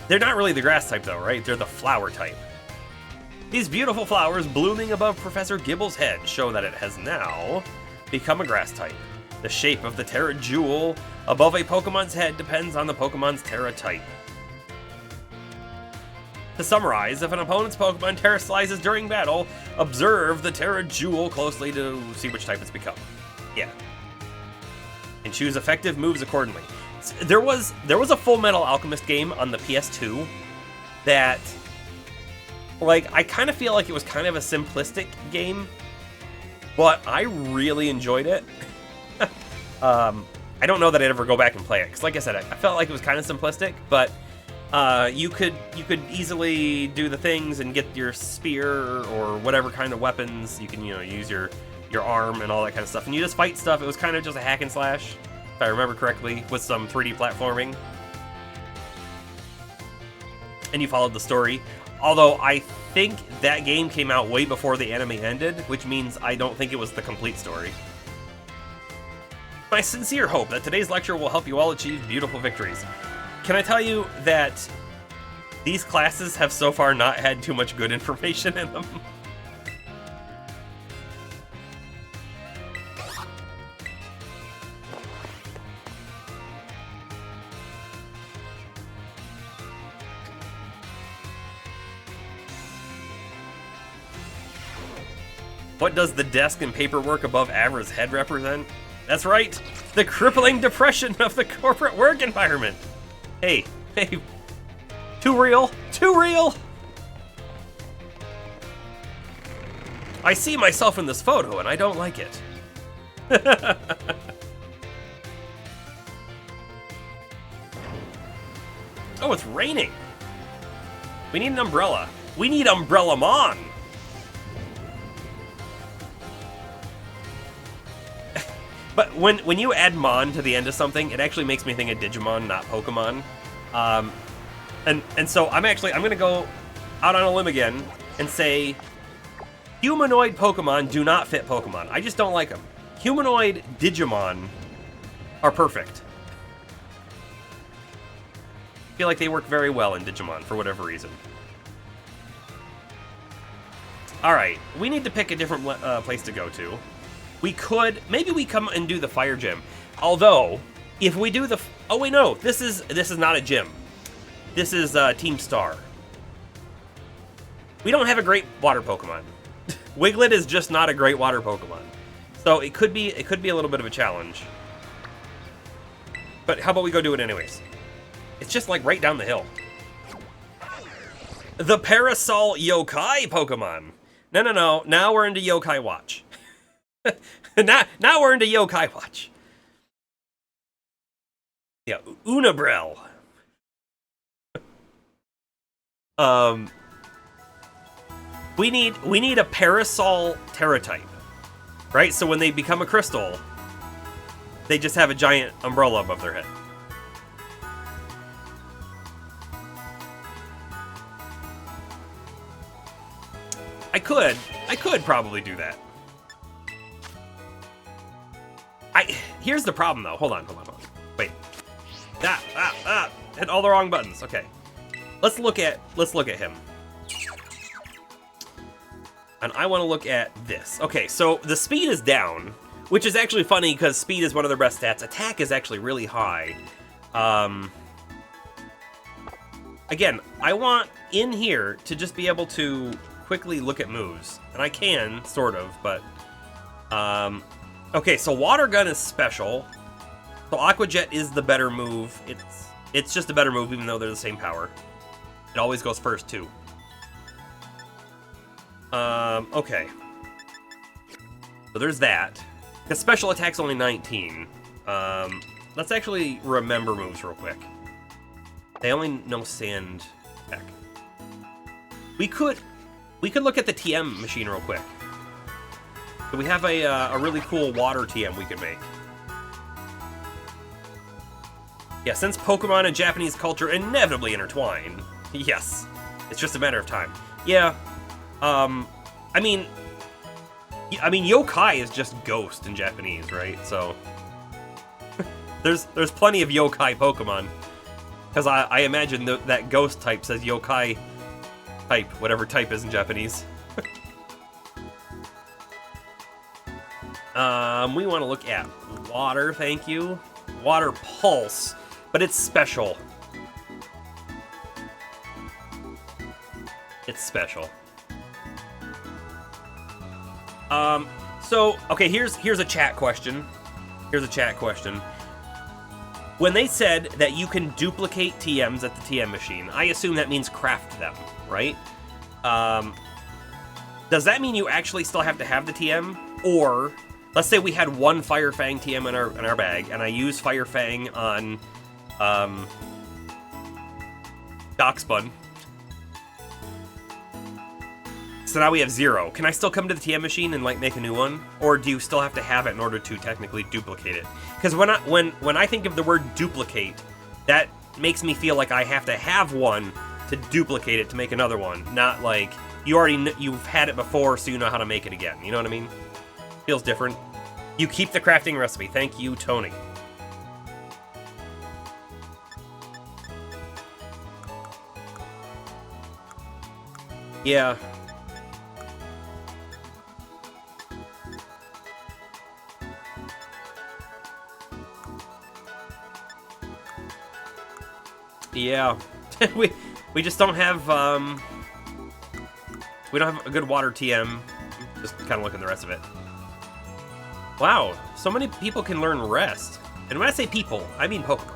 They're not really the grass type though, right? They're the flower type. These beautiful flowers blooming above Professor Gibble's head show that it has now become a grass type. The shape of the Terra Jewel above a Pokemon's head depends on the Pokemon's Terra type. To summarize, if an opponent's Pokemon terrestrializes during battle, observe the Terra Jewel closely to see which type it's become. Yeah. And choose effective moves accordingly. There was a Full Metal Alchemist game on the PS2 that, like, I kind of feel like it was kind of a simplistic game, but I really enjoyed it. I don't know that I'd ever go back and play it, because like I said, I felt like it was kind of simplistic, but you could easily do the things and get your spear or whatever kind of weapons. You can, use your arm and all that kind of stuff, and you just fight stuff. It was kind of just a hack and slash, if I remember correctly, with some 3D platforming. And you followed the story. Although I think that game came out way before the anime ended, which means I don't think it was the complete story. My sincere hope that today's lecture will help you all achieve beautiful victories. Can I tell you that these classes have so far not had too much good information in them? What does the desk and paperwork above Avra's head represent? That's right, the crippling depression of the corporate work environment. Hey, too real, too real. I see myself in this photo and I don't like it. Oh, it's raining. We need an umbrella. We need Umbrellaman. But when you add Mon to the end of something, it actually makes me think of Digimon, not Pokemon. And so I'm gonna go out on a limb again and say humanoid Pokemon do not fit Pokemon. I just don't like them. Humanoid Digimon are perfect. I feel like they work very well in Digimon for whatever reason. Alright, we need to pick a different place to go to. Maybe we come and do the fire gym. Although, if we do oh wait, no, this is not a gym. This is Team Star. We don't have a great water Pokemon. Wiglet is just not a great water Pokemon. So it could be a little bit of a challenge. But how about we go do it anyways? It's just like right down the hill. The Parasol Yokai Pokemon. No. Now we're into Yokai Watch. now we're into Yokai Watch. Yeah, Unabrel. We need a Parasol Terra type, right? So when they become a crystal, they just have a giant umbrella above their head. I could probably do that. Here's the problem though. Hold on. Wait. Hit all the wrong buttons. Okay. Let's look at him. And I want to look at this. Okay, so the speed is down, which is actually funny because speed is one of their best stats. Attack is actually really high. Again, I want in here to just be able to quickly look at moves. And I can, sort of, but... okay, so Water Gun is special. So Aqua Jet is the better move. It's just a better move even though they're the same power. It always goes first, too. Okay. So there's that. Because special attack's only 19. Let's actually remember moves real quick. They only know Sand Tech. We could look at the TM machine real quick. So we have a really cool water TM we could make. Yeah, since Pokemon and Japanese culture inevitably intertwine, yes, it's just a matter of time. Yeah, I mean, yokai is just ghost in Japanese, right? So there's plenty of yokai Pokemon. Because I imagine that ghost type says yokai type, whatever type is in Japanese. We want to look at water, thank you. Water pulse, but it's special. It's special. So, okay, here's a chat question. Here's a chat question. When they said that you can duplicate TMs at the TM machine, I assume that means craft them, right? Does that mean you actually still have to have the TM? Or, let's say we had one Fire Fang TM in our bag, and I use Fire Fang on Darkspun. So now we have 0. Can I still come to the TM machine and like make a new one? Or do you still have to have it in order to technically duplicate it? Because when I think of the word duplicate, that makes me feel like I have to have one to duplicate it to make another one. Not like you've had it before, so you know how to make it again. You know what I mean? Feels different. You keep the crafting recipe. Thank you, Tony. Yeah. Yeah, we just don't have we don't have a good water TM. Just kind of looking at the rest of it. Wow, so many people can learn rest, and when I say people, I mean Pokemon.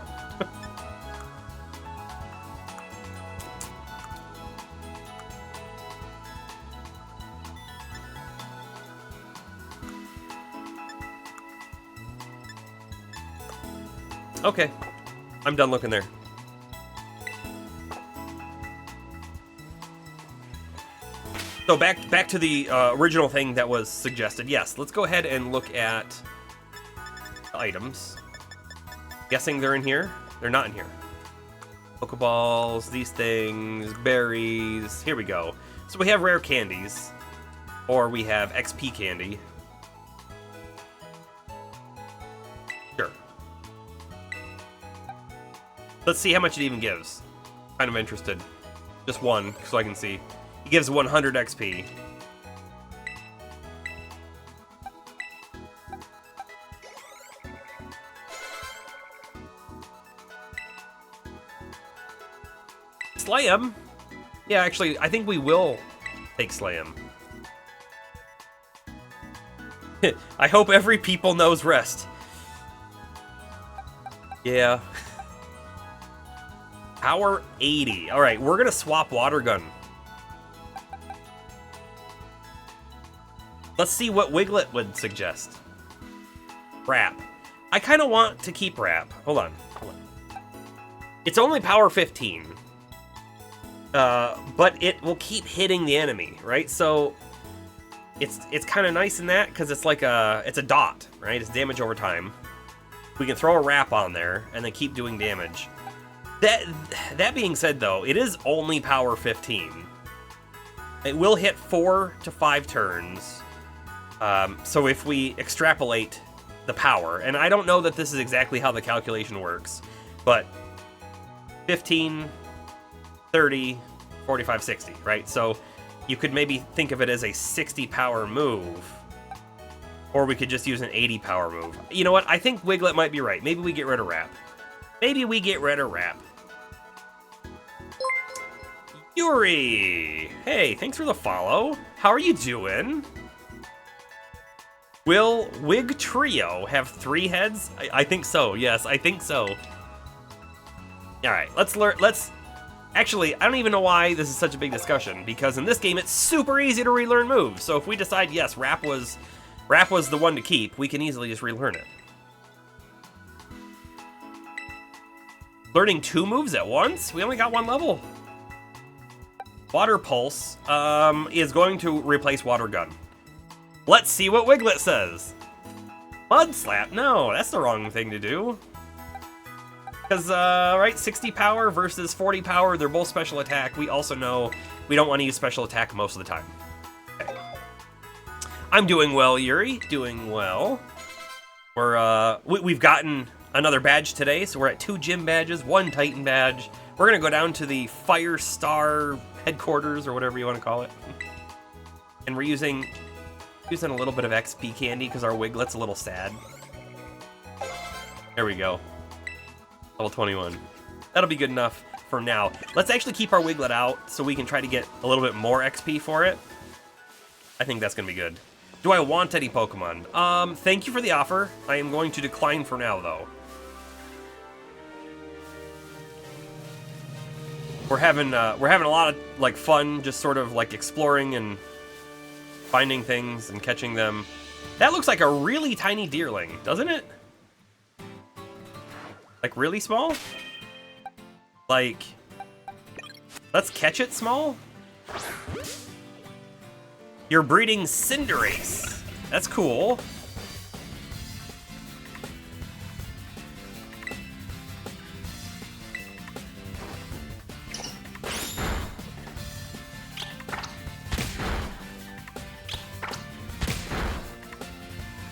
Okay, I'm done looking there. So back to the original thing that was suggested. Yes, let's go ahead and look at the items. Guessing they're in here? They're not in here. Pokeballs, these things, berries. Here we go. So we have rare candies, or we have XP candy. Sure. Let's see how much it even gives. Kind of interested. Just one, so I can see. It gives 100 XP. Slam? Yeah, actually, I think we will take Slam. I hope every people knows rest. Yeah. Power 80. Alright, we're gonna swap Water Gun. Let's see what Wiglet would suggest. Wrap. I kind of want to keep Wrap. Hold on. It's only power 15. But it will keep hitting the enemy, right? So it's kind of nice in that because it's like it's a dot, right? It's damage over time. We can throw a Wrap on there and then keep doing damage. That being said, though, it is only power 15. It will hit 4 to 5 turns. So if we extrapolate the power, and I don't know that this is exactly how the calculation works, but 15, 30, 45, 60, right? So you could maybe think of it as a 60 power move, or we could just use an 80 power move. You know what? I think Wiglet might be right. Maybe we get rid of Wrap. Maybe we get rid of Wrap. Yuri! Hey, thanks for the follow. How are you doing? Will Wigtrio have 3 heads? I think so. Yes, I think so. All right, let's learn. Actually, I don't even know why this is such a big discussion, because in this game it's super easy to relearn moves. So if we decide yes, Wrap was the one to keep, we can easily just relearn it. Learning 2 moves at once? We only got 1 level. Water Pulse is going to replace Water Gun. Let's see what Wiglet says. Mud Slap? No, that's the wrong thing to do. Because, right, 60 power versus 40 power, they're both special attack. We also know we don't want to use special attack most of the time. Okay. I'm doing well, Yuri. Doing well. We've gotten another badge today, so we're at 2 gym badges, 1 Titan badge. We're gonna go down to the Fire Star headquarters, or whatever you want to call it. And we're using a little bit of XP candy because our Wiglet's a little sad. There we go. Level 21. That'll be good enough for now. Let's actually keep our Wiglet out so we can try to get a little bit more XP for it. I think that's gonna be good. Do I want any Pokemon? Thank you for the offer. I am going to decline for now, though. We're having a lot of like fun, just sort of like exploring and finding things and catching them. That looks like a really tiny deerling, doesn't it? Like really small? Like, let's catch it small? You're breeding Cinderace. That's cool.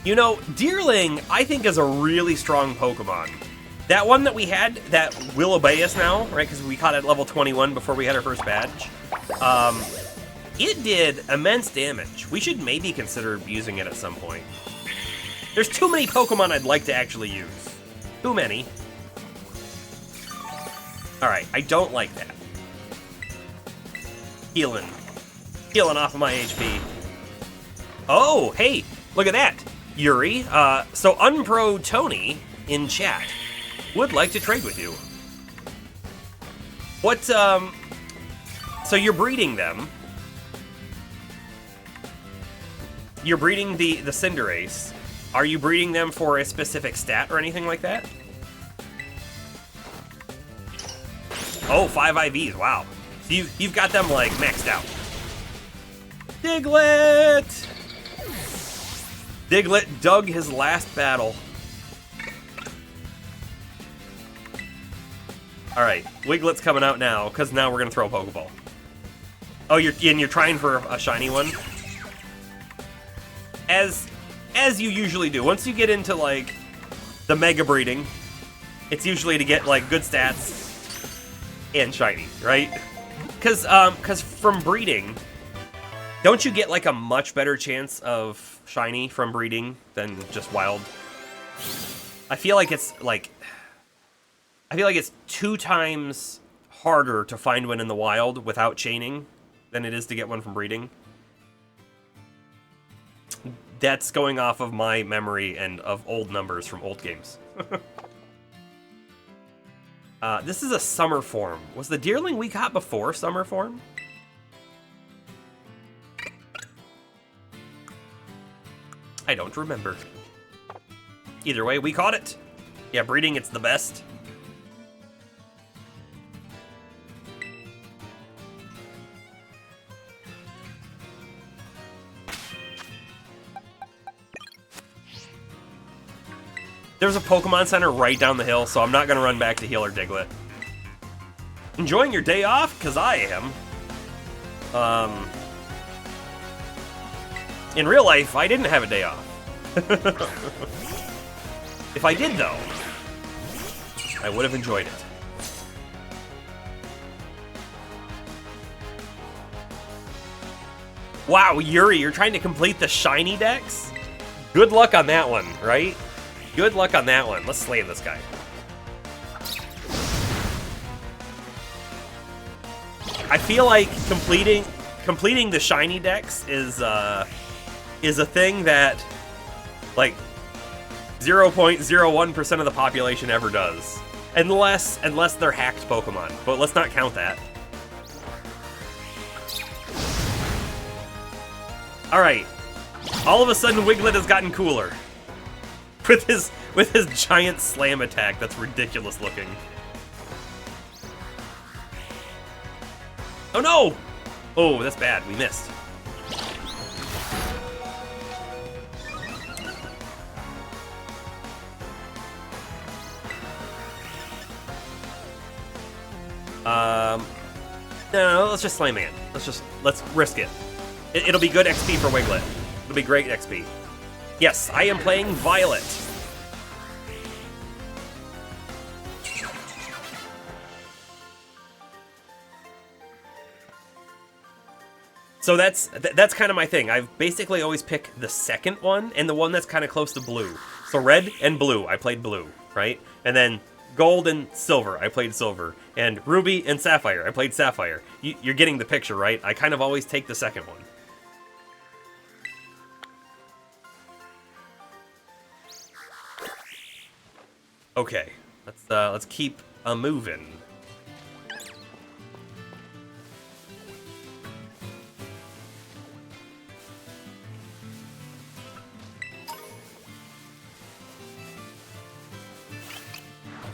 You know, Deerling, I think, is a really strong Pokemon. That one that we had, that will obey us now, right? Because we caught it at level 21 before we had our first badge. It did immense damage. We should maybe consider using it at some point. There's too many Pokemon I'd like to actually use. Too many. Alright, I don't like that. Healing. Healing off of my HP. Oh, hey, look at that. Yuri, so Unpro Tony in chat would like to trade with you. What, so you're breeding them. You're breeding the Cinderace. Are you breeding them for a specific stat or anything like that? Oh, 5 IVs, wow. So you've got them, like, maxed out. Diglett! Diglett dug his last battle. Alright, Wiglet's coming out now, because now we're going to throw a Pokeball. Oh, you're trying for a shiny one? As you usually do. Once you get into, like, the mega breeding, it's usually to get, like, good stats and shiny, right? Because from breeding, don't you get, like, a much better chance of shiny from breeding than just wild? I feel like it's 2 times harder to find one in the wild without chaining than it is to get one from breeding. That's going off of my memory and of old numbers from old games. This is a summer form. Was the Deerling we got before summer form? I don't remember. Either way, we caught it. Yeah, breeding, it's the best. There's a Pokemon Center right down the hill, so I'm not going to run back to heal our Diglett. Enjoying your day off? Because I am. In real life, I didn't have a day off. If I did, though, I would have enjoyed it. Wow, Yuri, you're trying to complete the shiny dex? Good luck on that one, right? Good luck on that one. Let's slay this guy. I feel like completing the shiny dex is a thing that like 0.01% of the population ever does, unless they're hacked Pokemon. But let's not count that. All right. All of a sudden, Wiglet has gotten cooler. With his giant slam attack, that's ridiculous looking. Oh no! Oh, that's bad. We missed. No, let's just Slam Man. Let's risk it. It'll be good XP for Wiglet. It'll be great XP. Yes, I am playing Violet. So that's kind of my thing. I've basically always picked the second one and the one that's kind of close to blue. So red and blue, I played blue, right? And then gold and silver, I played silver. And ruby and sapphire, I played sapphire. You're getting the picture, right? I kind of always take the second one. Okay, let's keep a moving.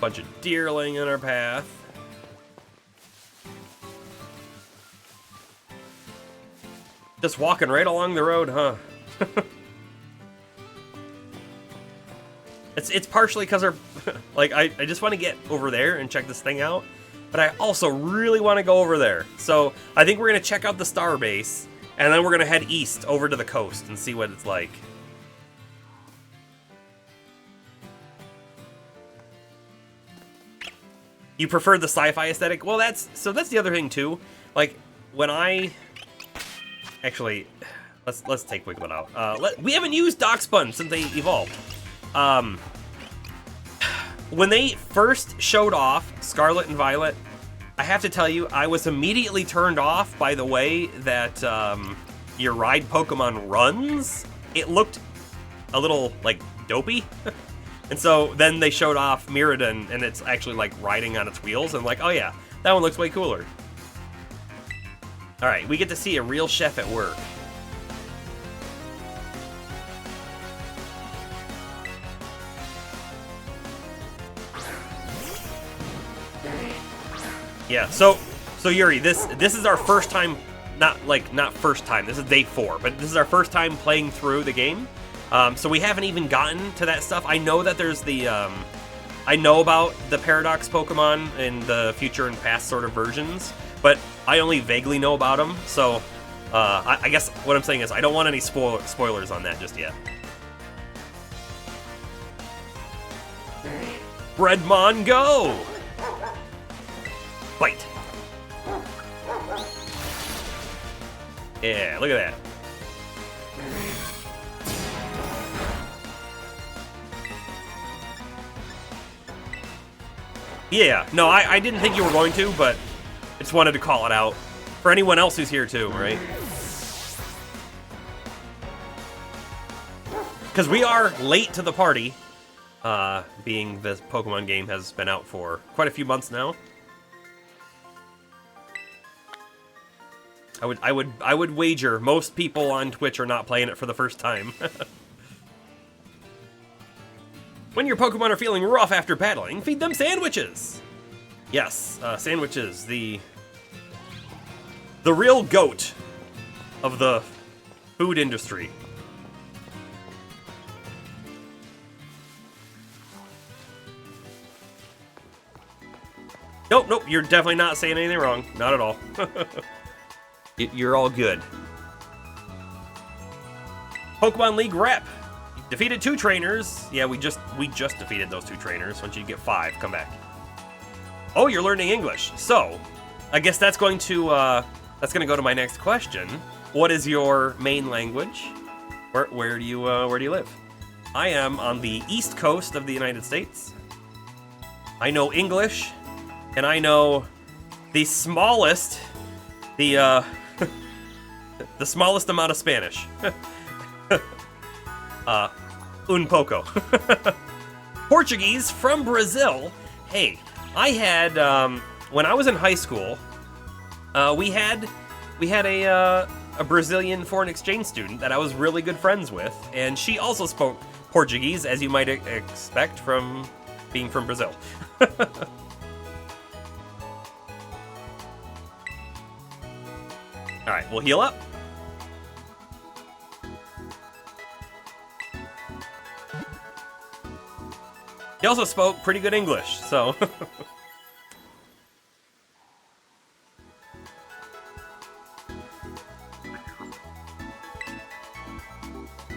Bunch of deer laying in our path. Just walking right along the road, huh? It's partially because they're like I just want to get over there and check this thing out, but I also really want to go over there. So I think we're gonna check out the star base, and then we're gonna head east over to the coast and see what it's like. You prefer the sci-fi aesthetic? Well, that's the other thing too. Like when I actually let's take Wiglet out. We haven't used Darkspun since they evolved. When they first showed off Scarlet and Violet, I have to tell you, I was immediately turned off by the way that your ride Pokemon runs. It looked a little like dopey. And so then they showed off Mirrodin, and it's actually like riding on its wheels, and like, oh yeah, that one looks way cooler. All right, we get to see a real chef at work. Yeah, so Yuri, this is our first time, not first time, this is day 4, but this is our first time playing through the game. So we haven't even gotten to that stuff. I know that there's the, I know about the Paradox Pokemon in the future and past sort of versions, but I only vaguely know about them, so I guess what I'm saying is I don't want any spoilers on that just yet. Breadmon, go! Bite! Yeah, look at that. Yeah, no, I didn't think you were going to, but I just wanted to call it out. For anyone else who's here too, right? Because we are late to the party, being this Pokemon game has been out for quite a few months now. I would wager most people on Twitch are not playing it for the first time. When your Pokemon are feeling rough after battling, feed them sandwiches! Yes, sandwiches, the real goat of the food industry. Nope, you're definitely not saying anything wrong. Not at all. You're all good. Pokemon League rep. Defeated 2 trainers. Yeah, we just defeated those 2 trainers. Once you get 5, come back. Oh, you're learning English. So, I guess that's going to go to my next question. What is your main language? Where do you live? I am on the East Coast of the United States. I know English, and I know the smallest, the smallest amount of Spanish. Un pouco. Portuguese from Brazil. Hey, I had when I was in high school, we had a Brazilian foreign exchange student that I was really good friends with, and she also spoke Portuguese, as you might expect from being from Brazil. All right, we'll heal up. He also spoke pretty good English, so...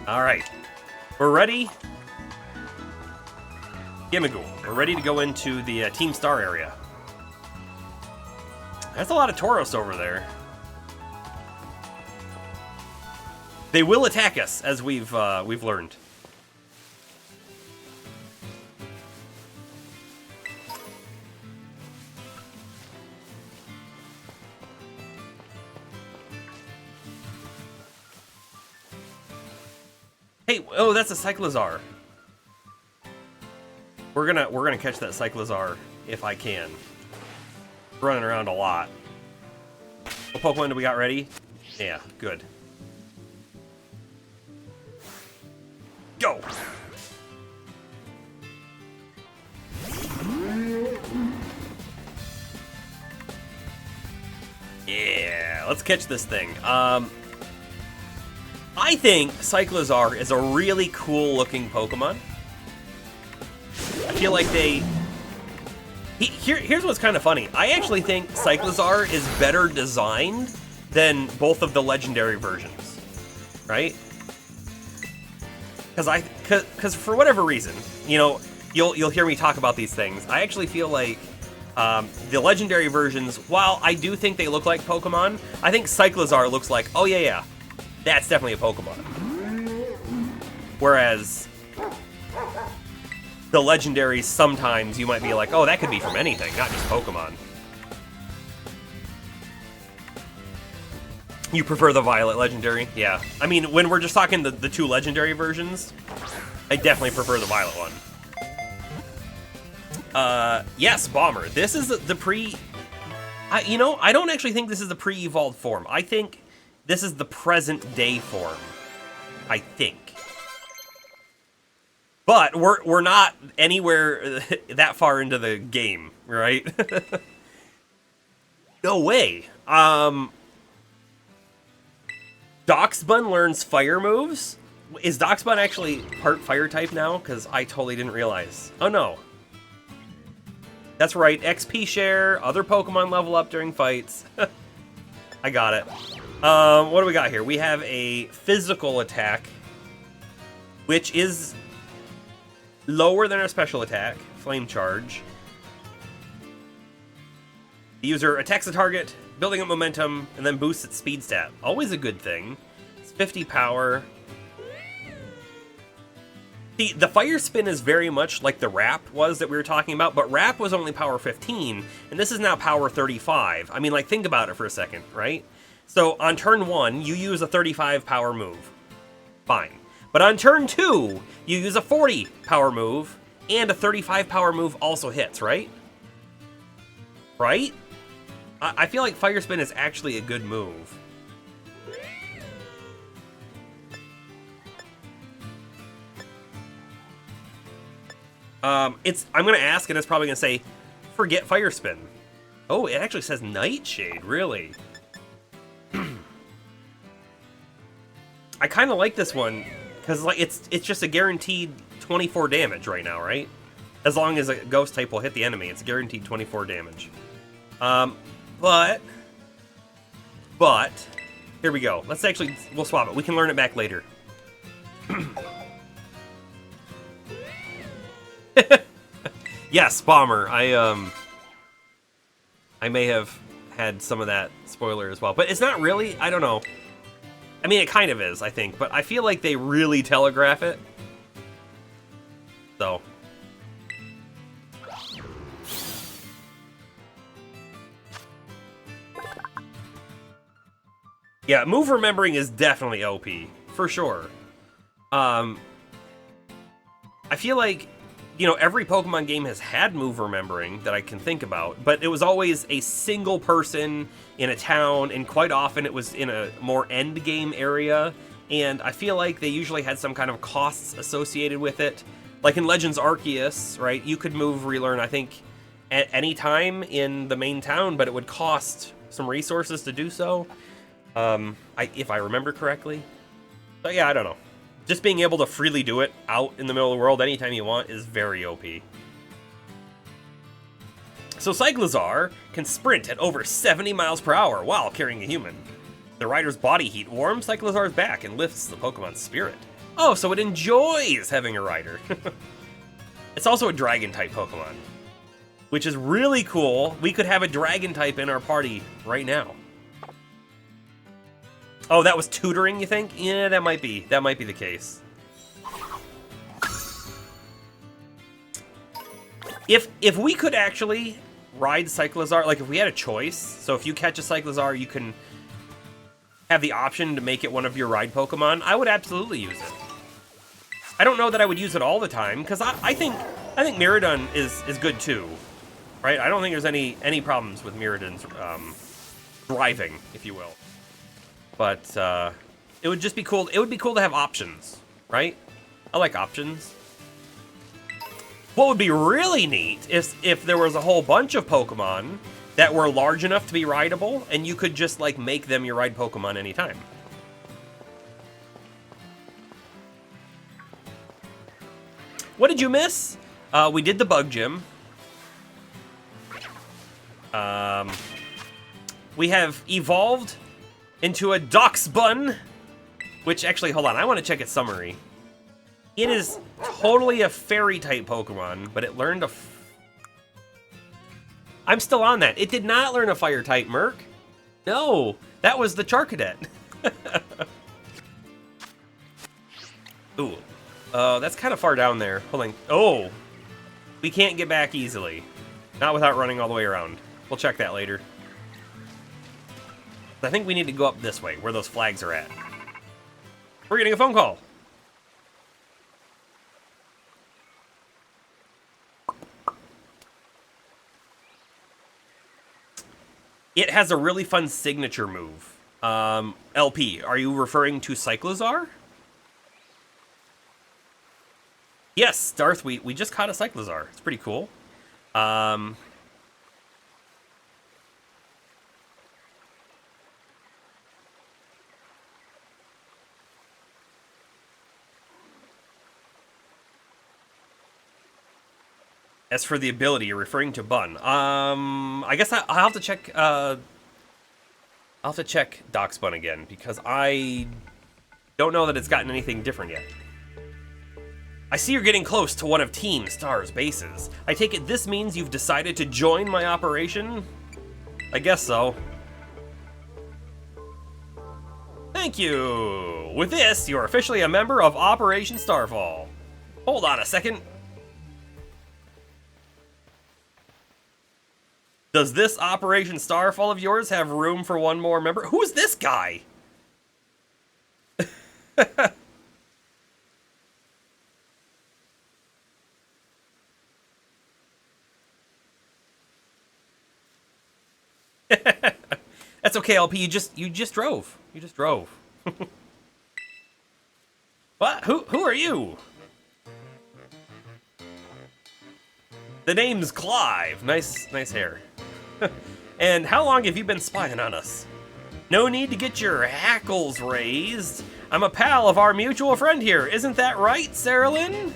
Alright. We're ready. Gimmighoul. We're ready to go into the Team Star area. That's a lot of Tauros over there. They will attack us, as we've learned. Hey, oh, that's a Cyclizar. We're gonna catch that Cyclizar if I can. Running around a lot. What Pokemon do we got ready? Yeah, good. Go! Yeah, let's catch this thing. I think Cyclizar is a really cool looking Pokemon. I feel like here's what's kind of funny. I actually think Cyclizar is better designed than both of the legendary versions, right? Because for whatever reason, you know, you'll hear me talk about these things. I actually feel like the legendary versions, while I do think they look like Pokemon, I think Cyclizar looks like, oh yeah, that's definitely a Pokemon. Whereas the legendaries, sometimes you might be like, oh, that could be from anything, not just Pokemon. You prefer the Violet legendary? Yeah. I mean, when we're just talking the two legendary versions, I definitely prefer the Violet one. Yes, Bomber. This is the pre... you know, I don't actually think this is the pre-evolved form. I think this is the present-day form. I think. But we're not anywhere that far into the game, right? No way. Doxbun learns fire moves? Is Doxbun actually part fire type now? Because I totally didn't realize. Oh no. That's right, XP share, other Pokemon level up during fights. I got it. What do we got here? We have a physical attack, which is lower than our special attack, Flame Charge. The user attacks the target, building up momentum, and then boosts its speed stat. Always a good thing. It's 50 power. The Fire Spin is very much like the Wrap was that we were talking about, but Wrap was only power 15, and this is now power 35. I mean, like, think about it for a second, right? So on turn 1, you use a 35 power move. Fine. But on turn 2, you use a 40 power move, and a 35 power move also hits, right? Right? I feel like Fire Spin is actually a good move. I'm gonna ask, and it's probably gonna say, forget Fire Spin. Oh, it actually says Nightshade, really? I kind of like this one, because like it's just a guaranteed 24 damage right now, right? As long as a ghost type will hit the enemy, it's guaranteed 24 damage. But, here we go. We'll swap it. We can learn it back later. Yes, Bomber. I may have had some of that spoiler as well, but it's not really. I don't know. I mean, it kind of is, I think, but I feel like they really telegraph it. So. Yeah, move remembering is definitely OP, for sure. I feel like, you know, every Pokemon game has had move remembering that I can think about, but it was always a single person in a town, and quite often it was in a more end game area, and I feel like they usually had some kind of costs associated with it. Like in Legends Arceus, right, you could move relearn, I think, at any time in the main town, but it would cost some resources to do so, if I remember correctly. But yeah, I don't know. Just being able to freely do it out in the middle of the world anytime you want is very OP. So Cyclizar can sprint at over 70 miles per hour while carrying a human. The rider's body heat warms Cyclizar's back and lifts the Pokemon's spirit. Oh, so it enjoys having a rider. It's also a Dragon-type Pokemon, which is really cool. We could have a Dragon-type in our party right now. Oh, that was tutoring, you think? Yeah, that might be. That might be the case. If we could actually ride Cyclizar, like if we had a choice, so if you catch a Cyclizar, you can have the option to make it one of your ride Pokemon, I would absolutely use it. I don't know that I would use it all the time, because I think Miraidon is good too, right? I don't think there's any problems with Miraidon's driving, if you will. But it would just be cool. It would be cool to have options, right? I like options. What would be really neat is if there was a whole bunch of Pokemon that were large enough to be rideable, and you could just like make them your ride Pokemon anytime. What did you miss? We did the Bug Gym. We have evolved into a Doxbun, which actually, hold on, I want to check its summary. It is totally a Fairy-type Pokemon, but it learned a... I'm still on that. It did not learn a Fire-type, Merc. No, that was the Charcadet. Ooh, that's kind of far down there. Hold on. Oh, we can't get back easily. Not without running all the way around. We'll check that later. I think we need to go up this way, where those flags are at. We're getting a phone call. It has a really fun signature move. LP, are you referring to Cyclizar? Yes, Darth, we just caught a Cyclizar. It's pretty cool. As for the ability, you're referring to Bun. I guess I'll have to check. I'll have to check Doxbun again because I don't know that it's gotten anything different yet. I see you're getting close to one of Team Star's bases. I take it this means you've decided to join my operation? I guess so. Thank you. With this, you're officially a member of Operation Starfall. Hold on a second. Does this Operation Starfall of yours have room for one more member? Who's this guy? That's okay, LP. You just drove. You just drove. What? Who are you? The name's Clive. Nice hair. And how long have you been spying on us? No need to get your hackles raised. I'm a pal of our mutual friend here. Isn't that right, Sarah Lynn?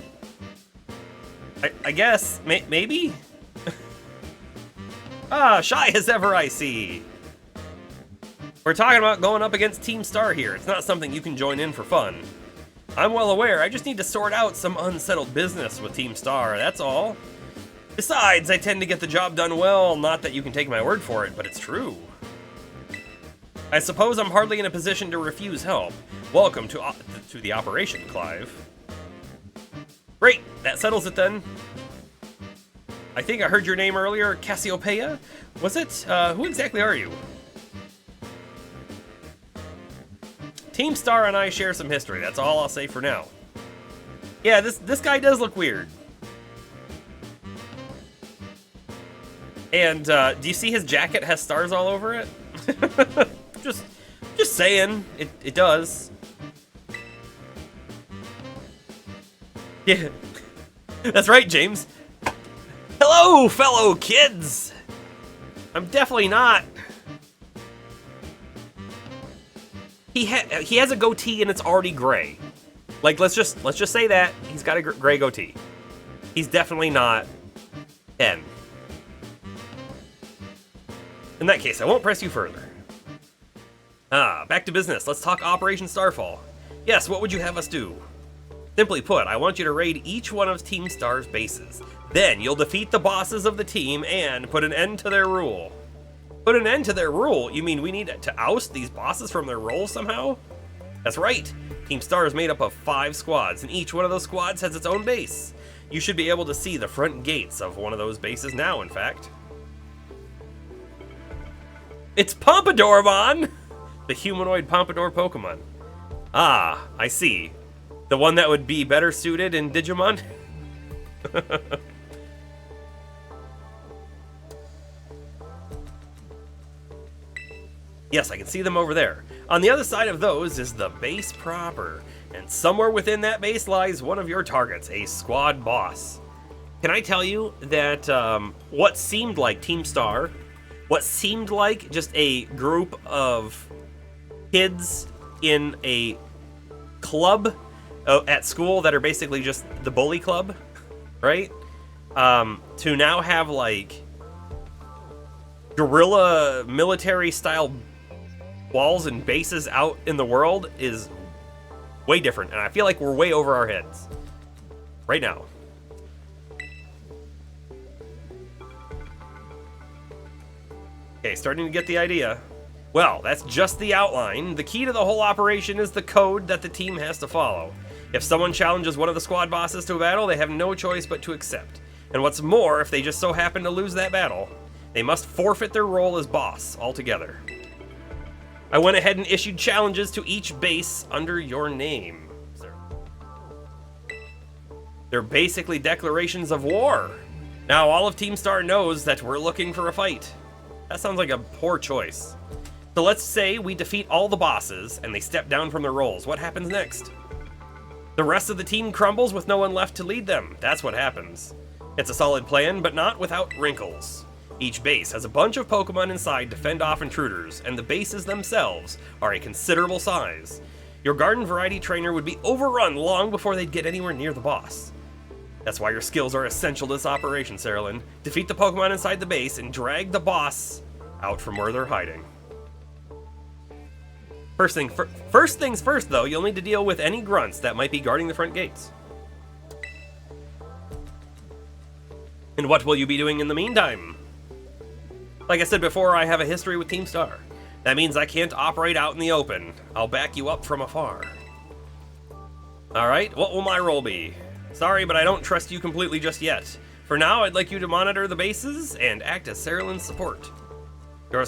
I guess. Maybe? Shy as ever I see. We're talking about going up against Team Star here. It's not something you can join in for fun. I'm well aware. I just need to sort out some unsettled business with Team Star, that's all. Besides, I tend to get the job done well, not that you can take my word for it, but it's true. I suppose I'm hardly in a position to refuse help. Welcome to the operation, Clive. Great, that settles it then. I think I heard your name earlier, Cassiopeia? Was it? Who exactly are you? Team Star and I share some history, that's all I'll say for now. Yeah, this guy does look weird. And, do you see his jacket has stars all over it? just saying, it does. Yeah, that's right, James. Hello, fellow kids! I'm definitely not. He has a goatee and it's already gray. Like, let's just say that. He's got a gray goatee. He's definitely not 10. In that case, I won't press you further. Back to business. Let's talk Operation Starfall. Yes, what would you have us do? Simply put, I want you to raid each one of Team Star's bases. Then you'll defeat the bosses of the team and put an end to their rule. Put an end to their rule? You mean we need to oust these bosses from their roles somehow? That's right. Team Star is made up of 5 squads, and each one of those squads has its own base. You should be able to see the front gates of one of those bases now, in fact. It's Pompadormon! The humanoid Pompadour Pokemon. Ah, I see. The one that would be better suited in Digimon? Yes, I can see them over there. On the other side of those is the base proper, and somewhere within that base lies one of your targets, a squad boss. Can I tell you that what seemed like Team Star, what seemed like just a group of kids in a club at school that are basically just the bully club, right? To now have like guerrilla military style walls and bases out in the world is way different, and I feel like we're way over our heads right now. Okay, starting to get the idea. Well, that's just the outline. The key to the whole operation is the code that the team has to follow. If someone challenges one of the squad bosses to a battle, they have no choice but to accept. And what's more, if they just so happen to lose that battle, they must forfeit their role as boss altogether. I went ahead and issued challenges to each base under your name, sir. They're basically declarations of war. Now all of Team Star knows that we're looking for a fight. That sounds like a poor choice. So let's say we defeat all the bosses and they step down from their roles. What happens next? The rest of the team crumbles with no one left to lead them. That's what happens. It's a solid plan, but not without wrinkles. Each base has a bunch of Pokemon inside to fend off intruders, and the bases themselves are a considerable size. Your garden variety trainer would be overrun long before they'd get anywhere near the boss. That's why your skills are essential to this operation, Saralyn. Defeat the Pokemon inside the base and drag the boss out from where they're hiding. First things first, though, you'll need to deal with any grunts that might be guarding the front gates. And what will you be doing in the meantime? Like I said before, I have a history with Team Star. That means I can't operate out in the open. I'll back you up from afar. Alright, what will my role be? Sorry, but I don't trust you completely just yet. For now, I'd like you to monitor the bases and act as Saralyn's support. You're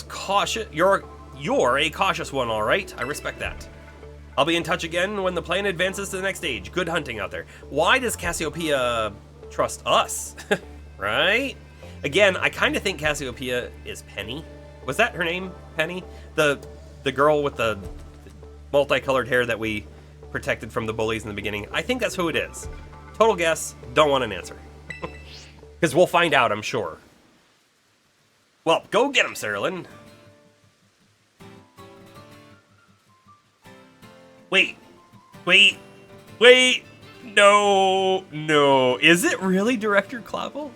a cautious one, alright? I respect that. I'll be in touch again when the plan advances to the next stage. Good hunting out there. Why does Cassiopeia trust us? Right? Again, I kind of think Cassiopeia is Penny. Was that her name, Penny? The girl with the multicolored hair that we protected from the bullies in the beginning. I think that's who it is. Total guess, don't want an answer. Because we'll find out, I'm sure. Well, go get him, Saralyn. Wait. No. Is it really Director Clavel?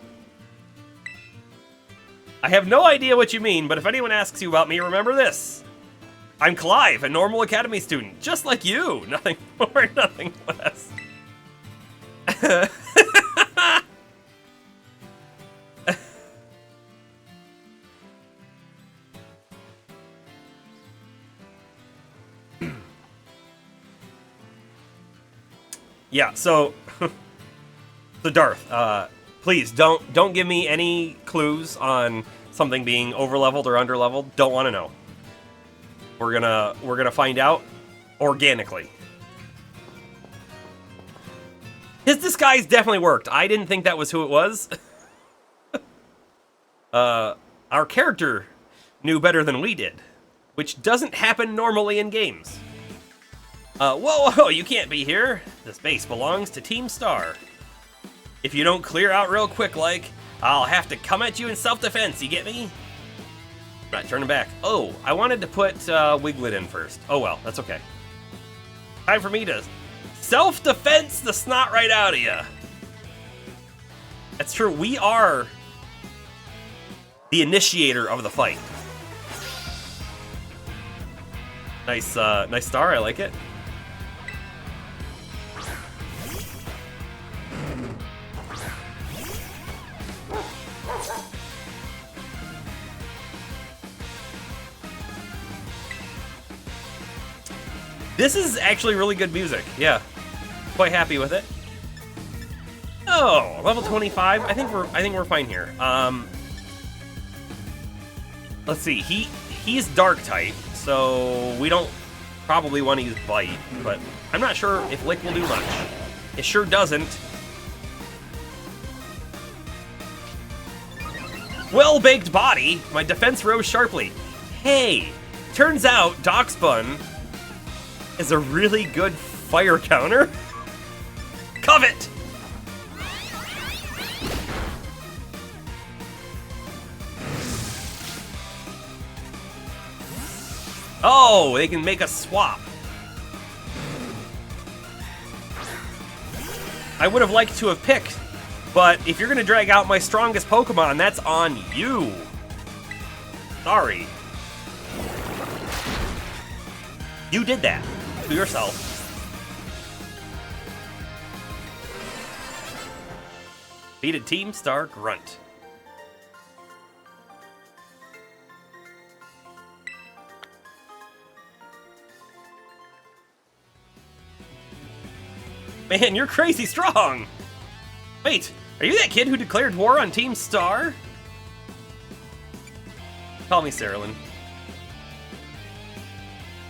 I have no idea what you mean, but if anyone asks you about me, remember this. I'm Clive, a normal academy student, just like you. Nothing more, nothing less. Yeah, so Darth, please don't give me any clues on something being overleveled or underleveled. Don't want to know. We're gonna find out organically. His disguise definitely worked. I didn't think that was who it was. Our character knew better than we did, which doesn't happen normally in games. Whoa, you can't be here. This base belongs to Team Star. If you don't clear out real quick like, I'll have to come at you in self-defense, you get me? Right, turning back. Oh, I wanted to put Wiglet in first. Oh well, that's okay. Time for me to self-defense the snot right out of you. That's true, we are the initiator of the fight. Nice star, I like it. This is actually really good music. Yeah, quite happy with it. Oh, level 25. I think we're fine here. Let's see. He's dark type, so we don't probably want to use bite, but I'm not sure if lick will do much. It sure doesn't. Well-baked body. My defense rose sharply. Hey, turns out Darkspun is a really good fire counter. Covet. Oh, they can make a swap. I would have liked to have picked, but if you're gonna drag out my strongest Pokemon, that's on you. Sorry. You did that to yourself. Beat a Team Star Grunt. Man, you're crazy strong! Wait, are you that kid who declared war on Team Star? Call me Cerulean.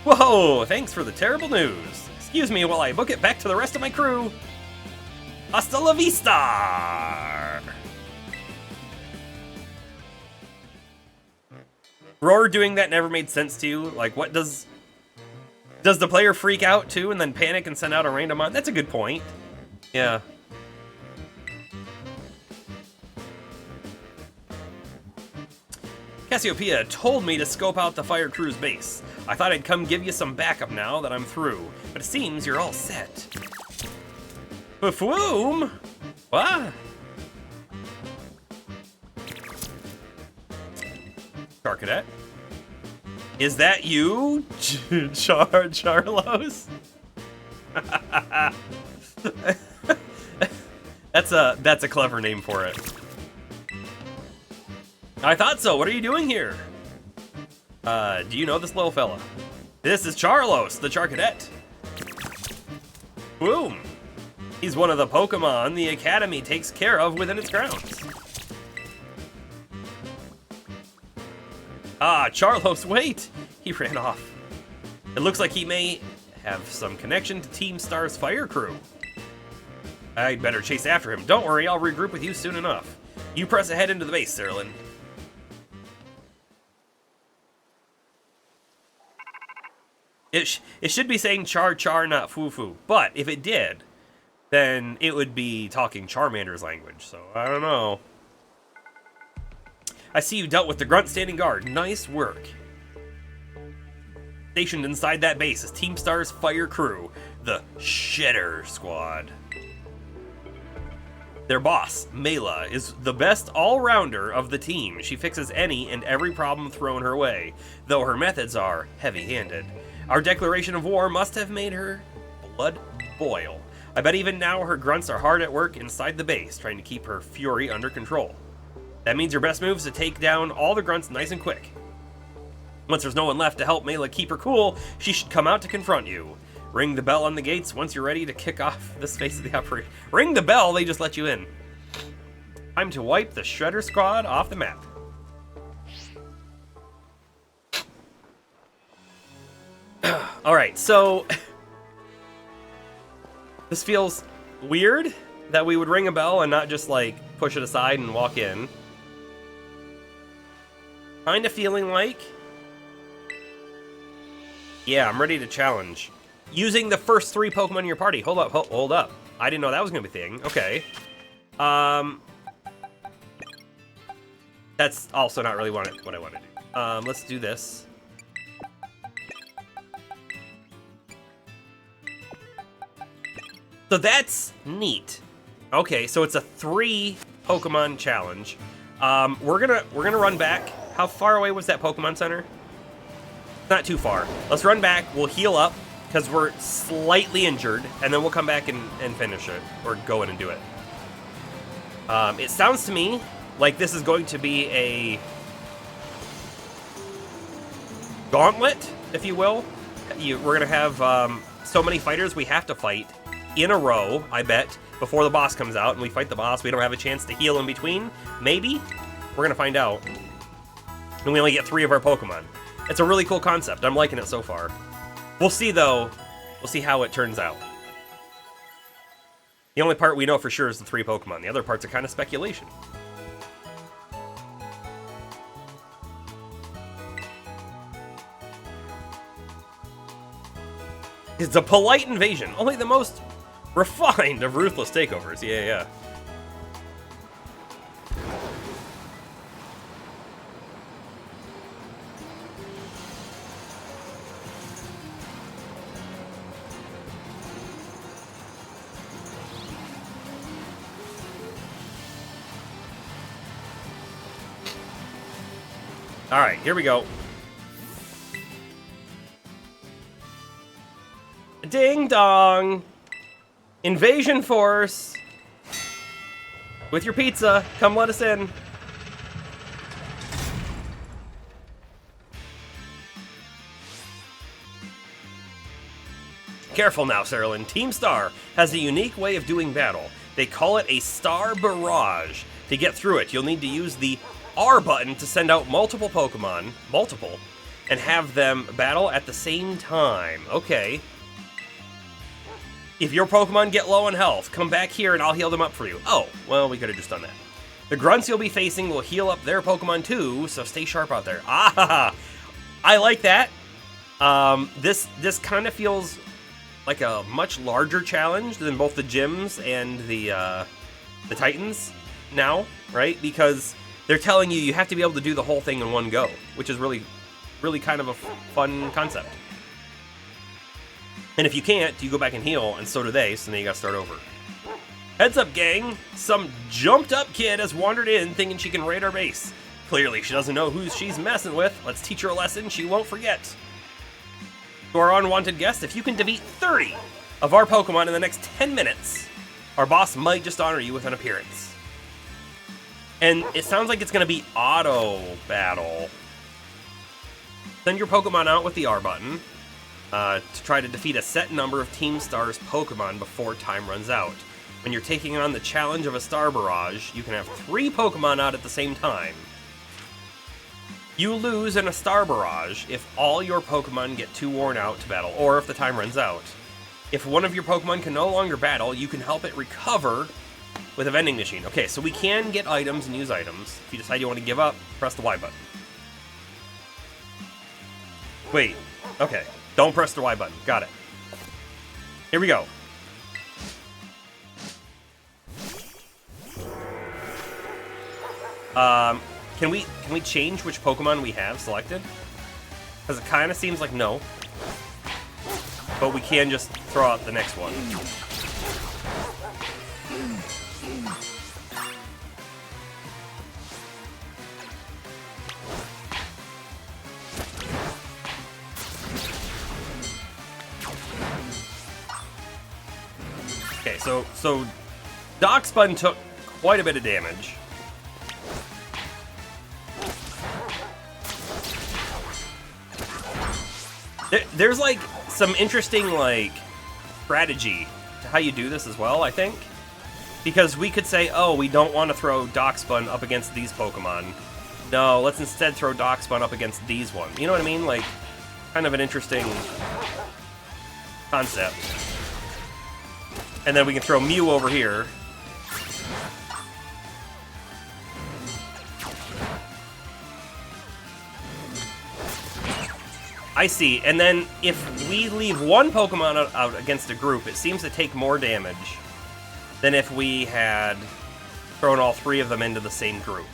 Whoa, thanks for the terrible news. Excuse me while I book it back to the rest of my crew. Hasta la vista! Roar doing that never made sense to you? Like, what does the player freak out too and then panic and send out a random on? That's a good point. Yeah. Cassiopeia told me to scope out the Fire Crew's base. I thought I'd come give you some backup now that I'm through, but it seems you're all set. Buffoom? What? Charcadet? Is that you, Charlos? That's a clever name for it. I thought so. What are you doing here? Do you know this little fella? This is Charlos, the Charcadet. Boom. He's one of the Pokemon the Academy takes care of within its grounds. Ah, Charlos, wait! He ran off. It looks like he may have some connection to Team Star's Fire Crew. I'd better chase after him. Don't worry, I'll regroup with you soon enough. You press ahead into the base, Cerulean. It should be saying Char, not Foo, but if it did, then it would be talking Charmander's language, so I don't know. I see you dealt with the Grunt standing guard. Nice work. Stationed inside that base is Team Star's Fire Crew, the Shedder Squad. Their boss, Mela, is the best all-rounder of the team. She fixes any and every problem thrown her way, though her methods are heavy-handed. Our declaration of war must have made her blood boil. I bet even now her grunts are hard at work inside the base, trying to keep her fury under control. That means your best move is to take down all the grunts nice and quick. Once there's no one left to help Mela keep her cool, she should come out to confront you. Ring the bell on the gates once you're ready to kick off this phase of the operation. Ring the bell, they just let you in. Time to wipe the Shredder Squad off the map. Alright, so this feels weird that we would ring a bell and not just like push it aside and walk in. Kind of feeling like, yeah, I'm ready to challenge. Using the first 3 Pokemon in your party. Hold up. I didn't know that was gonna be a thing. Okay. That's also not really what I want to do. Let's do this. So that's neat. Okay, so it's a 3 Pokemon challenge. We're gonna run back. How far away was that Pokemon Center? Not too far. Let's run back. We'll heal up because we're slightly injured, and then we'll come back and finish it or go in and do it. It sounds to me like this is going to be a gauntlet, if you will. we're gonna have so many fighters we have to fight in a row, I bet, before the boss comes out, and we fight the boss. We don't have a chance to heal in between. Maybe? We're gonna find out. And we only get 3 of our Pokemon. It's a really cool concept. I'm liking it so far. We'll see, though. We'll see how it turns out. The only part we know for sure is the 3 Pokemon. The other parts are kind of speculation. It's a polite invasion. Only the most refined of ruthless takeovers. Yeah. All right, here we go. Ding dong! Invasion force! With your pizza, come let us in. Careful now, Cerulean. Team Star has a unique way of doing battle. They call it a Star Barrage. To get through it, you'll need to use the R button to send out multiple Pokemon, and have them battle at the same time. Okay. If your Pokemon get low on health, come back here and I'll heal them up for you. Oh, well, we could have just done that. The grunts you'll be facing will heal up their Pokemon too, so stay sharp out there. Ah, I like that. This kind of feels like a much larger challenge than both the gyms and the Titans now, right? Because they're telling you have to be able to do the whole thing in one go, which is really, really kind of a fun concept. And if you can't, you go back and heal, and so do they, so then you gotta start over. Heads up, gang! Some jumped-up kid has wandered in thinking she can raid our base. Clearly, she doesn't know who she's messing with. Let's teach her a lesson she won't forget. To our unwanted guest, if you can defeat 30 of our Pokemon in the next 10 minutes, our boss might just honor you with an appearance. And it sounds like it's gonna be auto battle. Send your Pokemon out with the R button. To try to defeat a set number of Team Star's Pokemon before time runs out. When you're taking on the challenge of a Star Barrage, you can have 3 Pokemon out at the same time. You lose in a Star Barrage if all your Pokemon get too worn out to battle, or if the time runs out. If one of your Pokemon can no longer battle, you can help it recover with a vending machine. Okay, so we can get items and use items. If you decide you want to give up, press the Y button. Wait, okay. Don't press the Y button. Got it. Here we go. Can we change which Pokemon we have selected? Because it kind of seems like no. But we can just throw out the next one. Okay, so Darkspun took quite a bit of damage. There's like some interesting like strategy to how you do this as well, I think. Because we could say, oh, we don't want to throw Darkspun up against these Pokemon. No, let's instead throw Darkspun up against these ones. You know what I mean? Like, kind of an interesting concept. And then we can throw Mew over here. I see. And then if we leave one Pokemon out against a group, it seems to take more damage than if we had thrown all 3 of them into the same group.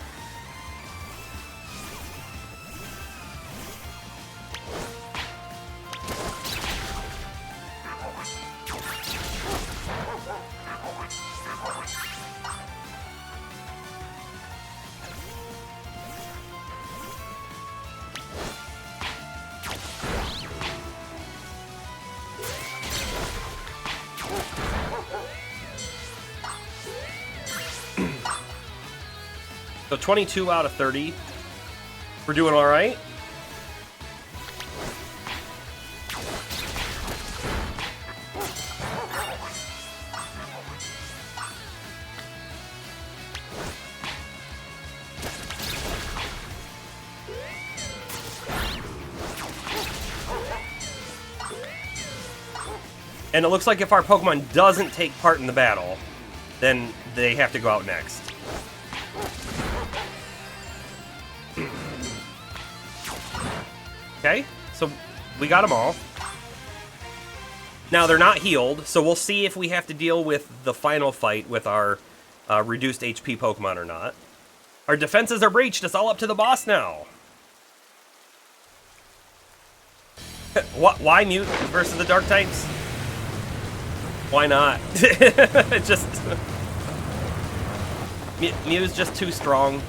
So 22 out of 30. We're doing all right. And it looks like if our Pokemon doesn't take part in the battle, then they have to go out next. Okay, so we got them all. Now, they're not healed, so we'll see if we have to deal with the final fight with our reduced HP Pokemon or not. Our defenses are breached. It's all up to the boss now. Why Mute versus the Dark types? Why not? Just... Mew's just too strong.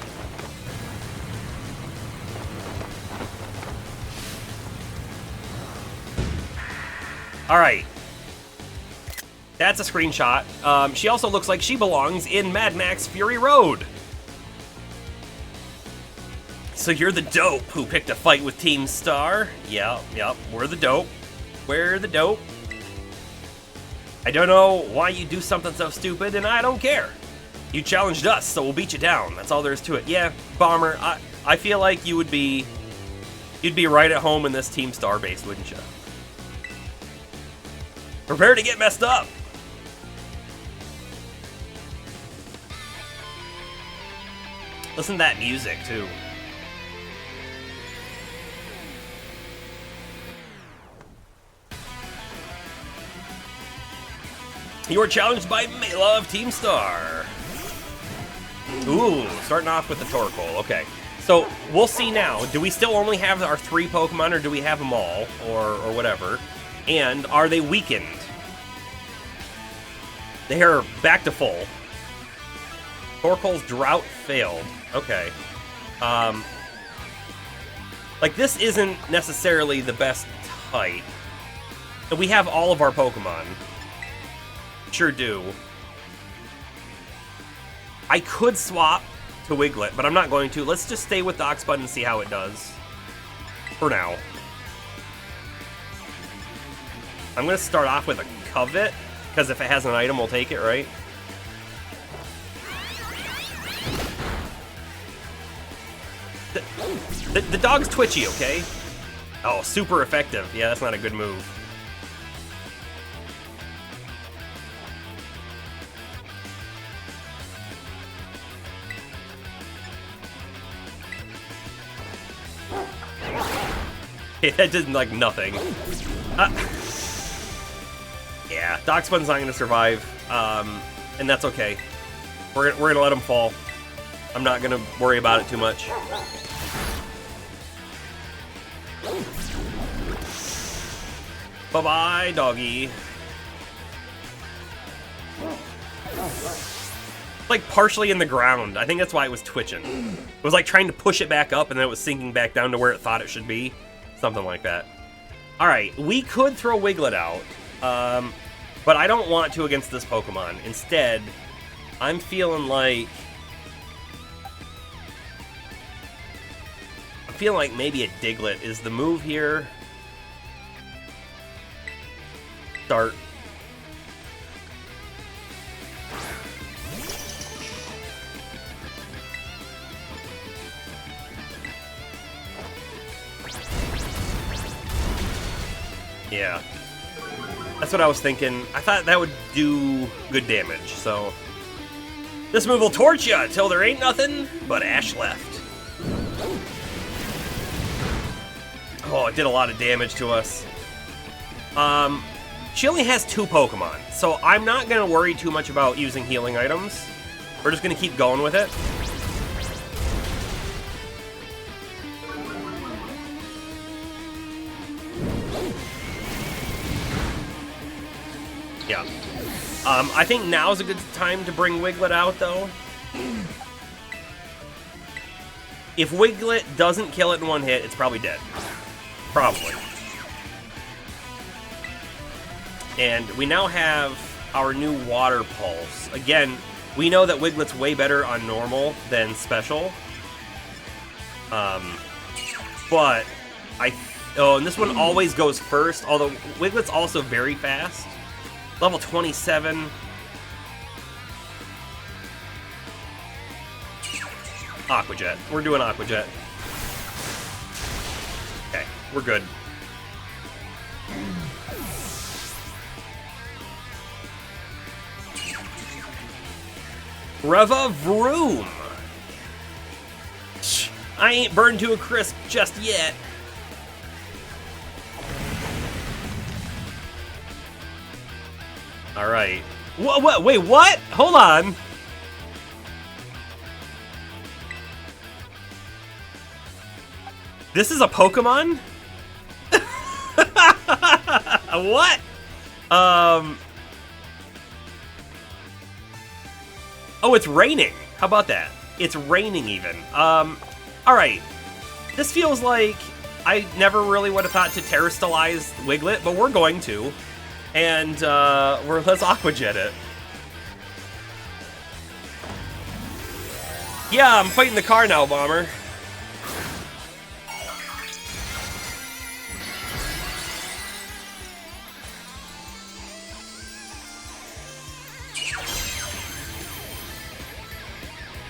Alright. That's a screenshot. She also looks like she belongs in Mad Max Fury Road. So you're the dope who picked a fight with Team Star? Yep, we're the dope. We're the dope. I don't know why you do something so stupid, and I don't care. You challenged us, so we'll beat you down. That's all there is to it. Yeah, Bomber, I feel like you'd be right at home in this Team Star base, wouldn't you? Prepare to get messed up. Listen to that music, too. You are challenged by Mela of Team Star. Ooh, starting off with the Torkoal. Okay, so we'll see now. Do we still only have our 3 Pokemon, or do we have them all, or whatever? And are they weakened? They are back to full. Torkoal's drought failed. Okay. Like, this isn't necessarily the best type. We have all of our Pokemon. Sure do. I could swap to Wiglet, but I'm not going to. Let's just stay with the Ox Button and see how it does. For now. I'm going to start off with a Covet, because if it has an item, we'll take it, right? The dog's twitchy, okay? Oh, super effective. Yeah, that's not a good move. That did, like, nothing. Yeah, Darkspun's not going to survive, and that's okay. We're going to let him fall. I'm not going to worry about it too much. Bye-bye, doggy. Like, partially in the ground. I think that's why it was twitching. It was like trying to push it back up, and then it was sinking back down to where it thought it should be. Something like that. Alright, we could throw Wiglet out, but I don't want to against this Pokemon. Instead, I'm feeling like... maybe a Diglett is the move here. Start. Yeah. That's what I was thinking. I thought that would do good damage, so... This move will torch ya till there ain't nothing but ash left. Oh, it did a lot of damage to us. She only has 2 Pokemon, so I'm not going to worry too much about using healing items. We're just going to keep going with it. Yeah. I think now's a good time to bring Wiglet out, though. If Wiglet doesn't kill it in one hit, it's probably dead. Probably. And we now have our new Water Pulse. Again, we know that Wiglet's way better on normal than special. But oh, and this one always goes first, although Wiglet's also very fast. Level 27. Aqua Jet. We're doing Aqua Jet. Okay, we're good. Revavroom. I ain't burned to a crisp just yet. All right. What? Wait, what? Hold on. This is a Pokemon? What? Oh, it's raining. How about that? It's raining even. Alright. This feels like I never really would have thought to Terrastalize Wiglet, but we're going to. And, let's Aqua Jet it. Yeah, I'm fighting the car now, Bomber.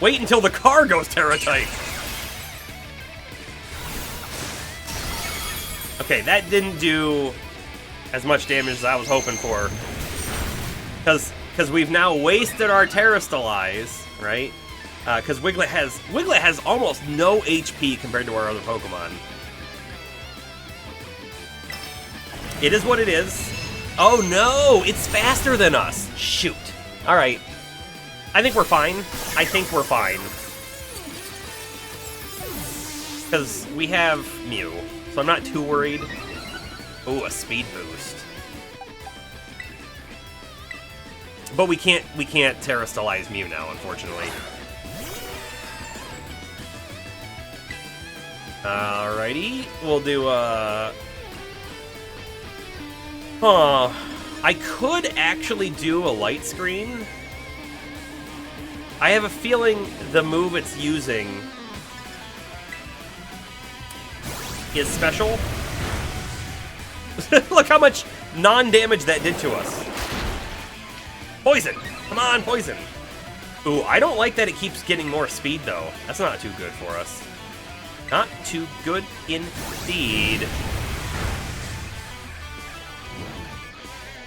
Wait until the car goes Terra-type. Okay, that didn't do as much damage as I was hoping for. Because we've now wasted our Terrastalize, right? Because Wiglet has almost no HP compared to our other Pokemon. It is what it is. Oh no, it's faster than us. Shoot. All right. I think we're fine. I think we're fine. Because we have Mew, so I'm not too worried. Ooh, a speed boost. But we can't Terrastalize Mew now, unfortunately. Alrighty, we'll do I could actually do a light screen. I have a feeling the move it's using is special. Look how much non-damage that did to us. Poison! Come on, poison! Ooh, I don't like that it keeps getting more speed, though. That's not too good for us. Not too good indeed.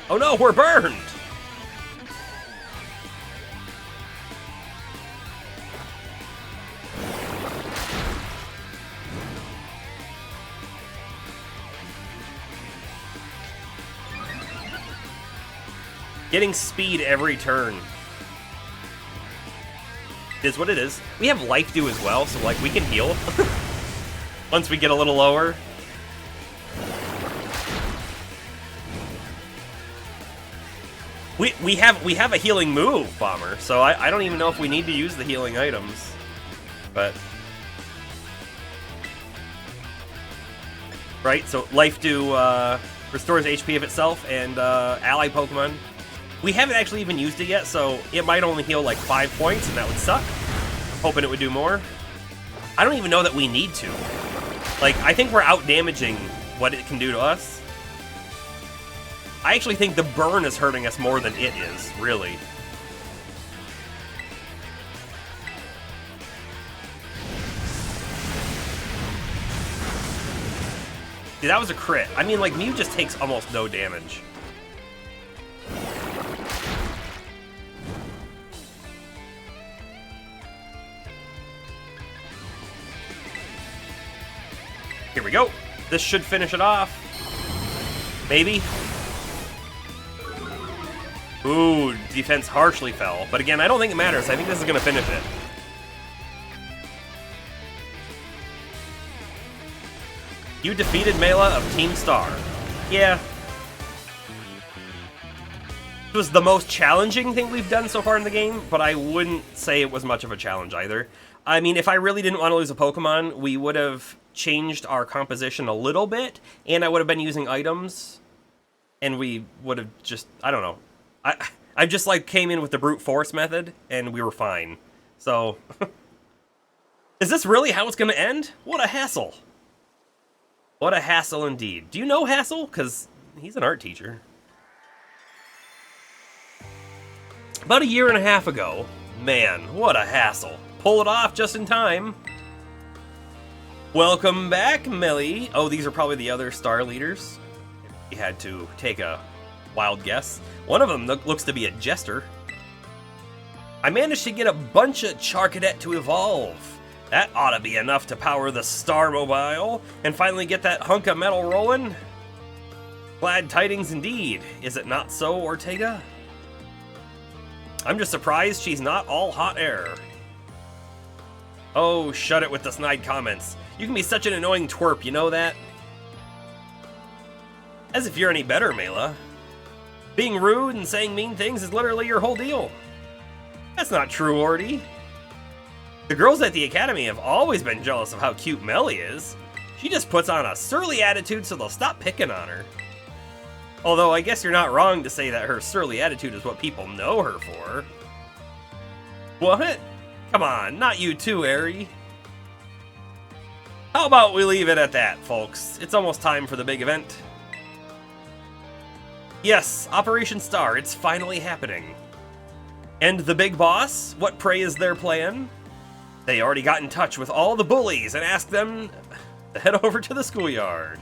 Oh no, we're burned! Getting speed every turn is what it is. We have Life Dew as well, so like we can heal once we get a little lower. We have a healing move, Bomber, so I don't even know if we need to use the healing items. But right, so Life Dew restores HP of itself and ally Pokemon. We haven't actually even used it yet, so it might only heal like 5 points, and that would suck. Hoping it would do more. I don't even know that we need to. Like, I think we're out-damaging what it can do to us. I actually think the burn is hurting us more than it is, really. See, that was a crit. I mean, like, Mew just takes almost no damage. Here we go. This should finish it off. Maybe. Ooh, defense harshly fell. But again, I don't think it matters. I think this is going to finish it. You defeated Mela of Team Star. Yeah. It was the most challenging thing we've done so far in the game, but I wouldn't say it was much of a challenge either. I mean, if I really didn't want to lose a Pokemon, we would have changed our composition a little bit, and I would have been using items, and we would have just, I don't know. I just, like, came in with the brute force method, and we were fine. So, is this really how it's going to end? What a hassle. What a hassle indeed. Do you know Hassel? Because he's an art teacher. About 1.5 years ago, man, what a hassle. Pull it off just in time. Welcome back, Millie. Oh, these are probably the other star leaders. You had to take a wild guess. One of them looks to be a jester. I managed to get a bunch of Charcadet to evolve. That ought to be enough to power the Star Mobile and finally get that hunk of metal rolling. Glad tidings indeed. Is it not so, Ortega? I'm just surprised she's not all hot air. Oh, shut it with the snide comments. You can be such an annoying twerp, you know that? As if you're any better, Mela. Being rude and saying mean things is literally your whole deal. That's not true, Orty. The girls at the academy have always been jealous of how cute Melly is. She just puts on a surly attitude so they'll stop picking on her. Although I guess you're not wrong to say that her surly attitude is what people know her for. What? Come on, not you too, Aerie. How about we leave it at that, folks? It's almost time for the big event. Yes, Operation Star, it's finally happening. And the big boss? What pray is their plan? They already got in touch with all the bullies and asked them to head over to the schoolyard.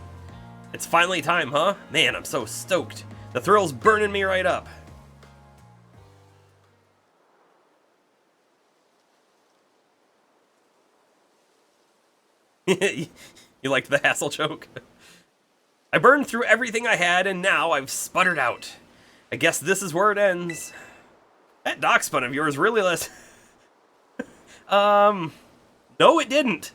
It's finally time, huh? Man, I'm so stoked. The thrill's burning me right up. You liked the hassle joke? I burned through everything I had, and now I've sputtered out. I guess this is where it ends. That dock spun of yours really less... No, it didn't.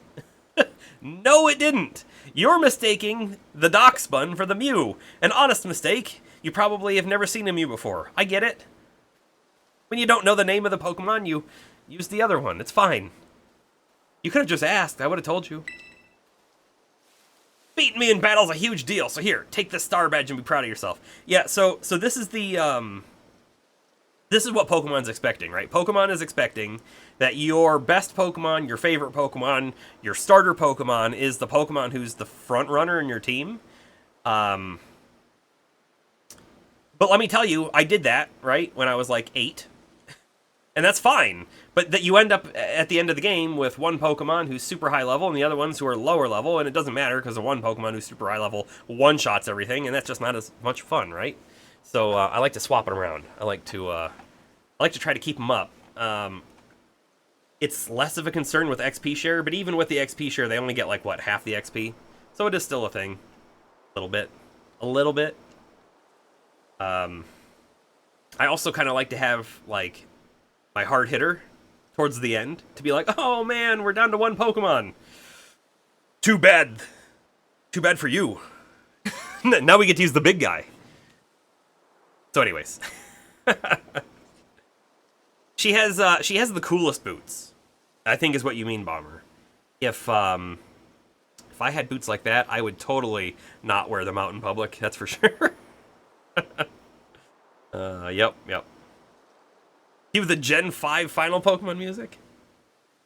No, it didn't. You're mistaking the dock spun for the Mew. An honest mistake. You probably have never seen a Mew before. I get it. When you don't know the name of the Pokemon, you use the other one. It's fine. You could have just asked. I would have told you. Beating me in battle's a huge deal, so here, take this star badge and be proud of yourself. Yeah, so this is the, this is what Pokemon's expecting, right? Pokemon is expecting that your best Pokemon, your favorite Pokemon, your starter Pokemon is the Pokemon who's the front runner in your team. But let me tell you, I did that, right, when I was like 8. And that's fine. But that you end up at the end of the game with one Pokemon who's super high level and the other ones who are lower level, and it doesn't matter because the one Pokemon who's super high level one-shots everything, and that's just not as much fun, right? So I like to swap it around. I like to try to keep them up. It's less of a concern with XP share, but even with the XP share, they only get like what, half the XP. So it is still a thing, a little bit. I also kind of like to have like my hard hitter towards the end to be like, oh man, we're down to one Pokemon. Too bad for you. Now we get to use the big guy. So anyways. She has the coolest boots, I think is what you mean, Bomber. If I had boots like that, I would totally not wear them out in public, that's for sure. Yep. Cue the Gen 5 final Pokemon music.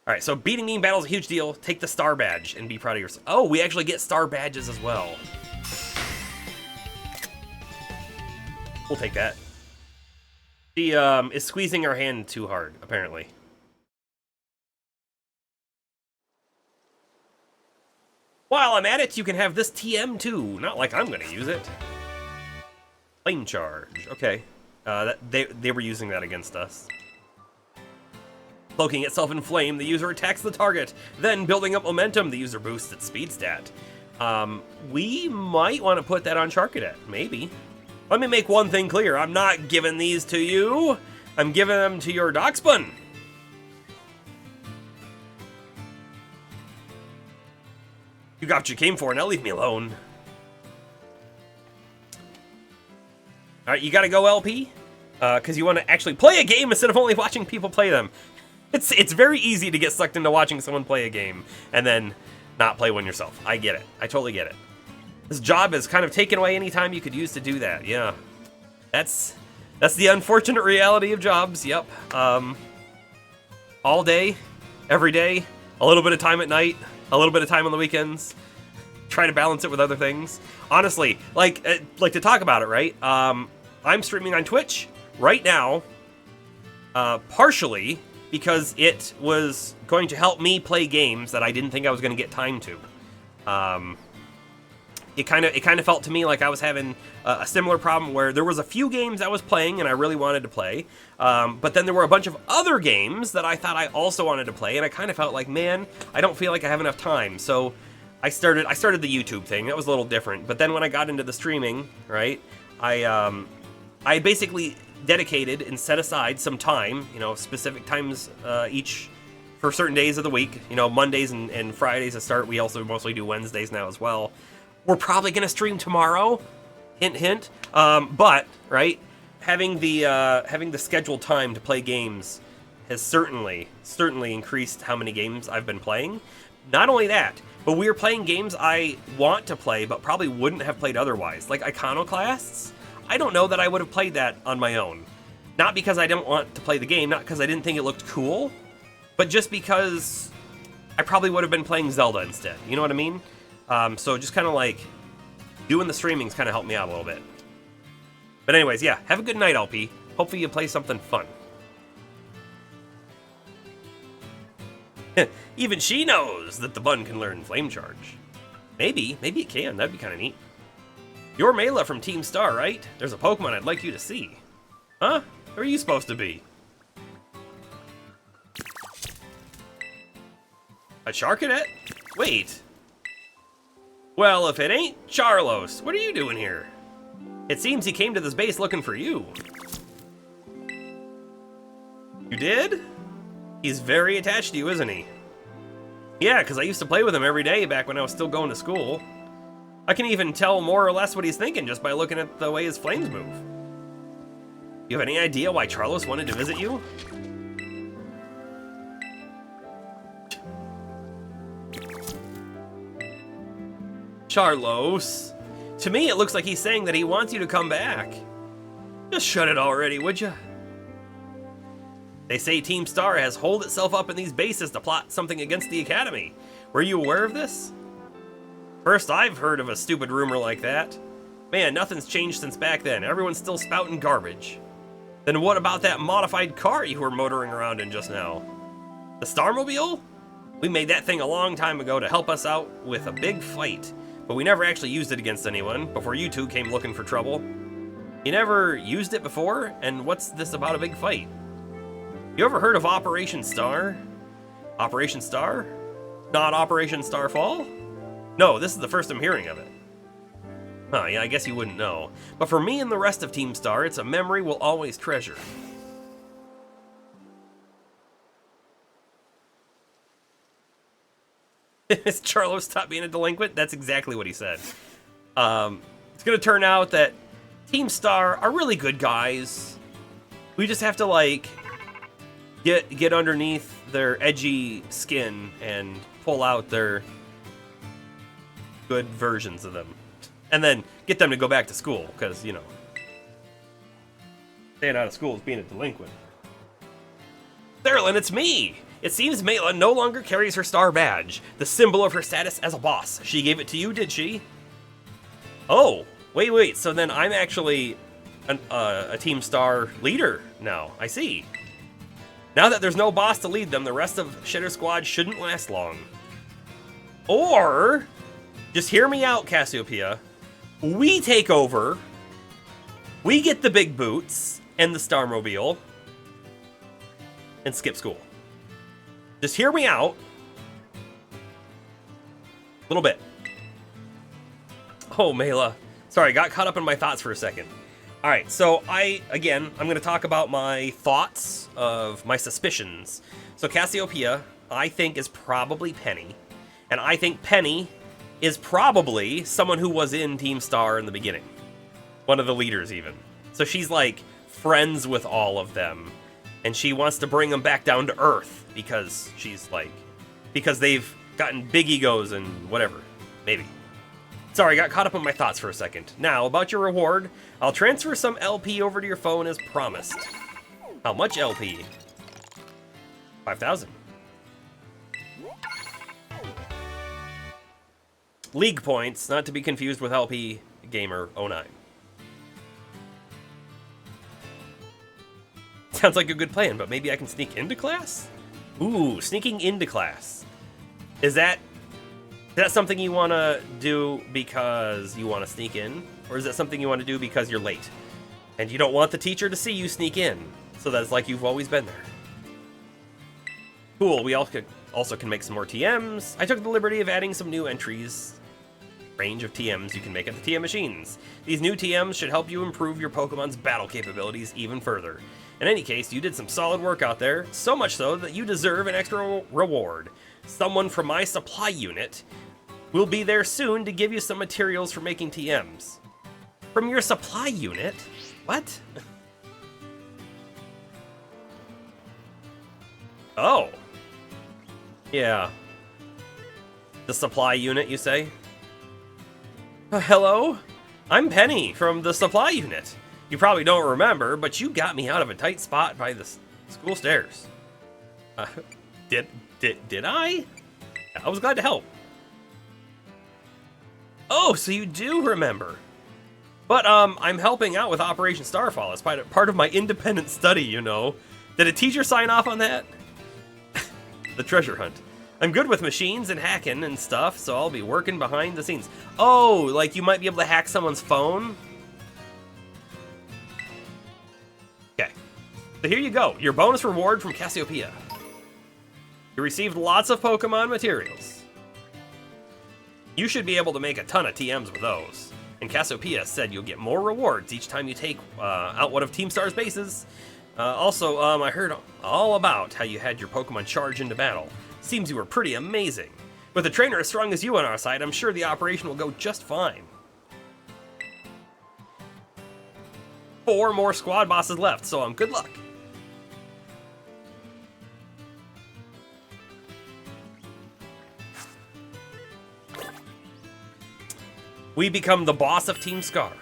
Alright, so beating me in battle is a huge deal. Take the star badge and be proud of yourself. Oh, we actually get star badges as well. We'll take that. She is squeezing her hand too hard, apparently. While I'm at it, you can have this TM too. Not like I'm gonna use it. Flame charge. Okay. They were using that against us. Cloaking itself in flame, the user attacks the target. Then, building up momentum, the user boosts its speed stat. We might want to put that on Charcadet. Maybe. Let me make one thing clear. I'm not giving these to you. I'm giving them to your Darkspun. You got what you came for, now leave me alone. Alright, you gotta go LP, because you want to actually play a game instead of only watching people play them. It's very easy to get sucked into watching someone play a game and then not play one yourself. I get it. I totally get it. This job has kind of taken away any time you could use to do that. Yeah. That's the unfortunate reality of jobs. Yep. All day, every day, a little bit of time at night, a little bit of time on the weekends. Try to balance it with other things. Honestly, like to talk about it, right? I'm streaming on Twitch right now, partially because it was going to help me play games that I didn't think I was going to get time to. it kind of felt to me like I was having a similar problem where there was a few games I was playing and I really wanted to play, but then there were a bunch of other games that I thought I also wanted to play, and I kind of felt like, man, I don't feel like I have enough time. So I started the YouTube thing. That was a little different. But then when I got into the streaming, right, I basically dedicated and set aside some time, specific times each for certain days of the week. Mondays and Fridays to start. We also mostly do Wednesdays now as well. We're probably going to stream tomorrow. Hint, hint. But, right, having the scheduled time to play games has certainly increased how many games I've been playing. Not only that, but we are playing games I want to play but probably wouldn't have played otherwise. Like Iconoclasts, I don't know that I would have played that on my own. Not because I didn't want to play the game, not because I didn't think it looked cool, but just because I probably would have been playing Zelda instead. You know what I mean? So just kind of like doing the streaming's kind of helped me out a little bit. But anyways, yeah, have a good night, LP. Hopefully you play something fun. Even she knows that the bun can learn Flame Charge. Maybe it can. That'd be kind of neat. You're Mela from Team Star, right? There's a Pokemon I'd like you to see. Huh? Who are you supposed to be? A Charcadet? Wait. Well, if it ain't Charlos, what are you doing here? It seems he came to this base looking for you. You did? He's very attached to you, isn't he? Yeah, because I used to play with him every day back when I was still going to school. I can even tell more or less what he's thinking just by looking at the way his flames move. You have any idea why Charlos wanted to visit you? Charlos? To me, it looks like he's saying that he wants you to come back. Just shut it already, would you? They say Team Star has holed itself up in these bases to plot something against the Academy. Were you aware of this? First I've heard of a stupid rumor like that. Man, nothing's changed since back then. Everyone's still spouting garbage. Then what about that modified car you were motoring around in just now? The Starmobile? We made that thing a long time ago to help us out with a big fight, but we never actually used it against anyone before you two came looking for trouble. You never used it before? And what's this about a big fight? You ever heard of Operation Star? Operation Star? Not Operation Starfall? No, this is the first I'm hearing of it. Huh, yeah, I guess you wouldn't know. But for me and the rest of Team Star, it's a memory we'll always treasure. Is Charlo stop being a delinquent? That's exactly what he said. It's gonna turn out that Team Star are really good guys. We just have to, like, get underneath their edgy skin and pull out their good versions of them. And then get them to go back to school, because, staying out of school is being a delinquent. Therilyn, it's me! It seems Mela no longer carries her star badge, the symbol of her status as a boss. She gave it to you, did she? Oh, wait, so then I'm actually a Team Star leader now. I see. Now that there's no boss to lead them, the rest of Shitter Squad shouldn't last long. Or, just hear me out, Cassiopeia. We take over, we get the big boots and the Starmobile, and skip school. Just hear me out. A little bit. Oh, Mela. Sorry, got caught up in my thoughts for a second. Alright, so I'm going to talk about my thoughts of my suspicions. So Cassiopeia, I think, is probably Penny. And I think Penny is probably someone who was in Team Star in the beginning. One of the leaders, even. So she's, like, friends with all of them. And she wants to bring them back down to Earth because because they've gotten big egos and whatever. Maybe. Sorry, got caught up in my thoughts for a second. Now, about your reward, I'll transfer some LP over to your phone as promised. How much LP? 5,000. League points, not to be confused with LP Gamer 09. Sounds like a good plan, but maybe I can sneak into class? Ooh, sneaking into class. Is that Is that something you want to do because you want to sneak in? Or is that something you want to do because you're late? And you don't want the teacher to see you sneak in. So that's like you've always been there. Cool, we also can make some more TMs. I took the liberty of adding some new entries. Range of TMs you can make at the TM machines. These new TMs should help you improve your Pokemon's battle capabilities even further. In any case, you did some solid work out there, so much so that you deserve an extra reward. Someone from my supply unit will be there soon to give you some materials for making TMs. From your supply unit? What? Oh. Yeah. The supply unit, you say? Hello? I'm Penny from the supply unit. You probably don't remember, but you got me out of a tight spot by the school stairs. Did I? I was glad to help. Oh, so you do remember. But, I'm helping out with Operation Starfall as part of my independent study, you know. Did a teacher sign off on that? The treasure hunt. I'm good with machines and hacking and stuff, so I'll be working behind the scenes. Oh, like you might be able to hack someone's phone? Okay. So here you go, your bonus reward from Cassiopeia. You received lots of Pokemon materials. You should be able to make a ton of TMs with those. And Cassiopeia said you'll get more rewards each time you take out one of Team Star's bases. Also, I heard all about how you had your Pokemon charge into battle. Seems you were pretty amazing. With a trainer as strong as you on our side, I'm sure the operation will go just fine. 4 more squad bosses left, so good luck. We become the boss of Team Star.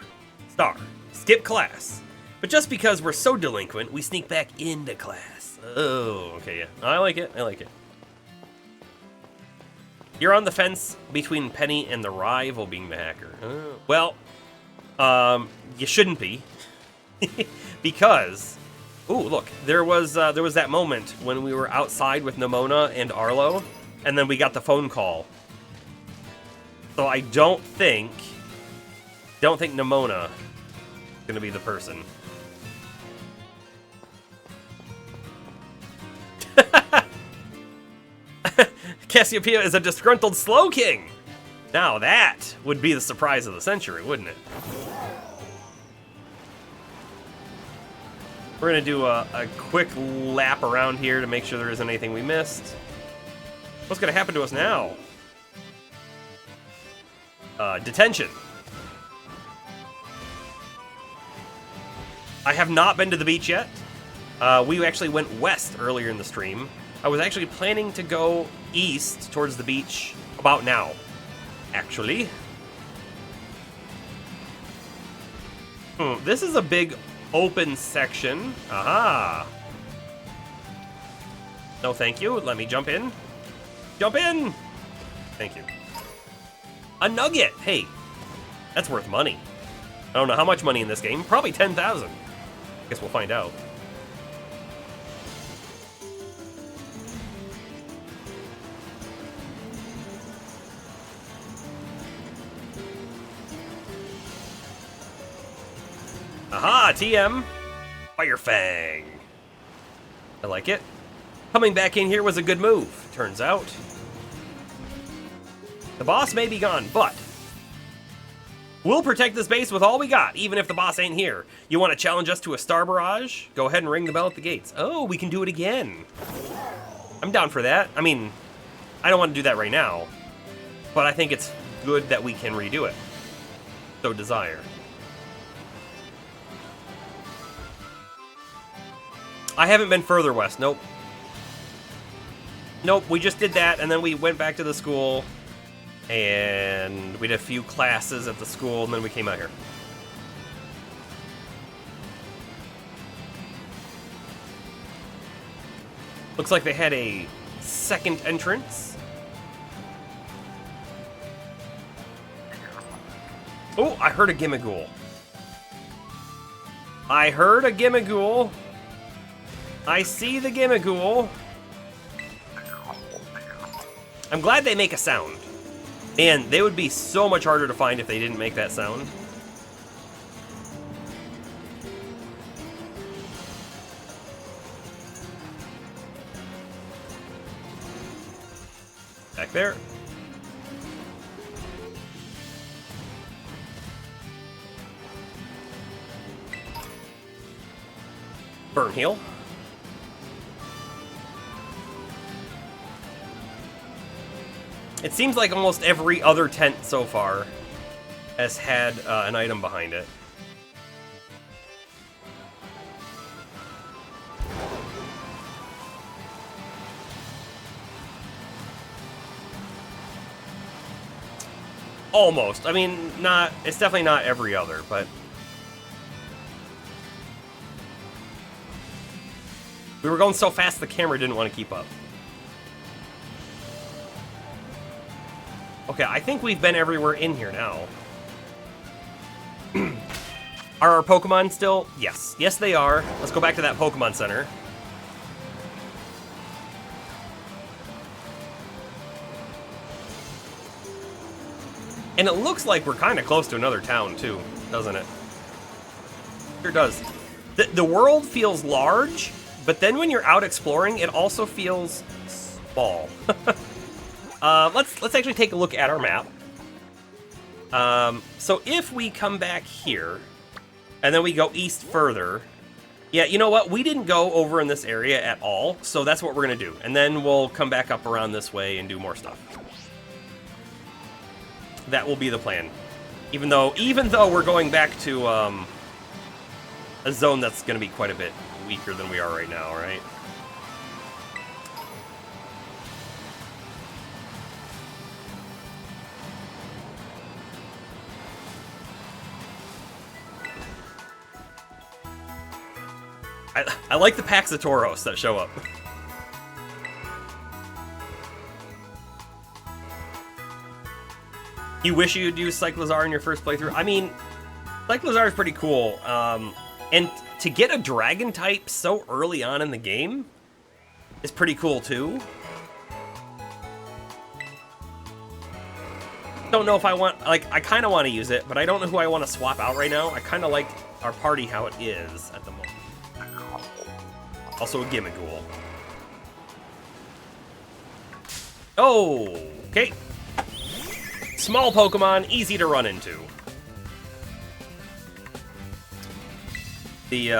Skip class. But just because we're so delinquent, we sneak back into class. Oh, okay, yeah. I like it, I like it. You're on the fence between Penny and the rival being the hacker. Well, you shouldn't be. Because, ooh, look, there was that moment when we were outside with Nemona and Arlo, and then we got the phone call. So I don't think Nemona is gonna be the person. Cassiopeia is a disgruntled Slowking! Now that would be the surprise of the century, wouldn't it? We're gonna do a quick lap around here to make sure there isn't anything we missed. What's gonna happen to us now? Detention. I have not been to the beach yet. We actually went west earlier in the stream. I was actually planning to go east towards the beach about now, actually. This is a big open section. Aha. No, thank you. Let me jump in. Jump in! Thank you. A nugget! Hey, that's worth money. I don't know how much money in this game. Probably 10,000. Guess we'll find out. Aha, TM. Fire Fang. I like it. Coming back in here was a good move, turns out. The boss may be gone, but we'll protect this base with all we got, even if the boss ain't here. You want to challenge us to a star barrage? Go ahead and ring the bell at the gates. Oh, we can do it again. I'm down for that. I mean, I don't want to do that right now, but I think it's good that we can redo it. So desire. I haven't been further west, nope. Nope, we just did that, and then we went back to the school, and we did a few classes at the school, and then we came out here. Looks like they had a second entrance. Oh, I heard a Gimmighoul. I heard a Gimmighoul. I see the Gimmighoul. I'm glad they make a sound. And they would be so much harder to find if they didn't make that sound. Back there. Burn heal. It seems like almost every other tent so far has had an item behind it. Almost. I mean, it's definitely not every other, but we were going so fast the camera didn't want to keep up. Okay, I think we've been everywhere in here now. Are our Pokemon still? Yes. Yes, they are. Let's go back to that Pokemon Center. And it looks like we're kind of close to another town, too, doesn't it? Sure does. The world feels large, but then when you're out exploring, it also feels small. Let's actually take a look at our map. So if we come back here, and then we go east further, yeah, you know what? We didn't go over in this area at all, so that's what we're going to do. And then we'll come back up around this way and do more stuff. That will be the plan. Even though we're going back to a zone that's going to be quite a bit weaker than we are right now, right? I like the packs of Tauros that show up. You wish you'd use Cyclizar in your first playthrough? I mean, Cyclizar is pretty cool. And to get a dragon type so early on in the game is pretty cool too. Don't know if I want, like, I kind of want to use it, but I don't know who I want to swap out right now. I kind of like our party how it is at the moment. Also a Gimmighoul. Oh, okay. Small Pokemon, easy to run into. The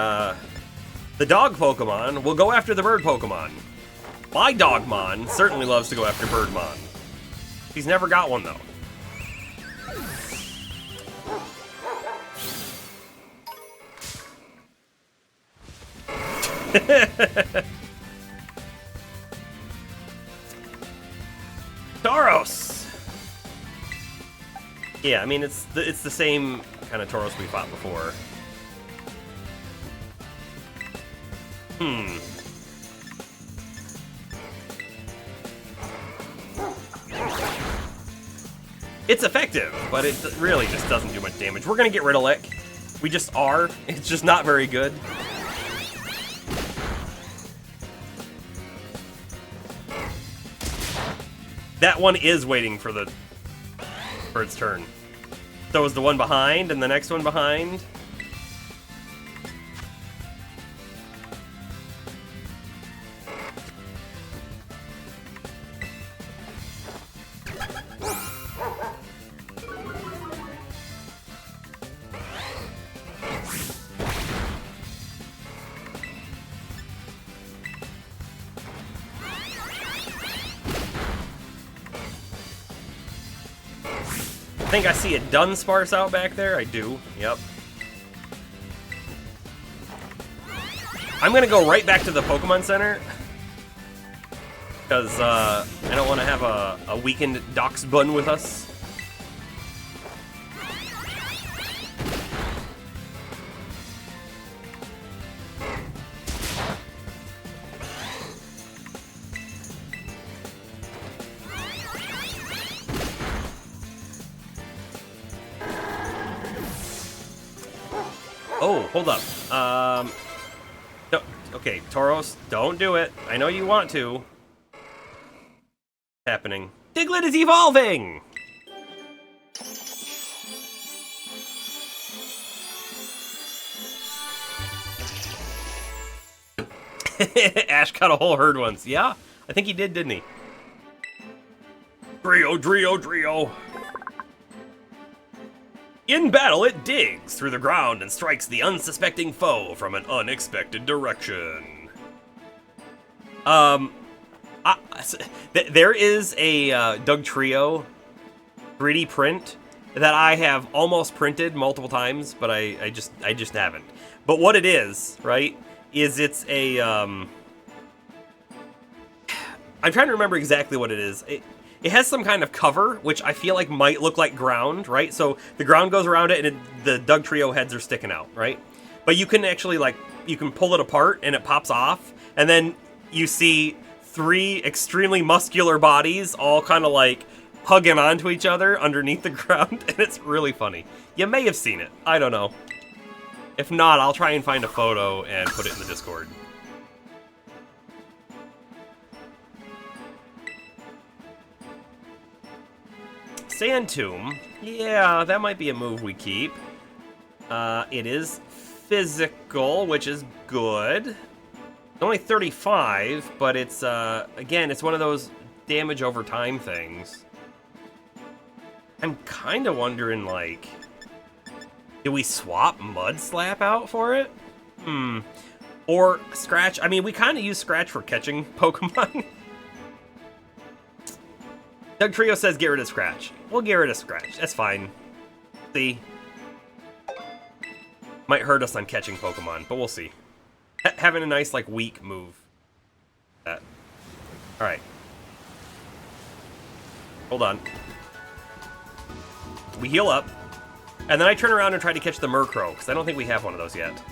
dog Pokemon will go after the bird Pokemon. My Dogmon certainly loves to go after Birdmon. He's never got one, though. Tauros! Yeah, I mean, it's the same kind of Tauros we fought before. It's effective, but it really just doesn't do much damage. We're gonna get rid of Lick. We just are. It's just not very good. That one is waiting for its turn. So is the one behind and the next one behind. I think I see a Dunsparce out back there. I do. Yep. I'm gonna go right back to the Pokemon Center because I don't want to have a weakened Doxbun with us. Oh, hold up. No, okay, Tauros, don't do it. I know you want to. Happening. Diglett is evolving! Ash caught a whole herd once. Yeah, I think he did, didn't he? Drio. In battle, it digs through the ground and strikes the unsuspecting foe from an unexpected direction. There is a Dugtrio 3D print that I have almost printed multiple times, but I just haven't. But what it is, right, is it's a I'm trying to remember exactly what it is. It has some kind of cover, which I feel like might look like ground, right? So the ground goes around it, and the Dugtrio heads are sticking out, right? But you can actually, like, you can pull it apart, and it pops off, and then you see 3 extremely muscular bodies all kind of, like, hugging onto each other underneath the ground, and it's really funny. You may have seen it. I don't know. If not, I'll try and find a photo and put it in the Discord. Sand Tomb. Yeah, that might be a move we keep. It is physical, which is good. It's only 35, but it's, again, it's one of those damage over time things. I'm kind of wondering, like, do we swap Mud Slap out for it? Or Scratch. I mean, we kind of use Scratch for catching Pokemon. Dugtrio says get rid of Scratch. We'll get rid of Scratch. That's fine. See? Might hurt us on catching Pokemon, but we'll see. Having a nice, like, weak move. That. Alright. Hold on. We heal up. And then I turn around and try to catch the Murkrow, because I don't think we have one of those yet.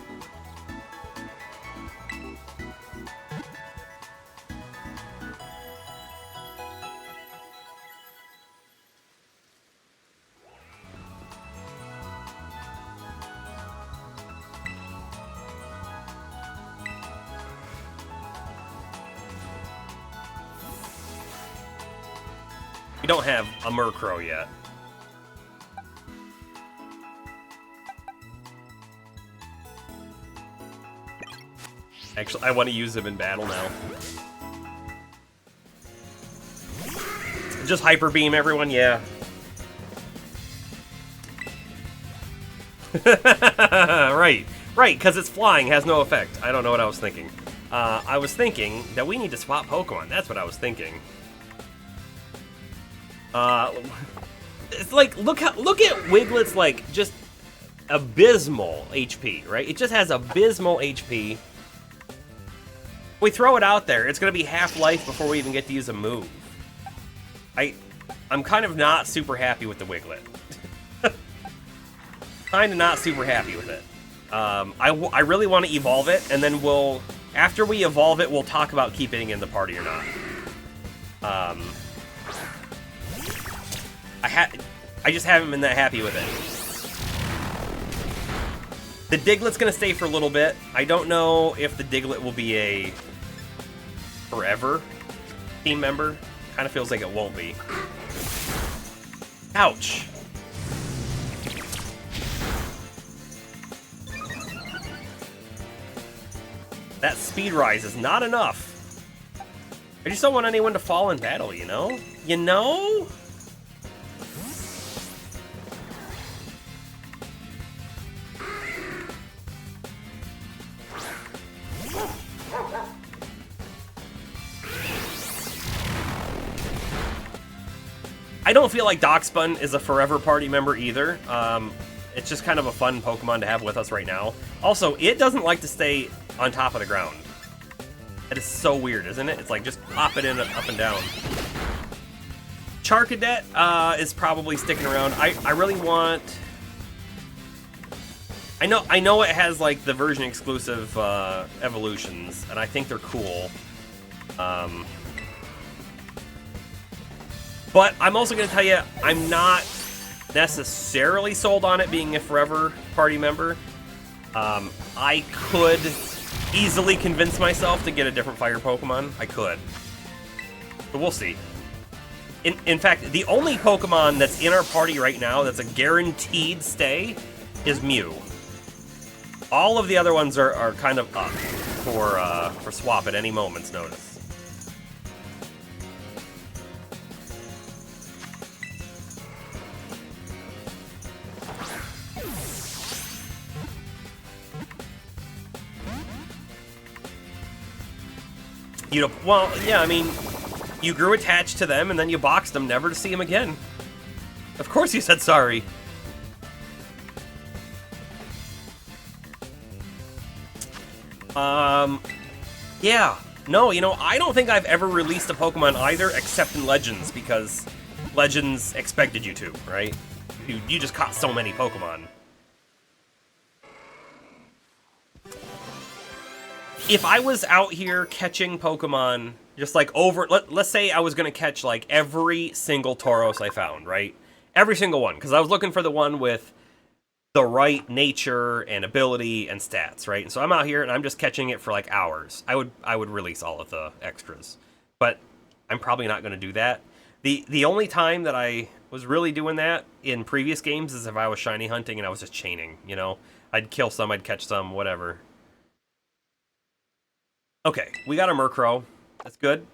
We don't have a Murkrow yet. Actually, I want to use him in battle now. Just Hyper Beam everyone, yeah. Right, because it's flying, has no effect. I don't know what I was thinking. I was thinking that we need to swap Pokemon. That's what I was thinking. It's like, look at Wiglet's, like, just abysmal HP, right? It just has abysmal HP. We throw it out there, it's gonna be half-life before we even get to use a move. I'm kind of not super happy with the Wiglet. Kind of not super happy with it. I really want to evolve it, and then after we evolve it, we'll talk about keeping it in the party or not. I just haven't been that happy with it. The Diglett's gonna stay for a little bit. I don't know if the Diglett will be a forever team member. Kind of feels like it won't be. Ouch. That speed rise is not enough. I just don't want anyone to fall in battle, you know? You know? I don't feel like Darkspun is a forever party member either. It's just kind of a fun Pokemon to have with us right now. Also, it doesn't like to stay on top of the ground. That is so weird, isn't it? It's like just pop it in up and down. Charcadet is probably sticking around. I really want... I know it has like the version exclusive evolutions, and I think they're cool. But I'm also going to tell you, I'm not necessarily sold on it being a forever party member. I could easily convince myself to get a different fire Pokemon. I could. But we'll see. In fact, the only Pokemon that's in our party right now that's a guaranteed stay is Mew. All of the other ones are kind of up. for swap at any moment's notice. You know, well, yeah, I mean, you grew attached to them and then you boxed them never to see them again. Of course you said sorry. Yeah. No, you know, I don't think I've ever released a Pokemon either, except in Legends, because Legends expected you to, right? You just caught so many Pokemon. If I was out here catching Pokemon, just like let's say I was gonna catch like every single Tauros I found, right? Every single one, because I was looking for the one with the right nature and ability and stats, right? And so I'm out here and I'm just catching it for like hours. I would release all of the extras, but I'm probably not going to do that. The only time that I was really doing that in previous games is if I was shiny hunting and I was just chaining, you know? I'd kill some, I'd catch some, whatever. Okay, we got a Murkrow. That's good.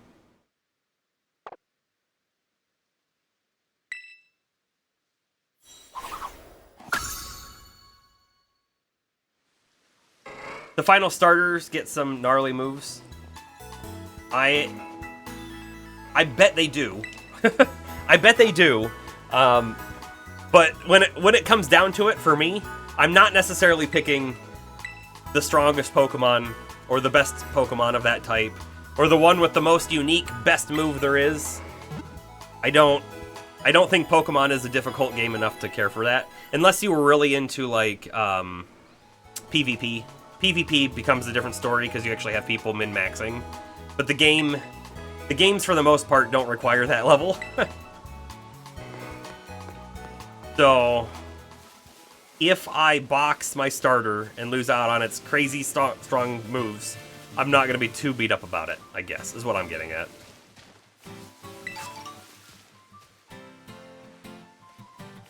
The final starters get some gnarly moves. I bet they do. I bet they do. But when it comes down to it, for me, I'm not necessarily picking the strongest Pokemon or the best Pokemon of that type or the one with the most unique best move there is. I don't think Pokemon is a difficult game enough to care for that, unless you were really into like PvP. PvP becomes a different story because you actually have people min-maxing, but the games for the most part don't require that level. So if I box my starter and lose out on its crazy strong moves, I'm not going to be too beat up about it, I guess, is what I'm getting at.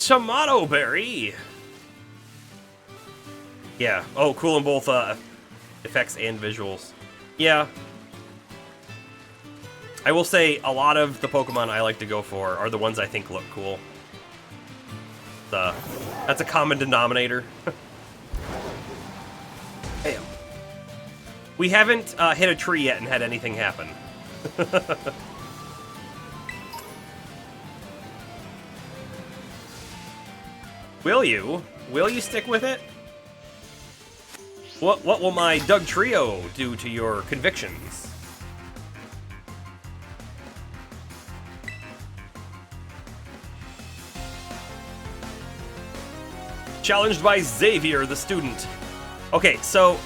Tomato Berry! Yeah. Oh, cool in both effects and visuals. Yeah. I will say a lot of the Pokemon I like to go for are the ones I think look cool. That's a common denominator. Damn. We haven't hit a tree yet and had anything happen. Will you? Will you stick with it? What will my Dugtrio do to your convictions? Challenged by Xavier, the student. Okay, so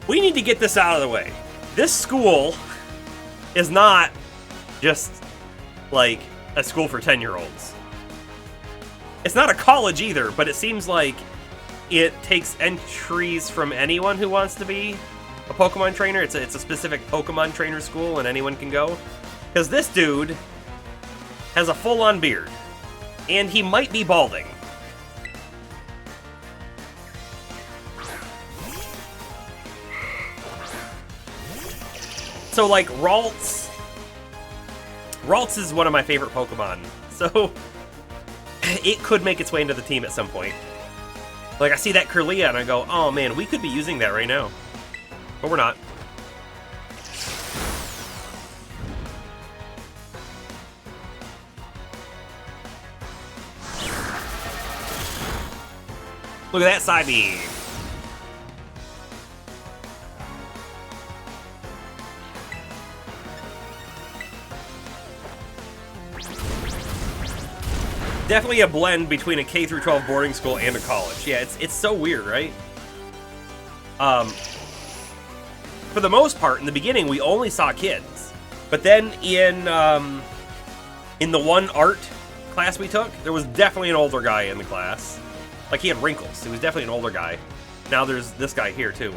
we need to get this out of the way. This school is not just like a school for 10-year-olds. It's not a college either, but it seems like it takes entries from anyone who wants to be a Pokemon trainer. It's a specific Pokemon trainer school and anyone can go. Because this dude has a full-on beard. And he might be balding. So, like, Ralts is one of my favorite Pokemon. So, it could make its way into the team at some point. Like, I see that Kirlia and I go, oh man, we could be using that right now. But we're not. Look at that Psybeam. Definitely a blend between a K-12 boarding school and a college. Yeah, it's so weird, right? For the most part, in the beginning, we only saw kids. But then in the one art class we took, there was definitely an older guy in the class. Like, he had wrinkles. He was definitely an older guy. Now there's this guy here, too.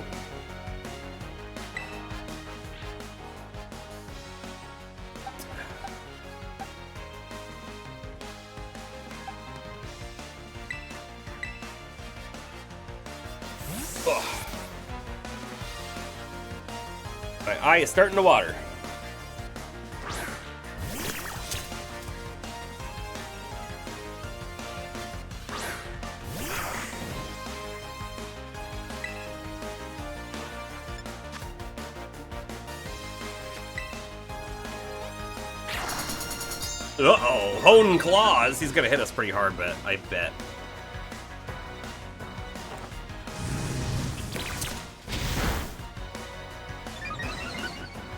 My eye is starting to water. Uh-oh, Hone Claws. He's gonna hit us pretty hard, but I bet.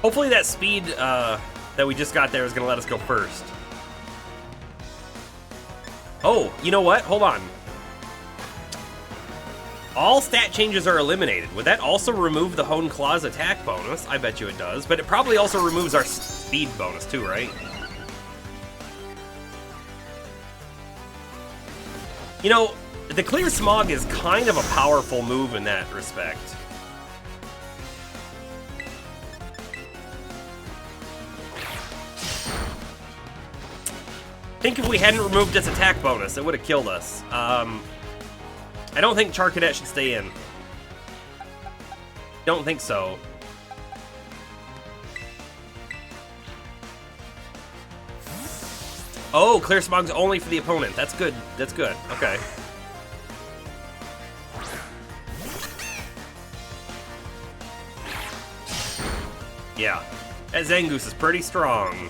Hopefully that speed that we just got there is gonna let us go first. Oh, you know what? Hold on. All stat changes are eliminated. Would that also remove the Hone Claws attack bonus? I bet you it does, but it probably also removes our speed bonus too, right? You know, the Clear Smog is kind of a powerful move in that respect. I think if we hadn't removed its attack bonus, it would have killed us. I don't think Charcadet should stay in. Don't think so. Oh, Clear Smog's only for the opponent. That's good. That's good. Okay. Yeah. That Zangoose is pretty strong.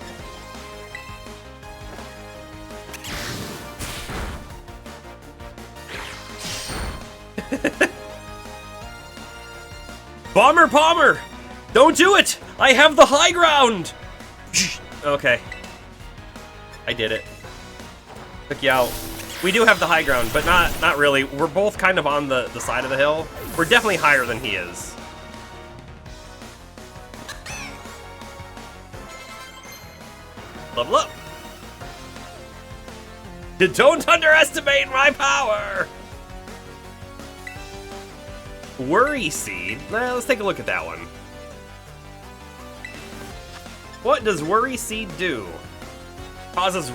Bomber Palmer! Don't do it! I have the high ground! Okay. I did it. Took you out. We do have the high ground, but not really. We're both kind of on the side of the hill. We're definitely higher than he is. Level up! Don't underestimate my power! Worry Seed? Let's take a look at that one. What does Worry Seed do? Causes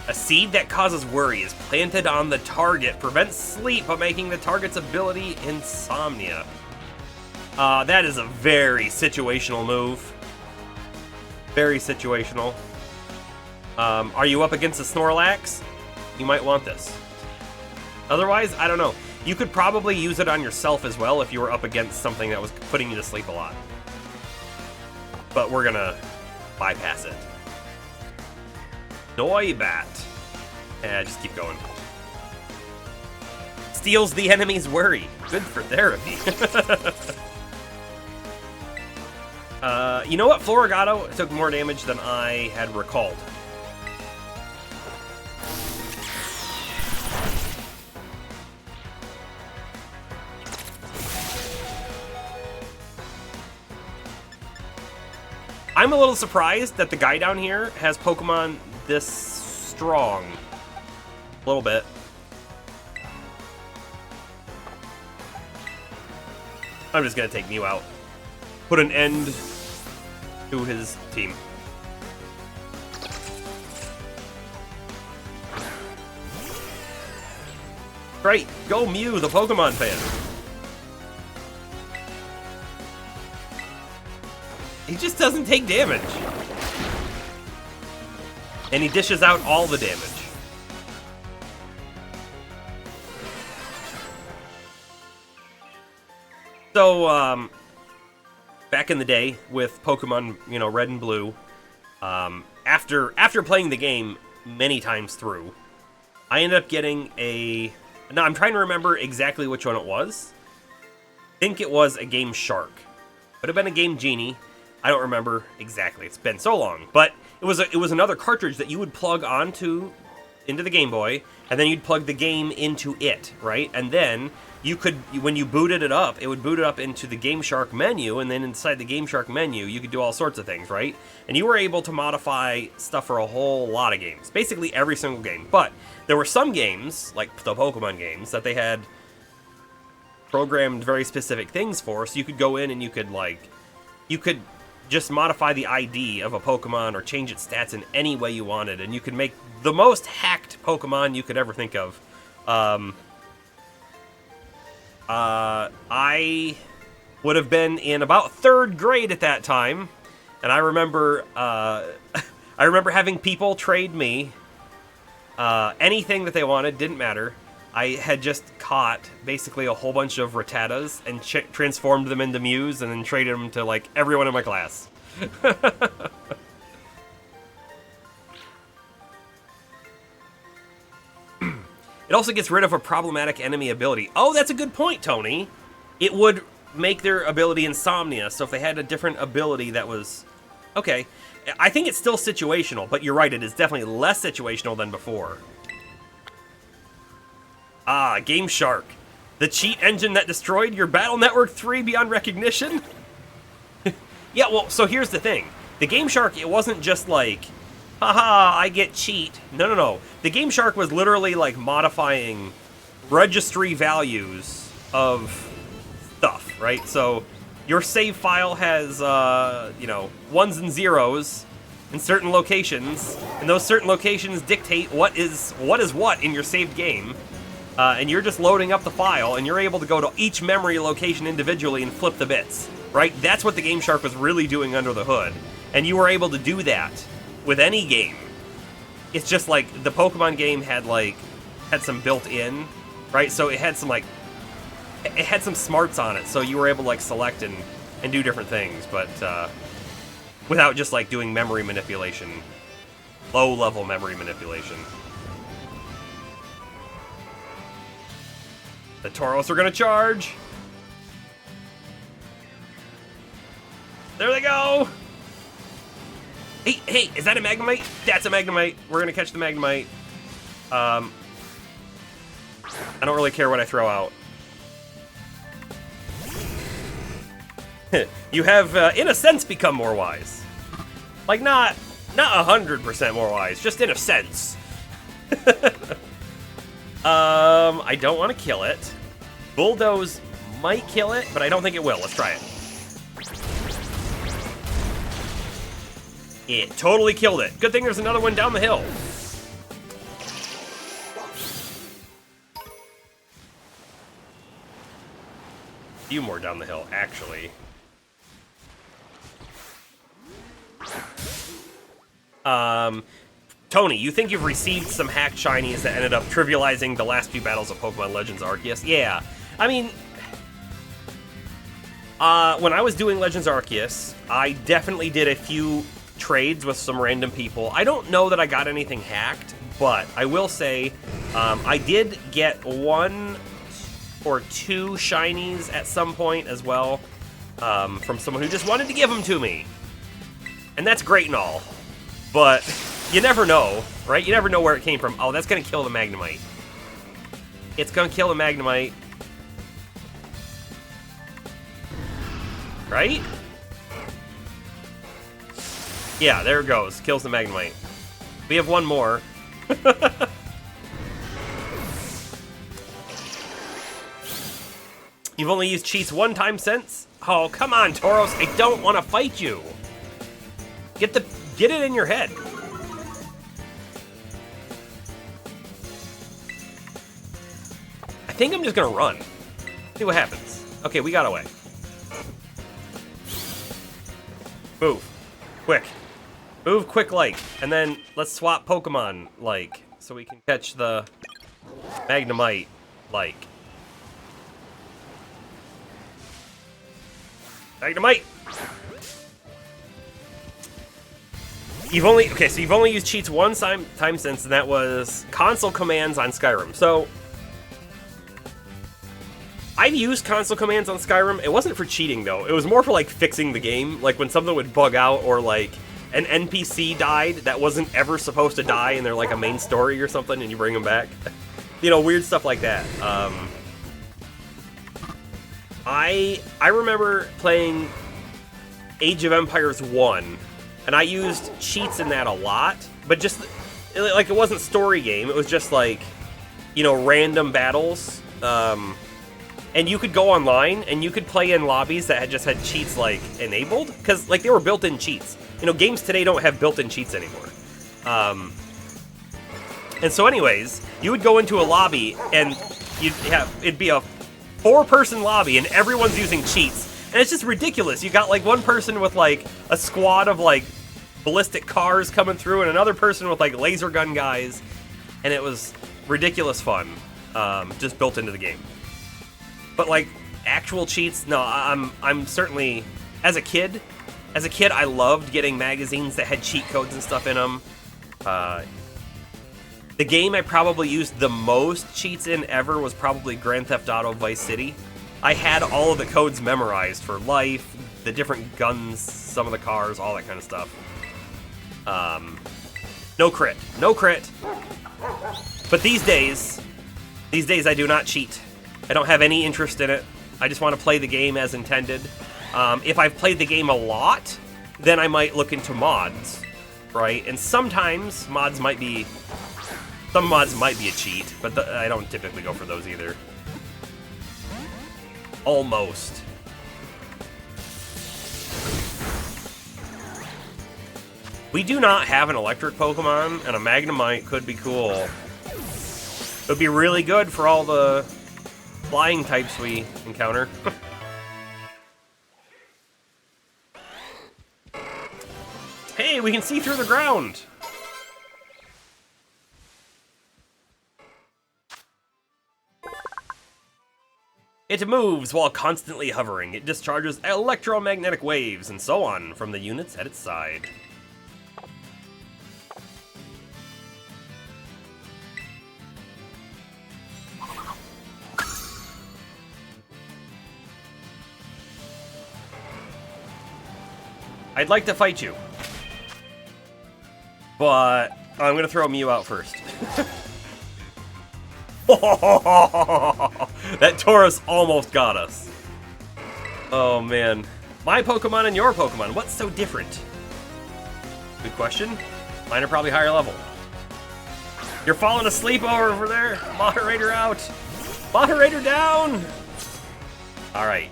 a seed that causes worry is planted on the target, prevents sleep by making the target's ability insomnia. That is a very situational move. Very situational. Are you up against a Snorlax? You might want this. Otherwise, I don't know. You could probably use it on yourself as well if you were up against something that was putting you to sleep a lot. But we're gonna bypass it. Noibat. Just keep going. Steals the enemy's worry. Good for therapy. You know what? Florigato took more damage than I had recalled. I'm a little surprised that the guy down here has Pokemon this strong. A little bit. I'm just gonna take Mew out. Put an end to his team. Great, go Mew, the Pokemon fan. He just doesn't take damage. And he dishes out all the damage. So, back in the day with Pokemon, you know, Red and Blue, after playing the game many times through, I ended up getting a... Now, I'm trying to remember exactly which one it was. I think it was a Game Shark. Would have been a Game Genie. I don't remember exactly. It's been so long. But it was another cartridge that you would plug into the Game Boy, and then you'd plug the game into it, right? And then you could, when you booted it up, it would boot it up into the Game Shark menu, and then inside the Game Shark menu, you could do all sorts of things, right? And you were able to modify stuff for a whole lot of games. Basically every single game. But there were some games, like the Pokemon games, that they had programmed very specific things for, so you could go in and you could just modify the ID of a Pokemon or change its stats in any way you wanted, and you could make the most hacked Pokemon you could ever think of. I would have been in about 3rd grade at that time, and I remember I remember having people trade me anything that they wanted, didn't matter. I had just caught basically a whole bunch of Rattatas and transformed them into Mews and then traded them to like everyone in my class. It also gets rid of a problematic enemy ability. Oh, that's a good point, Tony. It would make their ability Insomnia, so if they had a different ability that was... Okay, I think it's still situational, but you're right, it is definitely less situational than before. Ah, Game Shark. The cheat engine that destroyed your Battle Network 3 beyond recognition? Yeah, well, so here's the thing. The Game Shark, it wasn't just like... Haha, I get cheat. No. The Game Shark was literally like modifying registry values of stuff, right? So your save file has, you know, 1s and 0s in certain locations, and those certain locations dictate what is what in your saved game. And you're just loading up the file, and you're able to go to each memory location individually and flip the bits, right? That's what the Game Shark was really doing under the hood. And you were able to do that with any game. It's just like the Pokemon game had some built-in, right? So it had some smarts on it, so you were able to like select and do different things, but without just like doing memory manipulation, low-level memory manipulation. The Tauros are gonna charge. There they go. Hey, is that a Magnemite? That's a Magnemite. We're gonna catch the Magnemite. I don't really care what I throw out. You have, in a sense, become more wise. Like, not 100% more wise, just in a sense. I don't want to kill it. Bulldoze might kill it, but I don't think it will. Let's try it. It totally killed it. Good thing there's another one down the hill. A few more down the hill, actually. Tony, you think you've received some hacked shinies that ended up trivializing the last few battles of Pokemon Legends Arceus? Yeah. I mean, when I was doing Legends Arceus, I definitely did a few trades with some random people. I don't know that I got anything hacked, but I will say I did get 1 or 2 shinies at some point as well from someone who just wanted to give them to me. And that's great and all, but you never know, right? You never know where it came from. Oh, that's going to kill the Magnemite. It's going to kill the Magnemite. Right? Yeah, there it goes. Kills the Magnemite. We have 1 more. You've only used cheats 1 time since? Oh, come on, Tauros. I don't want to fight you. Get it in your head. I think I'm just gonna run. See what happens. Okay, we got away. Move. Quick. Move quick like. And then let's swap Pokemon like. So we can catch the Magnemite like. Magnemite! You've only used cheats 1 time since, and that was console commands on Skyrim. So I've used console commands on Skyrim. It wasn't for cheating though. It was more for like fixing the game, like when something would bug out or like an NPC died that wasn't ever supposed to die and they're like a main story or something and you bring them back. You know, weird stuff like that. I remember playing Age of Empires 1, and I used cheats in that a lot, but just, like, it wasn't story game, it was just, like, you know, random battles, and you could go online, and you could play in lobbies that had just had cheats, like, enabled, because, like, they were built-in cheats. You know, games today don't have built-in cheats anymore. And so anyways, you would go into a lobby, and it'd be a 4-person lobby, and everyone's using cheats, And it's just ridiculous. You got like one person with like a squad of like ballistic cars coming through and another person with like laser gun guys. And it was ridiculous fun, just built into the game. But like actual cheats, no, I'm certainly, as a kid, I loved getting magazines that had cheat codes and stuff in them. The game I probably used the most cheats in ever was probably Grand Theft Auto Vice City. I had all of the codes memorized for life, the different guns, some of the cars, all that kind of stuff. No crit. But these days I do not cheat. I don't have any interest in it. I just want to play the game as intended. If I've played the game a lot, then I might look into mods, right? And sometimes some mods might be a cheat, but I don't typically go for those either. Almost. We do not have an electric Pokemon, and a Magnemite could be cool. It would be really good for all the flying types we encounter. Hey, we can see through the ground! It moves while constantly hovering. It discharges electromagnetic waves and so on from the units at its side. I'd like to fight you, but I'm gonna throw Mew out first. That Tauros almost got us. Oh man. My Pokemon and your Pokemon, what's so different? Good question. Mine are probably higher level. You're falling asleep over there. Moderator out. Moderator down. All right.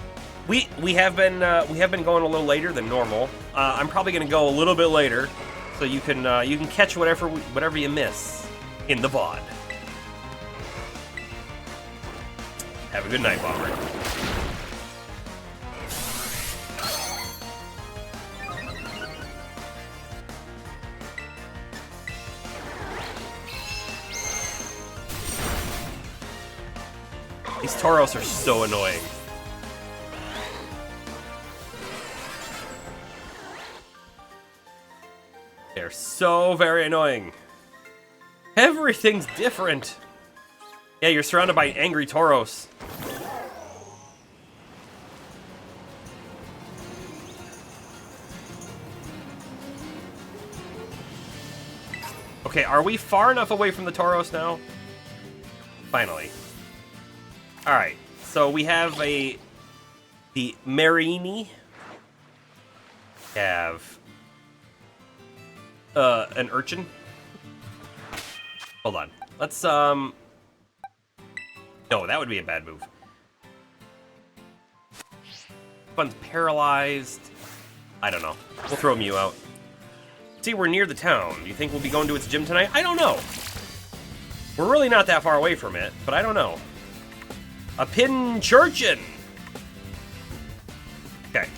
We have been going a little later than normal. I'm probably gonna go a little bit later, so you can catch whatever you miss in the VOD. Have a good night, Bomber. These Tauros are so annoying. They're so very annoying. Everything's different. Yeah, you're surrounded by angry Tauros. Okay, are we far enough away from the Tauros now? Finally. Alright, so we have the Mareanie. Have an Urchin. Hold on. Let's no, that would be a bad move. Fun's paralyzed. I don't know. We'll throw Mew out. See, we're near the town. Do you think we'll be going to its gym tonight? I don't know. We're really not that far away from it, but I don't know. A Pinchurchin. Okay.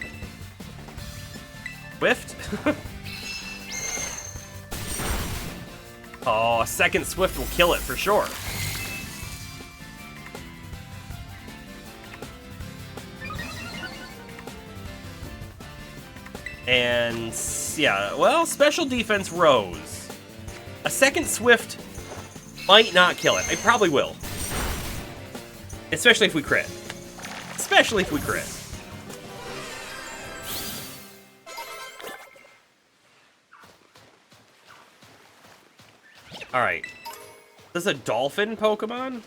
Swift? Oh, a second Swift will kill it for sure. And yeah, well, special defense rose. A second Swift might not kill it. It probably will. Especially if we crit. Especially if we crit. Alright. This is a dolphin Pokemon?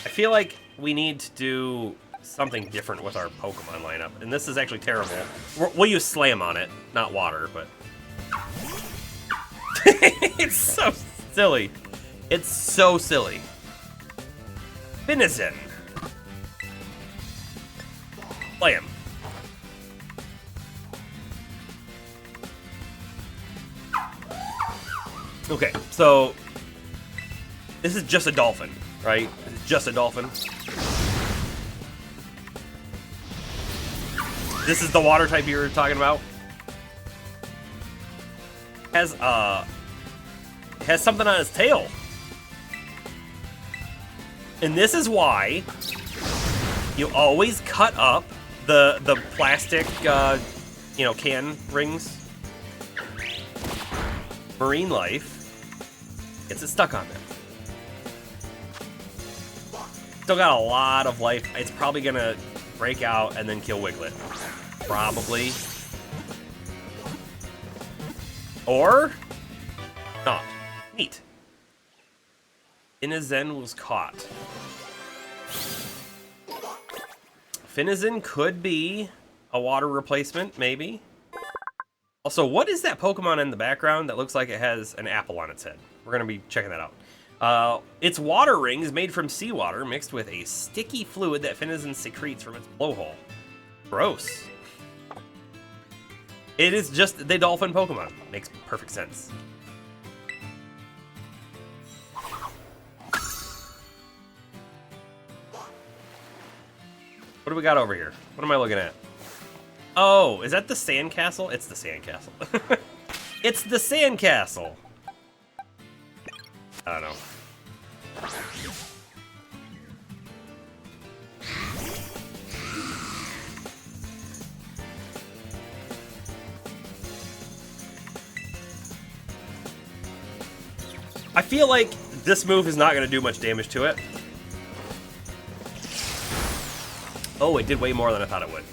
I feel like we need to do something different with our Pokemon lineup. And this is actually terrible. We'll use Slam on it, not water, but... It's so silly. It's so silly. Finizen. Play him. Okay, so this is just a dolphin, right? It's just a dolphin. This is the water type you were talking about. Has something on his tail. And this is why you always cut up the plastic, you know, can rings. Marine life gets it stuck on there. Still got a lot of life. It's probably gonna break out and then kill Wiglet. Probably. Or not. Neat. Finizen was caught. Finizen could be a water replacement, maybe. Also, what is that Pokemon in the background that looks like it has an apple on its head? We're going to be checking that out. Its water ring is made from seawater mixed with a sticky fluid that Finizen secretes from its blowhole. Gross. It is just the dolphin Pokemon. Makes perfect sense. What do we got over here? What am I looking at? Oh, is that the sandcastle? It's the sandcastle. It's the sandcastle. I don't know. I feel like this move is not going to do much damage to it. Oh, it did way more than I thought it would.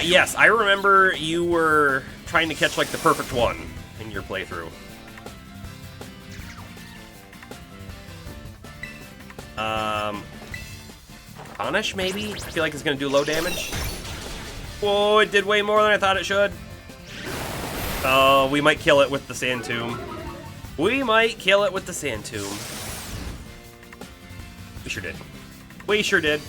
Yes, I remember you were trying to catch, like, the perfect one in your playthrough. Punish, maybe? I feel like it's gonna do low damage. Whoa, it did way more than I thought it should. Oh, we might kill it with the Sand Tomb. We might kill it with the Sand Tomb. We sure did. We sure did.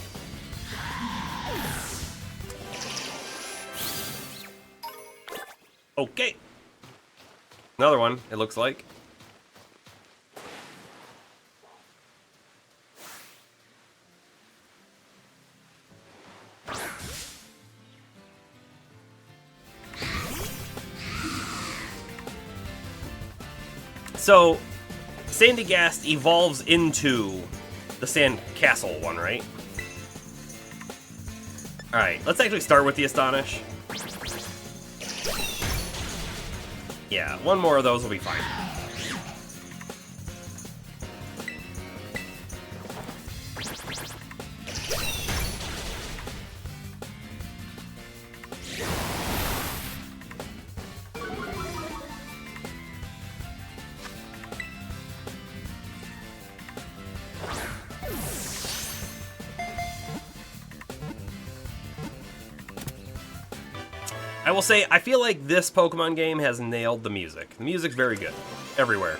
Okay. Another one, it looks like. So, Sandygast evolves into the Sand Castle one, right? Alright, let's actually start with the Astonish. Yeah, one more of those will be fine. I will say, I feel like this Pokemon game has nailed the music. The music's very good. Everywhere.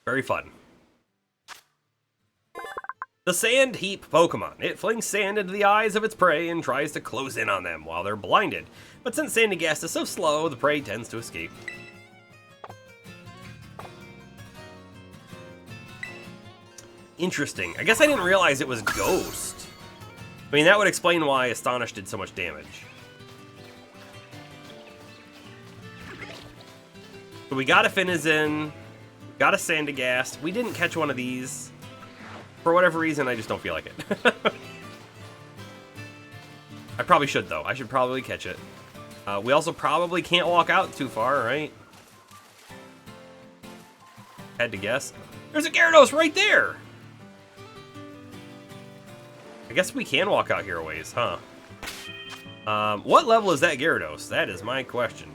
Very fun. The Sand Heap Pokemon. It flings sand into the eyes of its prey and tries to close in on them while they're blinded. But since Sandygast is so slow, the prey tends to escape. Interesting. I guess I didn't realize it was Ghost. I mean, that would explain why Astonish did so much damage. So we got a Finizen, got a Sandygast. We didn't catch one of these. For whatever reason, I just don't feel like it. I probably should, though. I should probably catch it. We also probably can't walk out too far, right? Had to guess. There's a Gyarados right there! I guess we can walk out here a ways, huh? What level is that Gyarados? That is my question.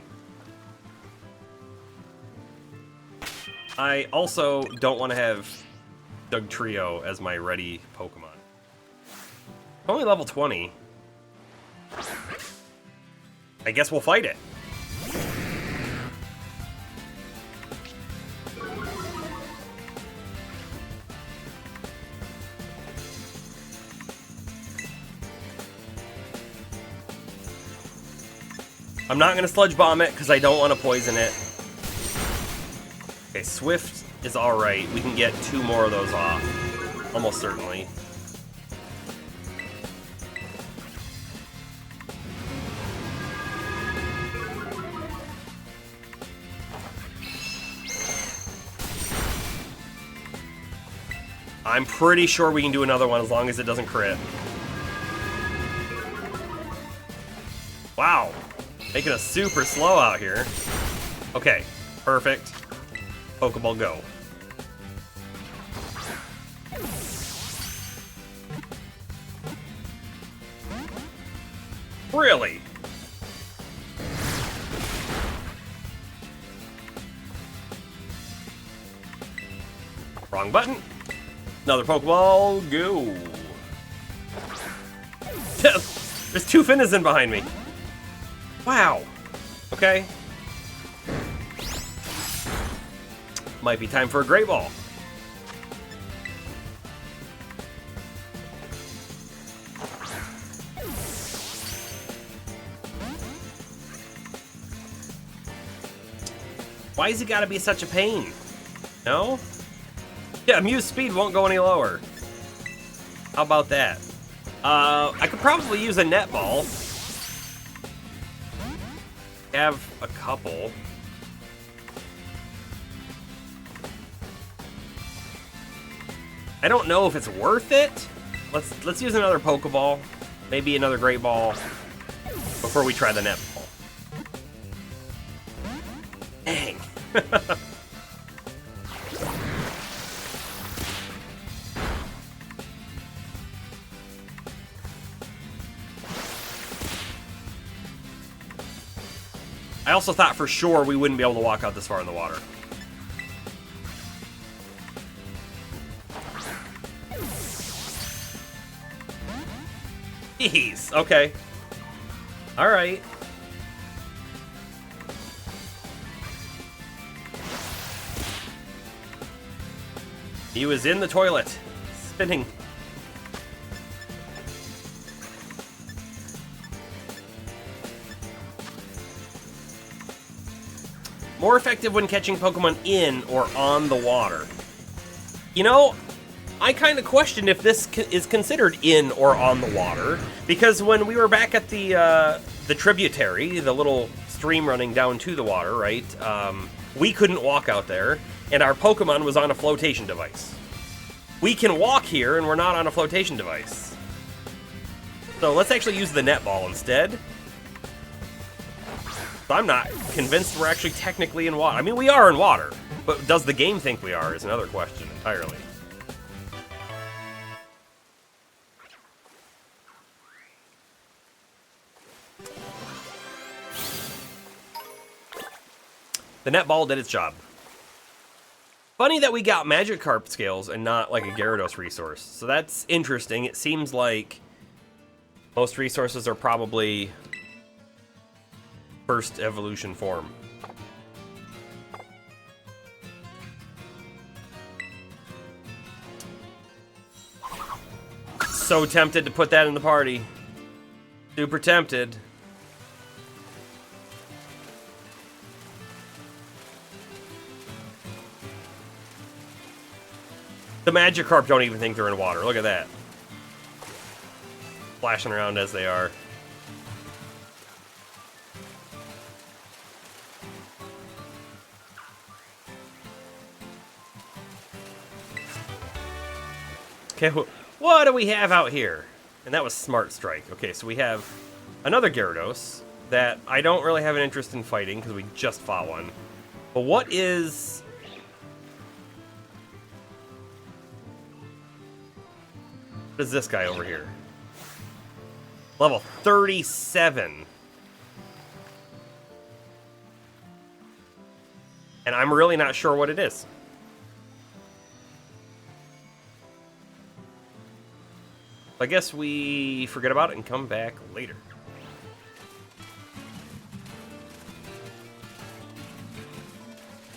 I also don't want to have Dugtrio as my ready Pokemon. Only level 20. I guess we'll fight it. I'm not going to Sludge Bomb it because I don't want to poison it. Okay, Swift is alright. We can get 2 more of those off. Almost certainly. I'm pretty sure we can do another one as long as it doesn't crit. Wow. Making us super slow out here. Okay, perfect. Pokeball go. Really? Wrong button. Another Pokeball, go. There's 2 Finizen behind me. Wow. Okay. Might be time for a Great Ball. Why has he got to be such a pain? No? Yeah, Mew's speed won't go any lower. How about that? I could probably use a net ball. Have a couple. I don't know if it's worth it. Let's use another Pokeball, maybe another Great Ball before we try the net ball. Dang. I also thought for sure we wouldn't be able to walk out this far in the water. Jeez, okay. Alright. He was in the toilet, spinning. More effective when catching Pokemon in or on the water. You know, I kind of questioned if this is considered in or on the water, because when we were back at the tributary, the little stream running down to the water, right, we couldn't walk out there, and our Pokemon was on a flotation device. We can walk here, and we're not on a flotation device. So let's actually use the net ball instead. So I'm not convinced we're actually technically in water. I mean, we are in water, but does the game think we are is another question entirely. The net ball did its job. Funny that we got Magikarp scales and not like a Gyarados resource. So that's interesting. It seems like most resources are probably first evolution form. So tempted to put that in the party. Super tempted. The Magikarp don't even think they're in water. Look at that. Flashing around as they are. Okay, what do we have out here? And that was Smart Strike. Okay, so we have another Gyarados that I don't really have an interest in fighting because we just fought one. But what is... What is this guy over here? Level 37. And I'm really not sure what it is. I guess we forget about it and come back later.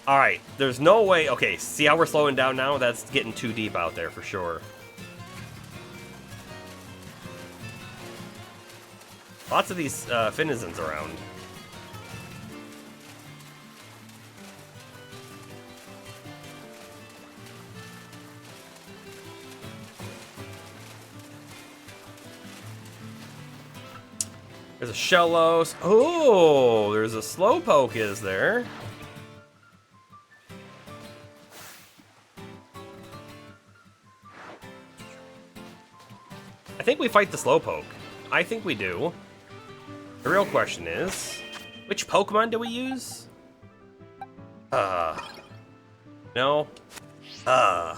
Alright, there's no way... Okay, see how we're slowing down now? That's getting too deep out there for sure. Lots of these Finizens around. There's a Shellos. Oh, there's a Slowpoke, is there? I think we fight the Slowpoke. I think we do. The real question is, which Pokemon do we use? No. We're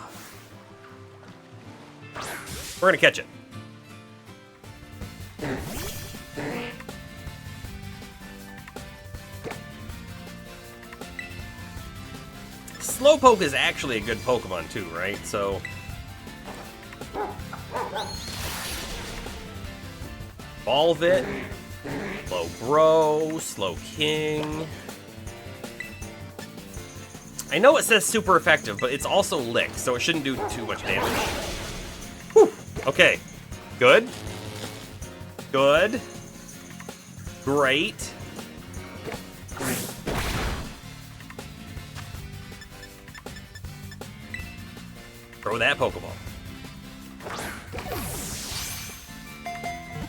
gonna catch it. Slowpoke is actually a good Pokemon too, right? So... Volvit, Slowbro, Slowking. I know it says super effective, but it's also Lick, so it shouldn't do too much damage. Whew. Okay. Good. Good. Great. Throw that Pokeball.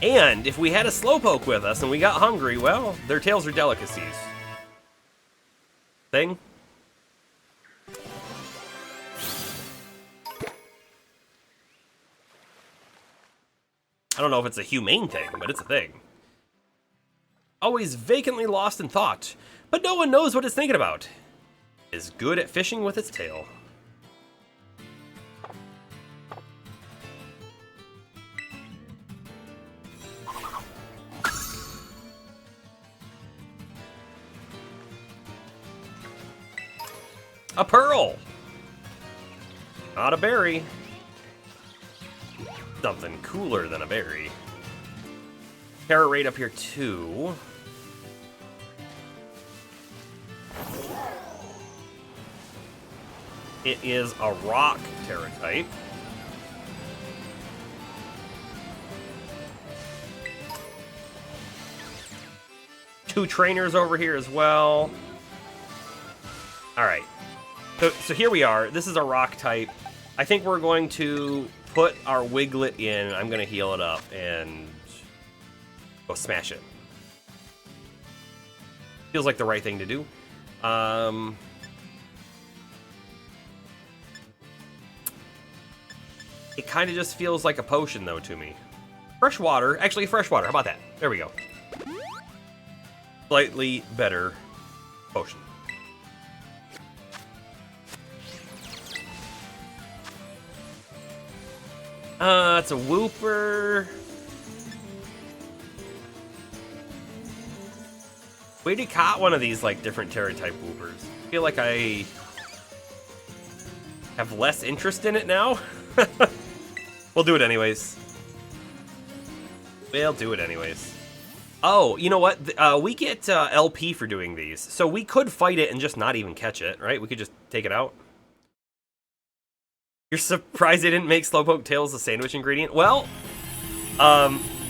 And if we had a Slowpoke with us and we got hungry, well, their tails are delicacies. Thing? I don't know if it's a humane thing, but it's a thing. Always vacantly lost in thought, but no one knows what it's thinking about. Is good at fishing with its tail. A pearl! Not a berry. Something cooler than a berry. Carrot rate up here too. It is a rock Terra type. Two trainers over here as well. Alright. So here we are. This is a rock type. I think we're going to put our Wiglet in. I'm going to heal it up and go smash it. Feels like the right thing to do. It kind of just feels like a potion, though, to me. Fresh water. Actually, fresh water. How about that? There we go. Slightly better potion. It's a Wooper. We already caught one of these, like, different Terra-type Woopers. I feel like I have less interest in it now. We'll do it anyways. We'll do it anyways. Oh, you know what? We get LP for doing these. So we could fight it and just not even catch it, right? We could just take it out. You're surprised they didn't make Slowpoke tails a sandwich ingredient? Well,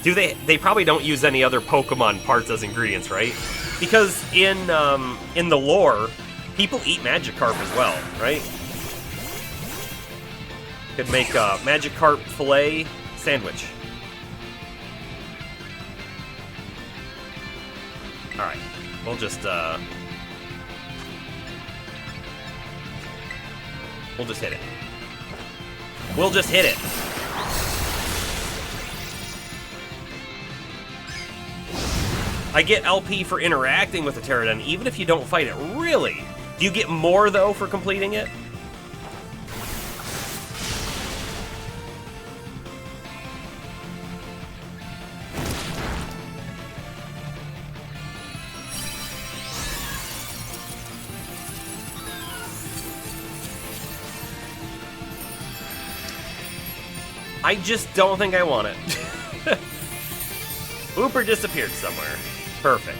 do they probably don't use any other Pokemon parts as ingredients, right? Because in the lore, people eat Magikarp as well, right? Could make a Magikarp fillet sandwich. Alright, we'll just hit it. We'll just hit it. I get LP for interacting with the Pterodon, even if you don't fight it. Really? Do you get more, though, for completing it? I just don't think I want it. Wooper disappeared somewhere. Perfect.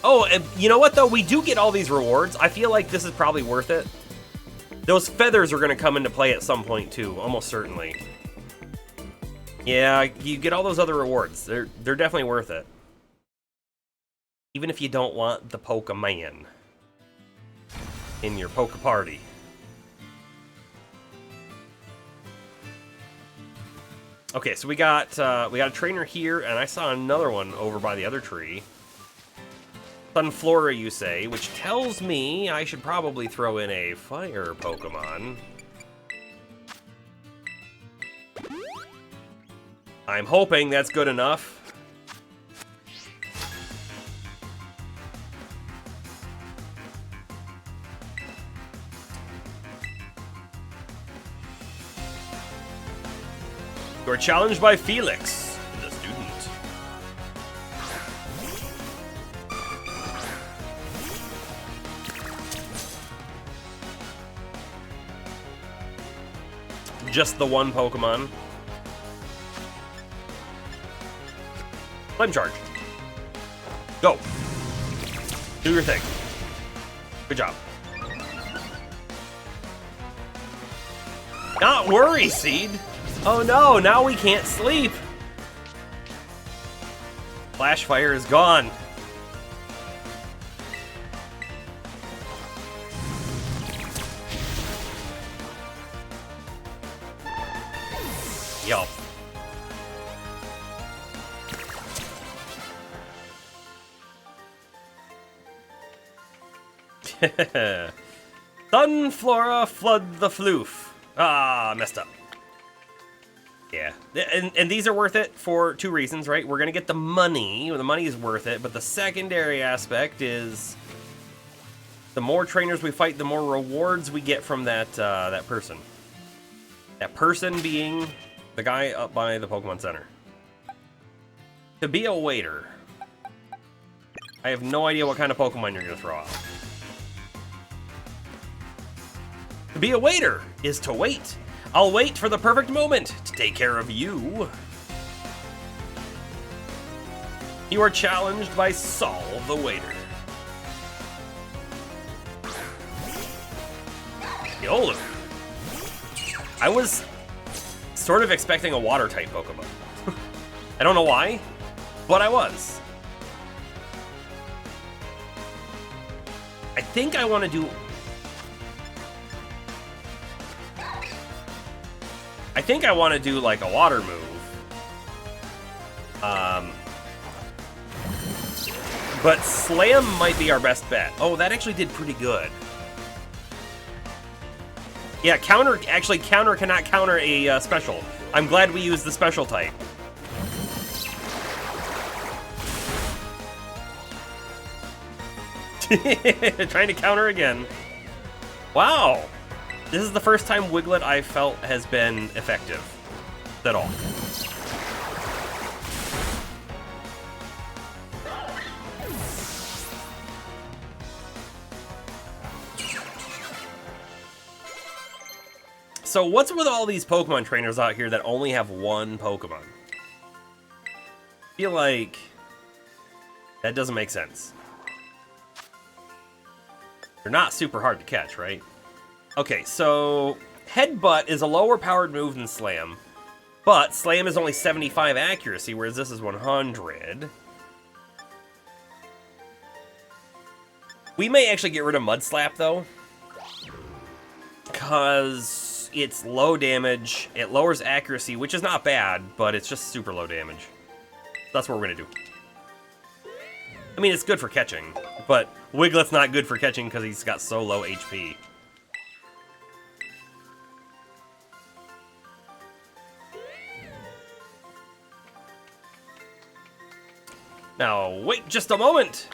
Oh, and you know what, though? We do get all these rewards. I feel like this is probably worth it. Those feathers are going to come into play at some point, too. Almost certainly. Yeah, you get all those other rewards. They're definitely worth it. Even if you don't want the Pokeman in your Poke Party. Okay, so we got a trainer here, and I saw another one over by the other tree. Sunflora, you say, which tells me I should probably throw in a fire Pokemon. I'm hoping that's good enough. You're challenged by Felix, the student. Just the one Pokemon. Flame Charge. Go. Do your thing. Good job. Not worry, Seed. Oh no, now we can't sleep. Flash Fire is gone. Yup. Sunflora, flood the floof. Ah, messed up. Yeah, and these are worth it for two reasons, right? We're gonna get the money. The money is worth it, but the secondary aspect is the more trainers we fight, the more rewards we get from that that person. That person being the guy up by the Pokemon Center. To be a waiter, I have no idea what kind of Pokemon you're gonna throw out. To be a waiter is to wait. I'll wait for the perfect moment to take care of you. You are challenged by Saul the Waiter. Yola. I was sort of expecting a water-type Pokemon. I don't know why, but I was. I think I want to do... I think I want to do like a water move. But Slam might be our best bet. Oh, that actually did pretty good. Yeah, counter cannot counter a special. I'm glad we used the special type. Trying to counter again. Wow. This is the first time Wiglet I felt has been effective at all. So what's with all these Pokemon trainers out here that only have one Pokemon? I feel like that doesn't make sense. They're not super hard to catch, right? Okay, so Headbutt is a lower powered move than Slam, but Slam is only 75 accuracy, whereas this is 100. We may actually get rid of Mud Slap, though, because it's low damage, it lowers accuracy, which is not bad, but it's just super low damage. That's what we're gonna do. I mean, it's good for catching, but Wiglet's not good for catching because he's got so low HP. Now, wait just a moment!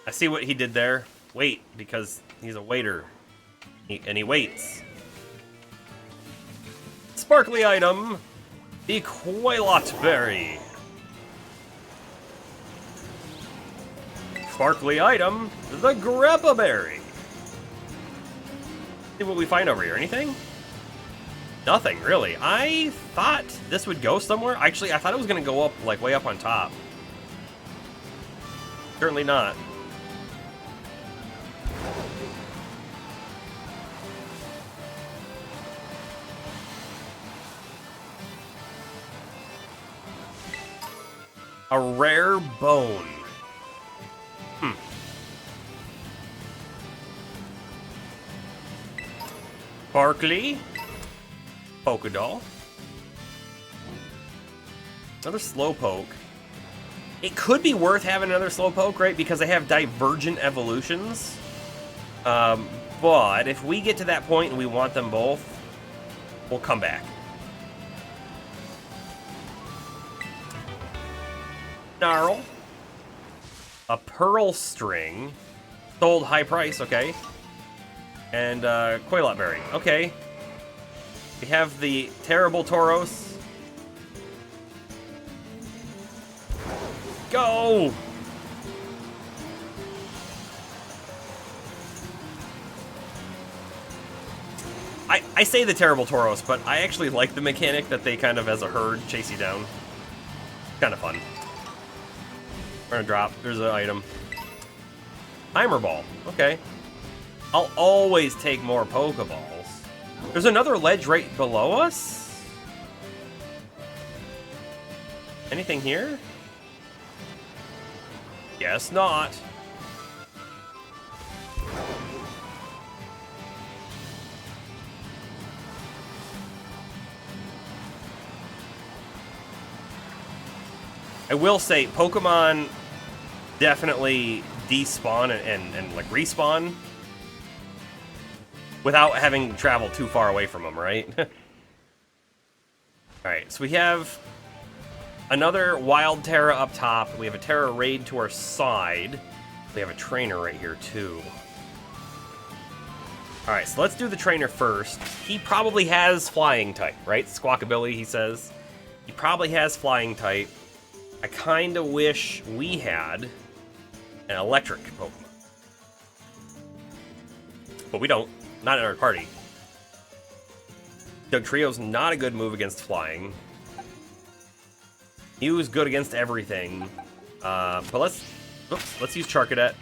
I see what he did there. Wait, because he's a waiter. And he waits. Sparkly item, the Quailot Berry. Sparkly item, the Greppa Berry. See what we find over here. Anything? Nothing, really. I thought this would go somewhere. Actually, I thought it was going to go up, like, way up on top. Certainly not. A rare bone. Sparkly. Pokédoll. Another Slowpoke. It could be worth having another Slowpoke, right? Because they have divergent evolutions. But if we get to that point and we want them both, we'll come back. Gnarl. A Pearl String. Sold high price, okay. And Quailot Berry, okay. We have the Terrible Tauros. Go! I say the Terrible Tauros, but I actually like the mechanic that they kind of, as a herd, chase you down. Kind of fun. We're gonna drop. There's an item. Timer Ball. Okay. I'll always take more Pokeballs. There's another ledge right below us? Anything here? Guess not. I will say, Pokemon definitely despawn and like respawn without having traveled too far away from them, right? Alright, so we have another Wild Terra up top. We have a Terra Raid to our side. We have a trainer right here, too. Alright, so let's do the trainer first. He probably has Flying type, right? Squawkabilly, he says. He probably has Flying type. I kind of wish we had an electric Pokemon. But we don't. Not in our party. Dugtrio's not a good move against flying. He was good against everything. But let's use Charcadet.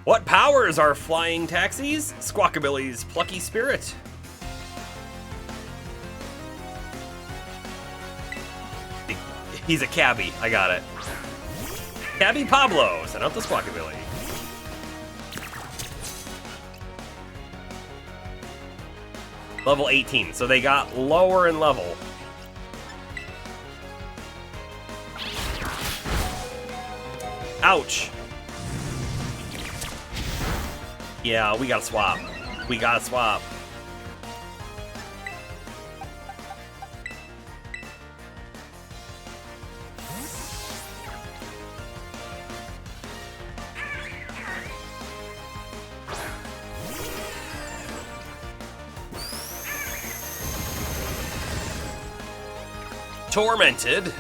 What powers are flying taxis? Squawkabilly's Plucky Spirit. He's a cabbie. I got it. Cabby Pablo. Send out the Squawkabilly. Level 18. So they got lower in level. Ouch. Yeah, we gotta swap. We gotta swap. Tormented.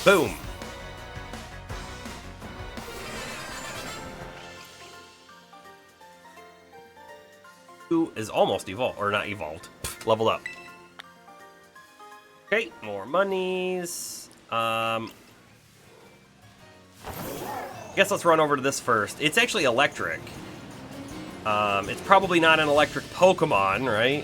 Boom. Who is almost evolved, or not evolved, leveled up. Okay, more monies. Guess let's run over to this first. It's actually electric. It's probably not an electric Pokemon, right?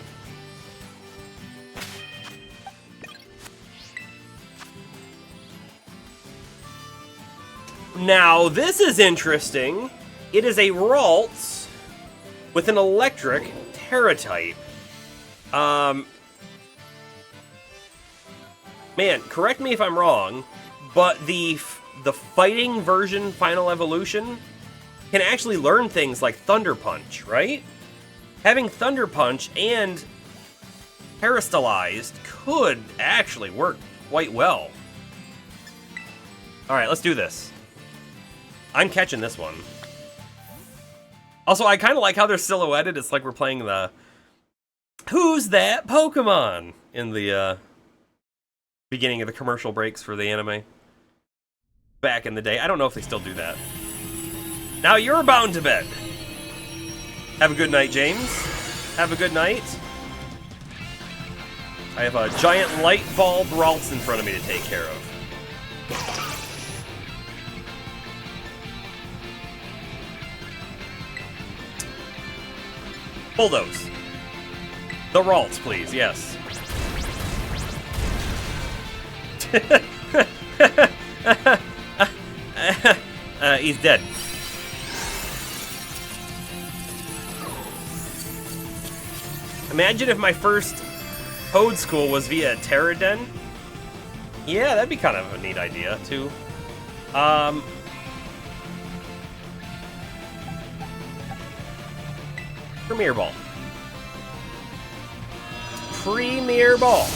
Now, this is interesting. It is a Ralts with an electric Terra type. Man, correct me if I'm wrong, but the fighting version Final Evolution can actually learn things like Thunder Punch, right? Having Thunder Punch and Terastallized could actually work quite well. Alright, let's do this. I'm catching this one. Also, I kind of like how they're silhouetted. It's like we're playing the Who's That Pokemon in the beginning of the commercial breaks for the anime. Back in the day. I don't know if they still do that. Now you're bound to bed. Have a good night, James. Have a good night. I have a giant light bulb Ralts in front of me to take care of. Bulldoze. The Ralts, please, yes. He's dead. Imagine if my first Toad School was via Terraden. Yeah, that'd be kind of a neat idea, too. Premier Ball. Premier Ball.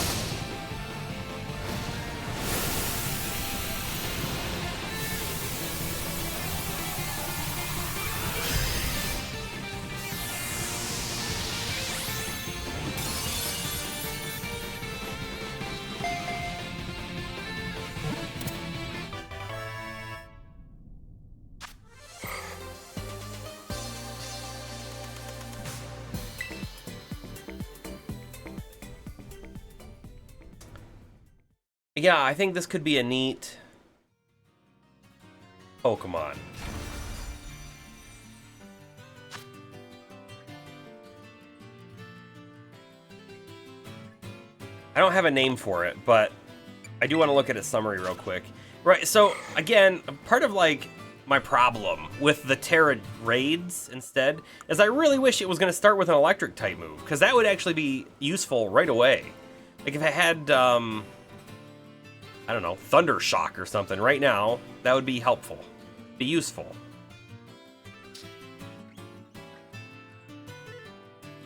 Yeah, I think this could be a neat Pokemon. I don't have a name for it, but I do want to look at its summary real quick. Right, so again, part of like my problem with the Terra raids instead is I really wish it was going to start with an electric type move, because that would actually be useful right away. Like if it had, I don't know, Thunder Shock or something right now, that would be helpful, be useful.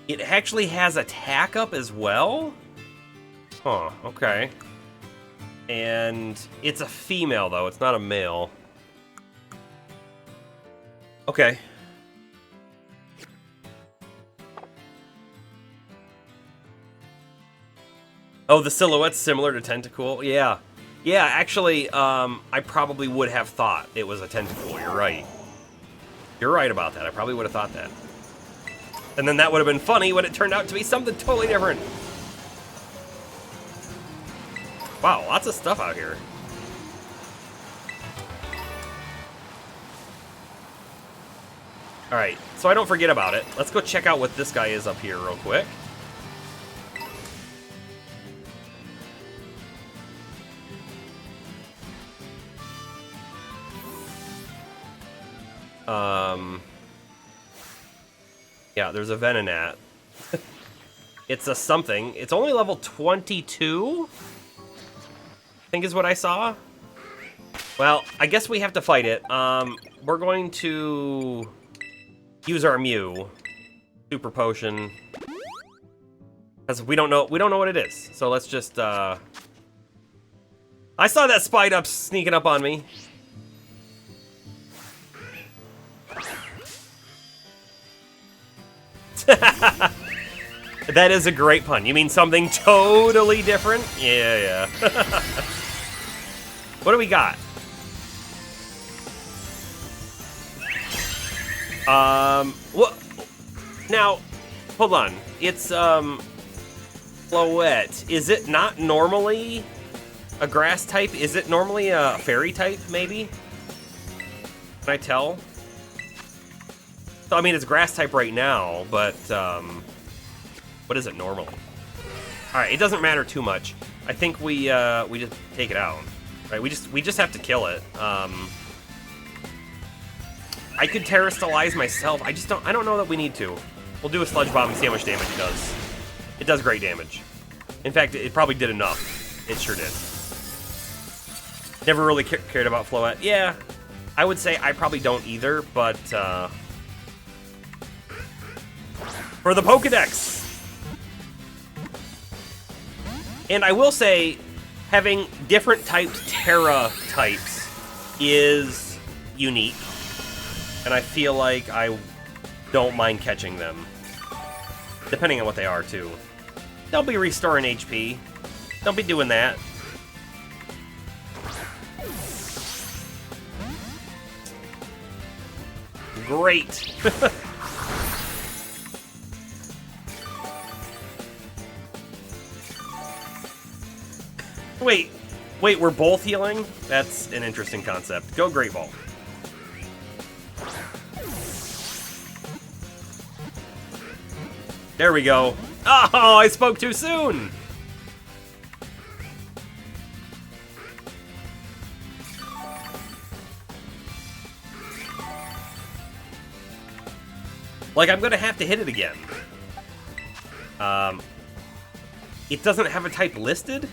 It actually has attack up as well? Huh, okay. And it's a female, though. It's not a male. Okay. Oh, the silhouette's similar to Tentacool? Yeah. Yeah, actually, I probably would have thought it was a Tentacool. You're right. You're right about that. I probably would have thought that. And then that would have been funny when it turned out to be something totally different. Wow, lots of stuff out here. Alright, so I don't forget about it. Let's go check out what this guy is up here real quick. Yeah, there's a Venonat. It's a something. It's only level 22? I think is what I saw. Well, I guess we have to fight it. We're going to use our Mew. Super Potion. Because we don't know what it is. So let's just, I saw that Spidup sneaking up on me. That is a great pun. You mean something totally different? Yeah. What do we got? What? Now, hold on. It's, Floette. Is it not normally a grass type? Is it normally a fairy type, maybe? Can I tell? So, I mean, it's grass type right now, but, what is it normally? Alright, it doesn't matter too much. I think we just take it out. Right, we just have to kill it. I could Terrastalize myself. I don't know that we need to. We'll do a Sludge Bomb and see how much damage it does. It does great damage. In fact, it probably did enough. It sure did. Never really cared about Floette. Yeah, I would say I probably don't either, but, for the Pokedex! And I will say, having different typed Terra types is unique. And I feel like I don't mind catching them. Depending on what they are, too. They'll be restoring HP. Don't be doing that. Great. Wait, we're both healing? That's an interesting concept. Go Great Ball. There we go. Oh, I spoke too soon! Like, I'm gonna have to hit it again. It doesn't have a type listed?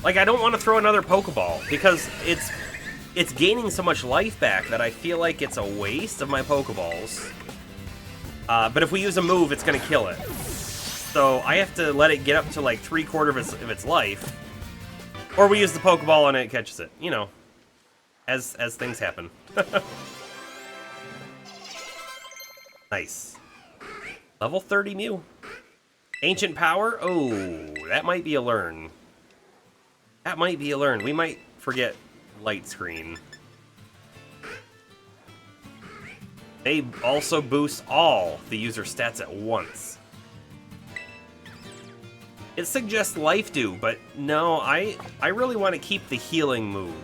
Like, I don't want to throw another Pokeball, because it's gaining so much life back that I feel like it's a waste of my Pokeballs. But if we use a move, it's going to kill it. So I have to let it get up to like 3/4 of its life. Or we use the Pokeball and it catches it. You know, as things happen. Nice. Level 30 Mew. Ancient Power? Oh, that might be a learn. That might be a learn. We might forget Light Screen. They also boost all the user stats at once. It suggests Life Dew, but no, I really want to keep the healing move.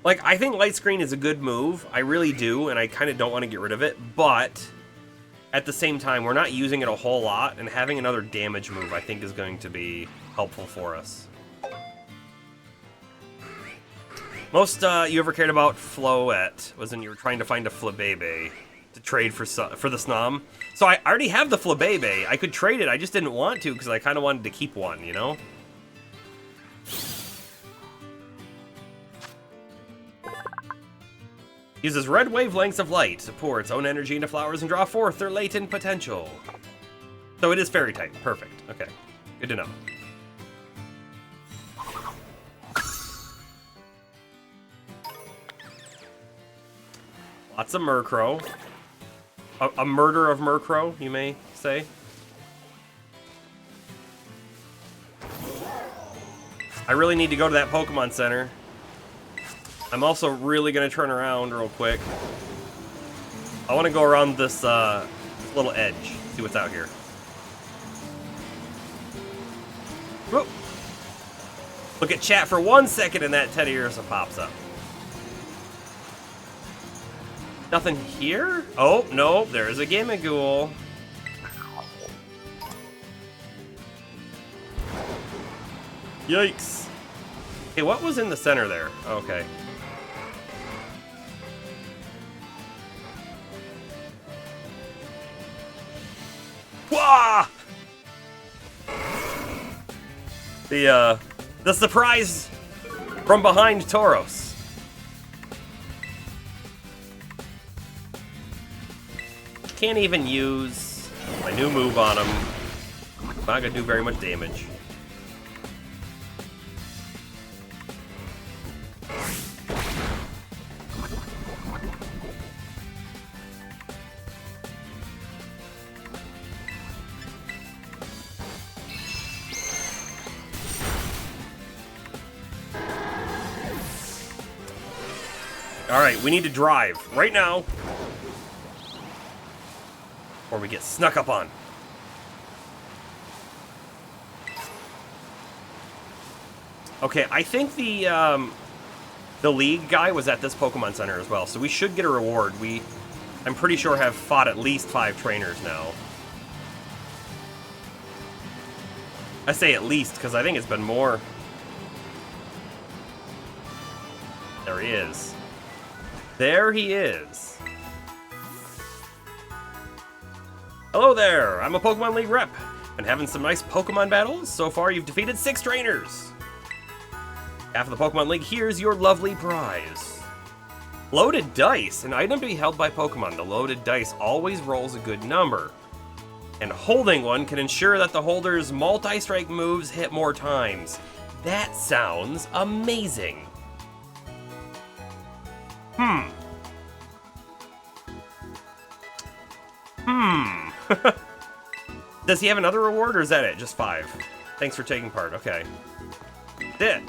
Like, I think Light Screen is a good move. I really do, and I kind of don't want to get rid of it, but at the same time, we're not using it a whole lot, and having another damage move, I think, is going to be helpful for us. Most you ever cared about Floette was when you were trying to find a Flabébé to trade for the Snom. So I already have the Flabébé. I could trade it, I just didn't want to because I kind of wanted to keep one, you know? Uses red wavelengths of light to pour its own energy into flowers and draw forth their latent potential. So it is fairy type. Perfect. Okay. Good to know. Lots of Murkrow. A murder of Murkrow, you may say. I really need to go to that Pokemon Center. I'm also really going to turn around real quick. I want to go around this little edge, see what's out here. Whoop. Look at chat for 1 second and that Teddiursa pops up. Nothing here? Oh, no, there's a Gimmighoul. Yikes. Okay, what was in the center there? Okay. Wah! The surprise from behind Tauros. Can't even use my new move on him. Not gonna do very much damage. Alright, we need to drive right now. Or we get snuck up on. Okay, I think the league guy was at this Pokemon Center as well, so we should get a reward. I'm pretty sure, have fought at least 5 trainers now. I say at least, because I think it's been more. There he is. There he is. Hello there, I'm a Pokemon League rep. Been having some nice Pokemon battles. So far, you've defeated 6 trainers. Half of the Pokemon League, here's your lovely prize. Loaded Dice, an item to be held by Pokemon. The loaded dice always rolls a good number. And holding one can ensure that the holder's multi-strike moves hit more times. That sounds amazing. Does he have another reward, or is that it? Just 5. Thanks for taking part. Okay. Did.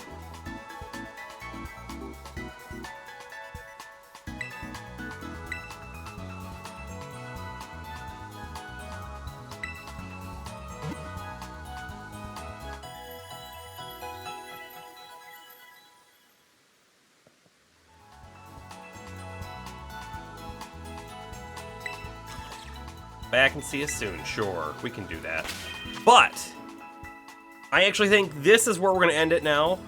Back and see us soon. Sure, we can do that. But I actually think this is where we're going to end it now.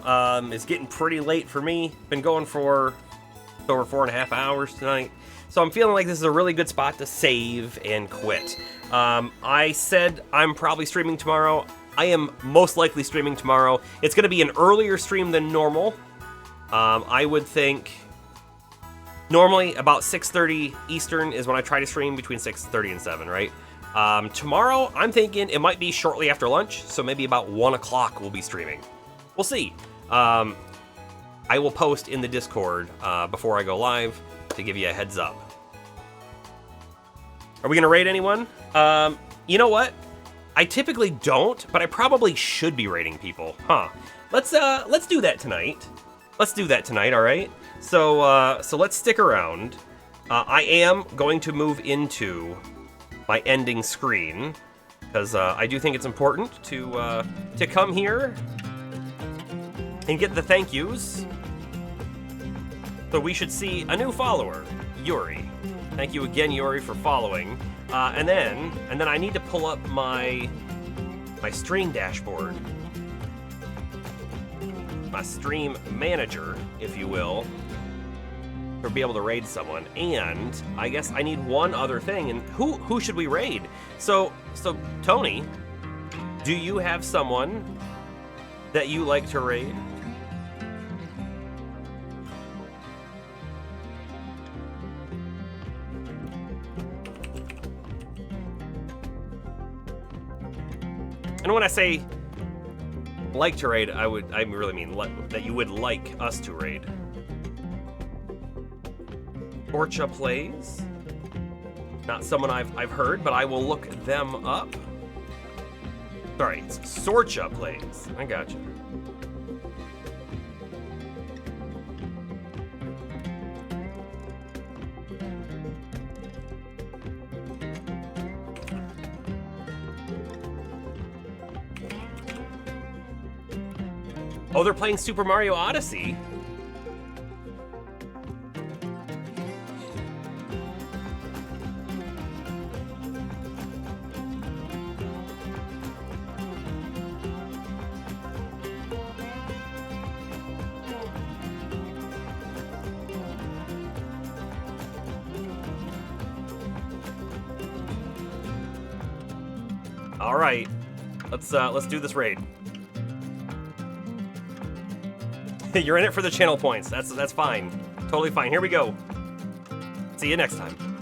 It's getting pretty late for me. Been going for over 4.5 hours tonight. So I'm feeling like this is a really good spot to save and quit. I said I'm probably streaming tomorrow. I am most likely streaming tomorrow. It's going to be an earlier stream than normal. I would think normally about 6:30 Eastern is when I try to stream, between 6:30 and 7, right? Tomorrow, I'm thinking it might be shortly after lunch, so maybe about 1 o'clock we'll be streaming. We'll see. I will post in the Discord before I go live to give you a heads up. Are we going to raid anyone? You know what? I typically don't, but I probably should be raiding people. Huh. Let's do that tonight. Let's do that tonight, all right? So let's stick around. I am going to move into my ending screen, because I do think it's important to come here and get the thank yous. So we should see a new follower, Yuri. Thank you again, Yuri, for following. And then I need to pull up my stream dashboard, my stream manager, if you will, to be able to raid someone. And I guess I need one other thing. And who should we raid? So Tony, do you have someone that you like to raid? And when I say like to raid, I really mean that you would like us to raid. Sorcha Plays. Not someone I've heard, but I will look them up. Sorry, it's Sorcha Plays. I got you. Oh, they're playing Super Mario Odyssey. All right, let's do this raid. You're in it for the channel points. That's fine. Totally fine. Here we go. See you next time.